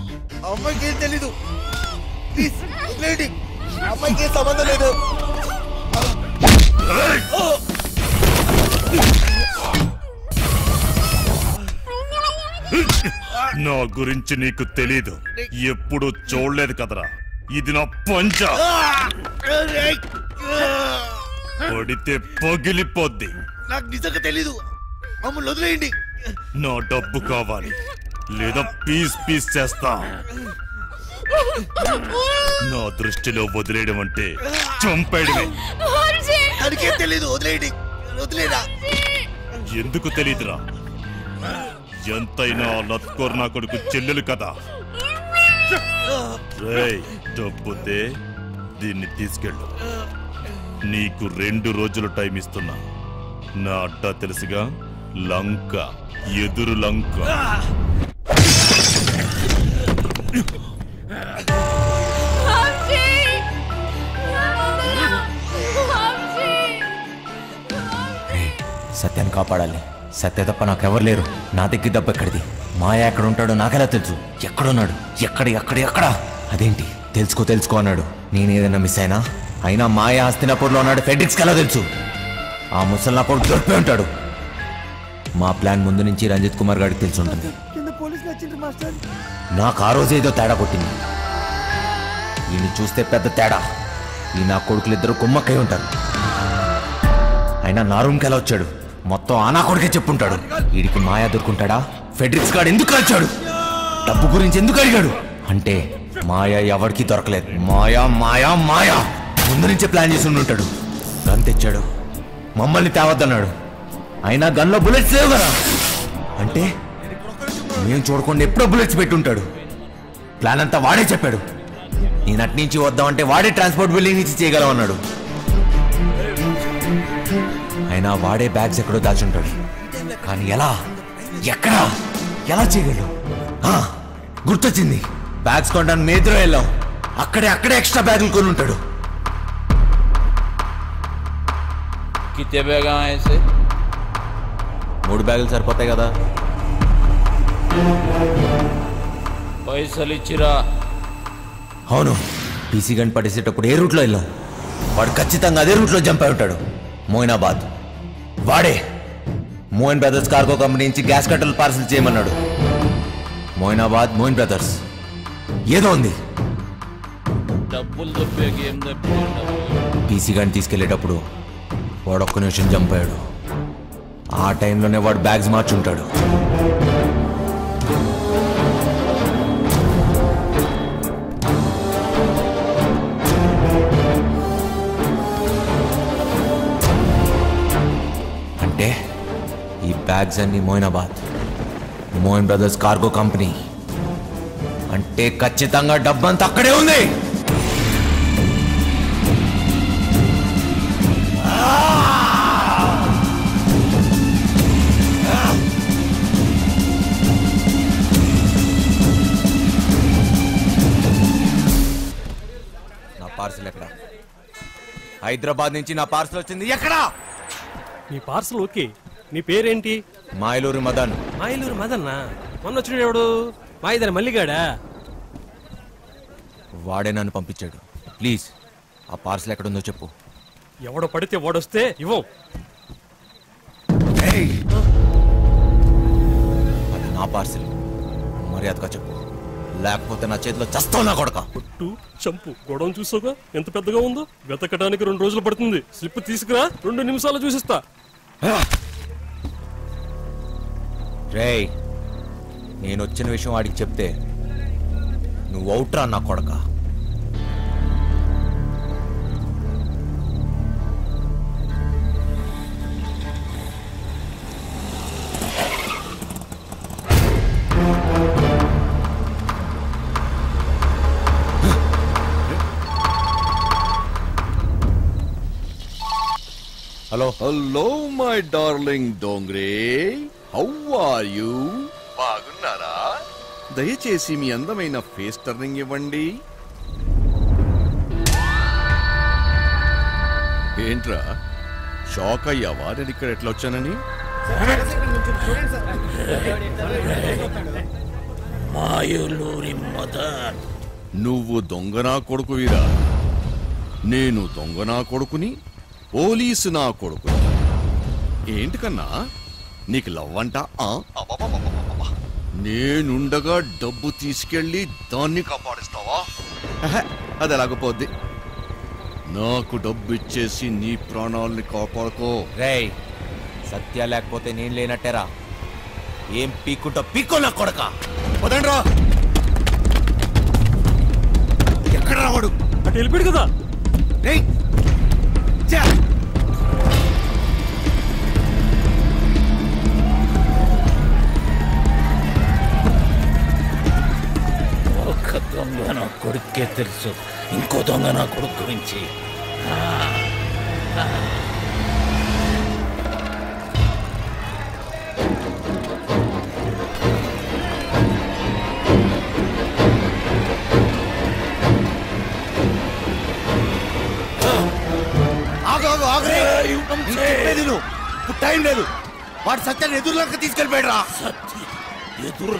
అమ్మాయికి ఏం తెలీదు. ప్లీజ్ వదిలేయండి. అమ్మాయికి ఏం సంబంధం లేదు. నా గురించి నీకు తెలీదు. ఎప్పుడు చూడలేదు కదరా. ఇది నా పంచ. పడితే పగిలిపోద్ది. నాకు నిజంగా తెలీదు. అమ్ములు వదిలేయండి. నా డబ్బు కావాలి, లేదా పీస్ పీస్ చేస్తా. నా దృష్టిలో వదిలేయడం అంటే చంపేయడమే. దానికేం తెలీదు. వదిలేయండి. వదిలేరా. ఎందుకు తెలీదురా? ఎంతైనా లత్కోర్ నా కొడుకు చెల్లెలు కదా. రేయ్, డబ్బుతే దీన్ని తీసుకెళ్ళు. నీకు 2 రోజులు టైం ఇస్తున్నా. నా అడ్డా తెలుసుగా, లంక, ఎదురు లంక. సత్యాన్ని కాపాడాలి. సత్య తప్ప నాకెవరు లేరు. నా దగ్గర దెబ్బ ఎక్కడిది? మాయ ఎక్కడ ఉంటాడో నాకెలా తెలుసు? ఎక్కడున్నాడు? ఎక్కడ? అదేంటి తెలుసుకో అన్నాడు. నేనేదన్నా మిస్ అయినా మాయ హస్తినాపూర్లో ఉన్నాడు. ఫెడ్రిక్స్కి ఎలా తెలుసు? ఆ ముసలి నా కొడుకు దొరికిపోయి ఉంటాడు. మా ప్లాన్ ముందు నుంచి రంజిత్ కుమార్ గారికి తెలిసి ఉంటుంది. నాకు ఆ రోజు ఏదో తేడా కొట్టింది. ఈయన్ని చూస్తే పెద్ద తేడా. ఈ నా కొడుకులిద్దరూ కుమ్మక్కై ఉంటారు. అయినా నా రూమ్కి ఎలా వచ్చాడు? మొత్తం ఆ నా కొడుకే చెప్పుంటాడు. వీడికి మాయా దొరుకుంటాడా? ఫెడ్రిక్స్ గాడు ఎందుకు వచ్చాడు? డబ్బు గురించి ఎందుకు అడిగాడు? అంటే మాయా ఎవరికి దొరకలేదు. మాయా ముందు నుంచే ప్లాన్ చేసి ఉంటాడు. గన్ తెచ్చాడు, మమ్మల్ని తేవద్దన్నాడు. అయినా గన్లో బుల్లెట్స్ లేవు కదా. అంటే మేము చూడకుండా ఎప్పుడో బుల్లెట్స్ పెట్టుంటాడు. ప్లాన్ అంతా వాడే చెప్పాడు. నేను అటు నుంచి వద్దామంటే వాడే ట్రాన్స్పోర్ట్ బిల్డింగ్ నుంచి చేయగలం అన్నాడు. అయినా వాడే బ్యాగ్స్ ఎక్కడో దాచుంటాడు. కానీ ఎలా చేయగలడు? గుర్తొచ్చింది. బ్యాగ్స్ కొనడానికి మేద్రో వెళ్ళాం. అక్కడే ఎక్స్ట్రా బ్యాగులు కొని ఉంటాడు. कितने बैग आए ऐसे? 3 బ్యాగులు సరిపోతాయి కదా. పైసలు ఇచ్చిరా? అవును. పీసీ గన్ పడేసేటప్పుడు ఏ రూట్లో వెళ్ళాం? వాడు ఖచ్చితంగా అదే రూట్లో జంప్ అయి ఉంటాడు. మోయినాబాద్. వాడే మోయిన్ బ్రదర్స్ కార్గో కంపెనీ నుంచి గ్యాస్ కట్టలు పార్సల్ చేయమన్నాడు. మోయినాబాద్, మోయిన్ బ్రదర్స్ ఏదో ఉంది. డబ్బులు దొబ్బే గేమ్ పీసీ గన్ తీసుకెళ్లేటప్పుడు వాడు ఒక్క నిమిషం జంప్ అయ్యాడు. ఆ టైంలోనే వాడు బ్యాగ్స్ మార్చుంటాడు. అంటే ఈ బ్యాగ్స్ అన్ని Moinabad, Moin brothers cargo company. అంటే ఖచ్చితంగా డబ్బంతా అక్కడే ఉంది. పార్సల్ ఎక్కడ? హైదరాబాద్ నుంచి నా పార్సల్ వచ్చింది. ఎక్కడా? నీ పార్సల్ ఓకే. నీ పేరేంటి? మాయలూరు మదన్. మాయలూరు మదన్నా? మొన్న వచ్చినాడు ఎవడు? మాయదారి మల్లిగాడా? వాడే నన్ను పంపించాడు. ప్లీజ్ ఆ పార్సల్ ఎక్కడుందో చెప్పు. ఎవడో పడితే వాడొస్తే ఇవ్వం. అది నా పార్సల్. మర్యాదగా చెప్పు, లేకపోతే నా చేతిలో చస్తావు నా కొడక. పొట్టు చంపు. గొడవ చూసావుగా ఎంత పెద్దగా ఉందో. వెతకడానికి 2 రోజులు పడుతుంది. స్లిప్ తీసుకురా, 2 నిమిషాలు చూసిస్తా. రేయ్, నేను వచ్చిన విషయం వాడికి చెప్తే నువ్వు అవుట్రా నా కొడక. Hello hello my darling Dongre, how are you? బాగున్నారా? దయచేసి మీ అందమైన ఫేస్ టర్నింగ్ ఇవ్వండి. ఏంట్రా షాక్ అయ్యావా నేను ఇక్కడ ఎట్లా వచ్చానని? మాయలూరి మదన్, నువ్వు దొంగనా కొడుకువిరా. నేను దొంగనా కొడుకుని, పోలీసు నా కొడుకుని. ఏంటి కన్నా నీకు లవ్వంట? నేనుండగా డబ్బు తీసుకెళ్ళి దాన్ని కాపాడిస్తావా? అది ఎలాగపోద్ది. నాకు డబ్బు ఇచ్చేసి నీ ప్రాణాలని కాపాడుకో. రేయ్, సత్య లేకపోతే నేను లేనట్టేరా. ఏం పీక్కుంటా పీక్కో నా కొడక. వదండ్రా. ఎక్కడ రావాడు? అటు వెళ్ళిపోయాడు కదా. రేయ్ ఒక దొంగ నా కొడుకే తెలుసు, ఇంకో దొంగ నా కొడుకు గురించి. ఇప్పుడు టైం లేదు. వాడు సత్యాన్ని ఎదురులోకి తీసుకెళ్ళిపోయాడురా. ఎదురు?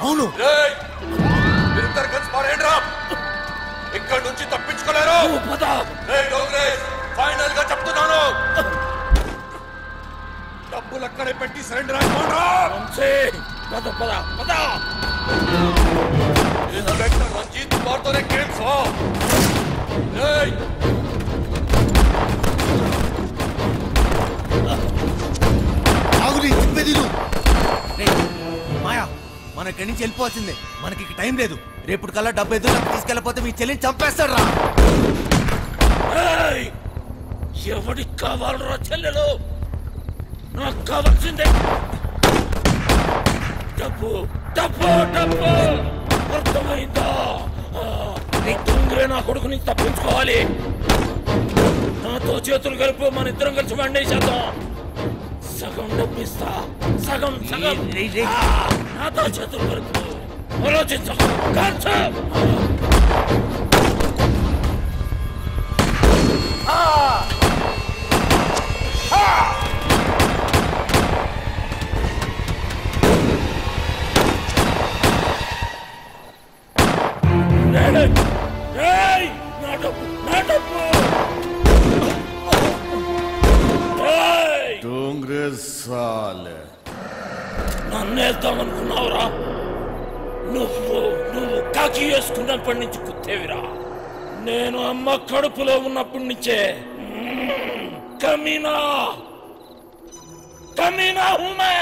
అవును. ఇక్కడ నుంచి తప్పించుకోలేరు. ఫైనల్ గా చెప్తున్నాను, డబ్బులు అక్కడే పెట్టి సరెండర్ ఇన్స్పెక్టర్ రంజిత్ కుమార్తోనే గేమ్స్. మాయా, మన ఇక్కడి నుంచి వెళ్ళిపోవాల్సిందే. మనకి టైం లేదు. రేపు కల్లా డబ్బు ఎదురులోకి తీసుకెళ్ళిపోతే మీ చెల్లిని చంపేస్తాడు రా. ఎవడికి కావాలరా చెల్లెలు? నాకు కావాల్సిందే డబ్బు, డబ్బు, డబ్బు. అర్థమైందా? దొంగరే నా కొడుకుని తప్పించుకోవాలి. నాతో చేతులు కలిపి మన ఇద్దరం కలిసి వండేసేద్దాం. సగం డబ్బిస్తా, సగం సగం. నాతో చేతులు కలిపి ఆలోచించకు. నన్నేద్దామనుకున్నావురా? నువ్వు కాకి వేసుకున్నప్పటి నుంచి కుత్తేవిరా. నేను అమ్మ కడుపులో ఉన్నప్పటి నుంచే కమీనా కమీనా హూమే.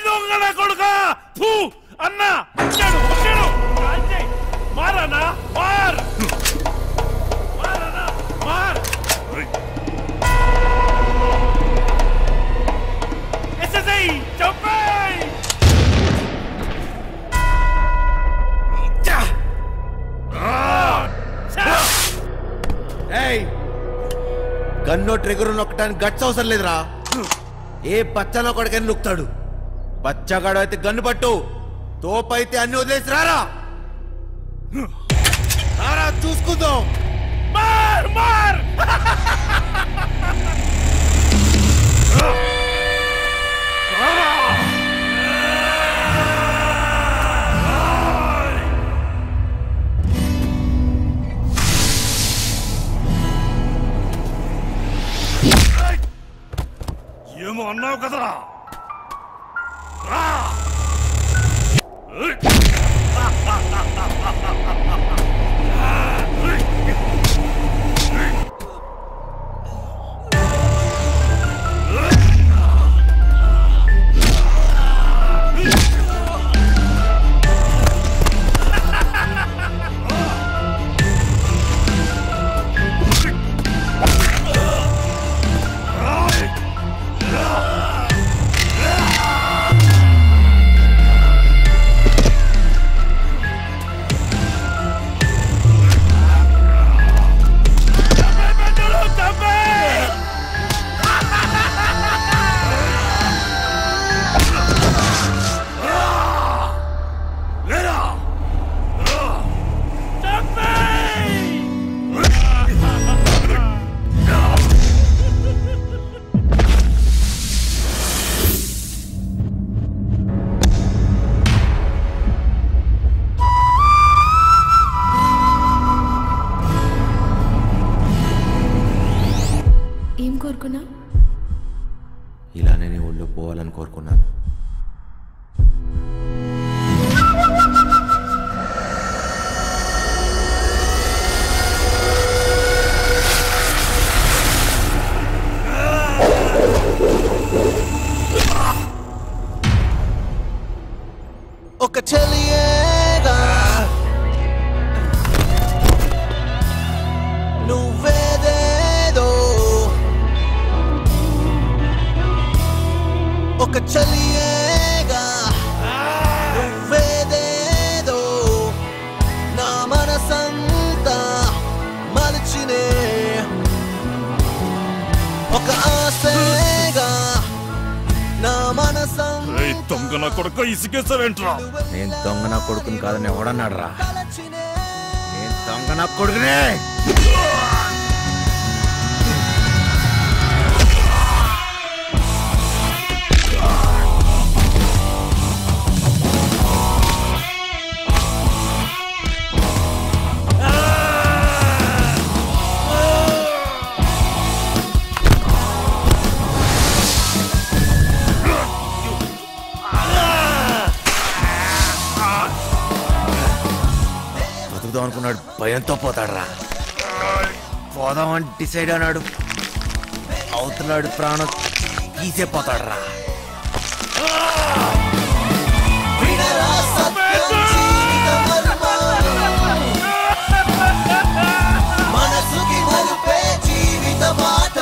దొంగల కొడుక అన్నా మారానా మార్ మారానా మార్. ఎస్ఎస్ఐ చంపై. గన్నో ట్రిగర్ నొక్కడానికి గట్స్ అవసరం లేదురా. ఏ బచ్చలో కొడుకని నొక్కుతాడు. బచ్చగాడు అయితే గన్ను పట్టు, తోపైతే అన్ని వదిలేసి రారా. రారా చూసుకుందాం. మార్ మార్. ఏమో అన్నావు కదరా. దొంగ నా కొడుకు ఇసుకేసావేంట్రా? నేను దొంగ నా కొడుకుని కాదని ఎవడన్నాడు రా? నేను దొంగ నా కొడుకునే. అనుకున్నాడు, భయంతో పోతాడురా. పోదామని డిసైడ్ అన్నాడు, అవుతున్నాడు ప్రాణం తీసే పోతాడురా. మనసుకి మలుపే జీవిత మాట.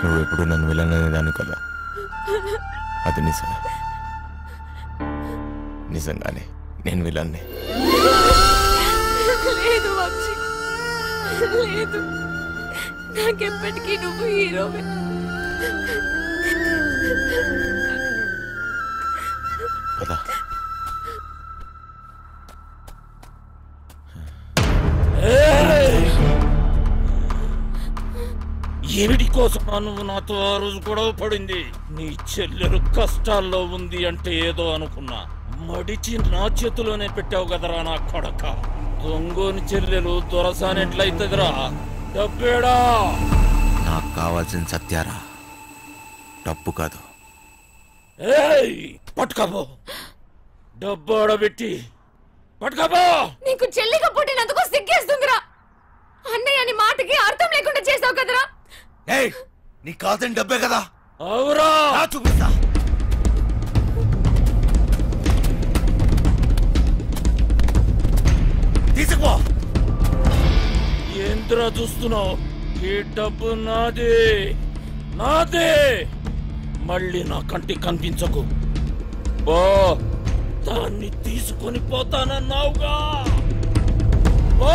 నువ్వు ఎప్పుడు నన్ను విలననే దాన్ని కదా, అది నిజమే. నిజంగానే నేను విలన్నే. లేదు వంశీ, లేదు. నాకెప్పటికీ నువ్వు హీరోవే. కదా ఏమిటి కోసం నువ్వు నాతో ఆ రోజు గొడవ పడింది? నీ చెల్లెలు కష్టాల్లో ఉంది అంటే ఏదో అనుకున్నా, మడిచి నా చేతిలోనే పెట్టావు కదరా నా కొడక. దొంగోని చెల్లెలు దొరసానెట్లయితదిరా? డబ్బేడా? నాకు కావాల్సిన సత్యారా, డబ్బు కాదు. పట్టుకపో, డబ్బు ఆడబెట్టి పట్టుకపో. నీకు చెల్లిగా పుట్టినందుకు సిగ్గేస్తుందిరా. అన్నయ్య అని మాటకి అర్థం లేకుండా చేసావు కదరా. నీ కాదని డబ్బే కదా. అవురా, చూపిస్తా. తీసుకుపో. ఏంద్రా చూస్తున్నావు? ఈ డబ్బు నాదే, నాదే. మళ్ళీ నా కంటికి కనిపించకు. బో, దాన్ని తీసుకొని పోతానన్నావుగా. బో.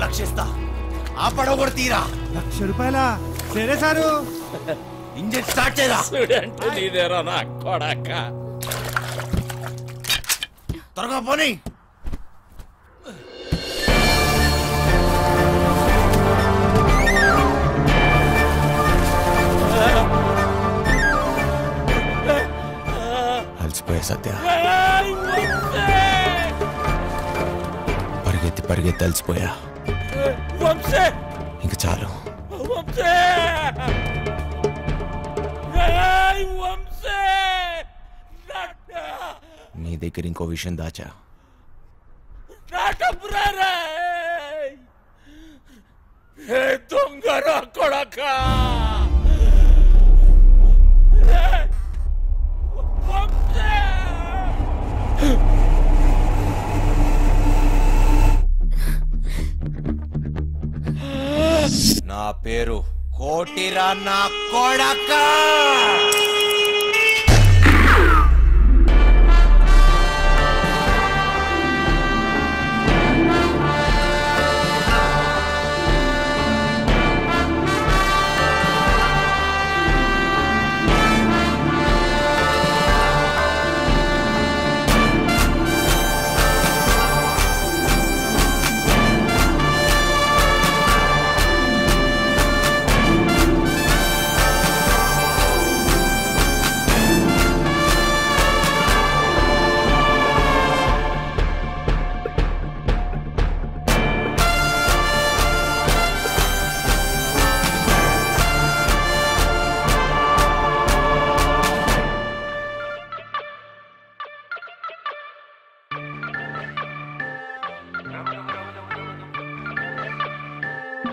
లక్షిస్తా, ఆ పడవ కూడా తీరా. ₹1,00,000 సరే సారు. ఇంజన్ స్టార్ట్ చేయరా. స్టూడెంట్ నీదేరా నా కొడక. త్వరగా పోనీ. అలసిపోయా సత్య, పరిగెత్తి పరిగెత్తి అలసిపోయా. ఇంక చాలు. నీ దగ్గర ఇంకో విషయం దాచా. దొంగరా కొడక. నా పేరు కోటిరా నా కొడక.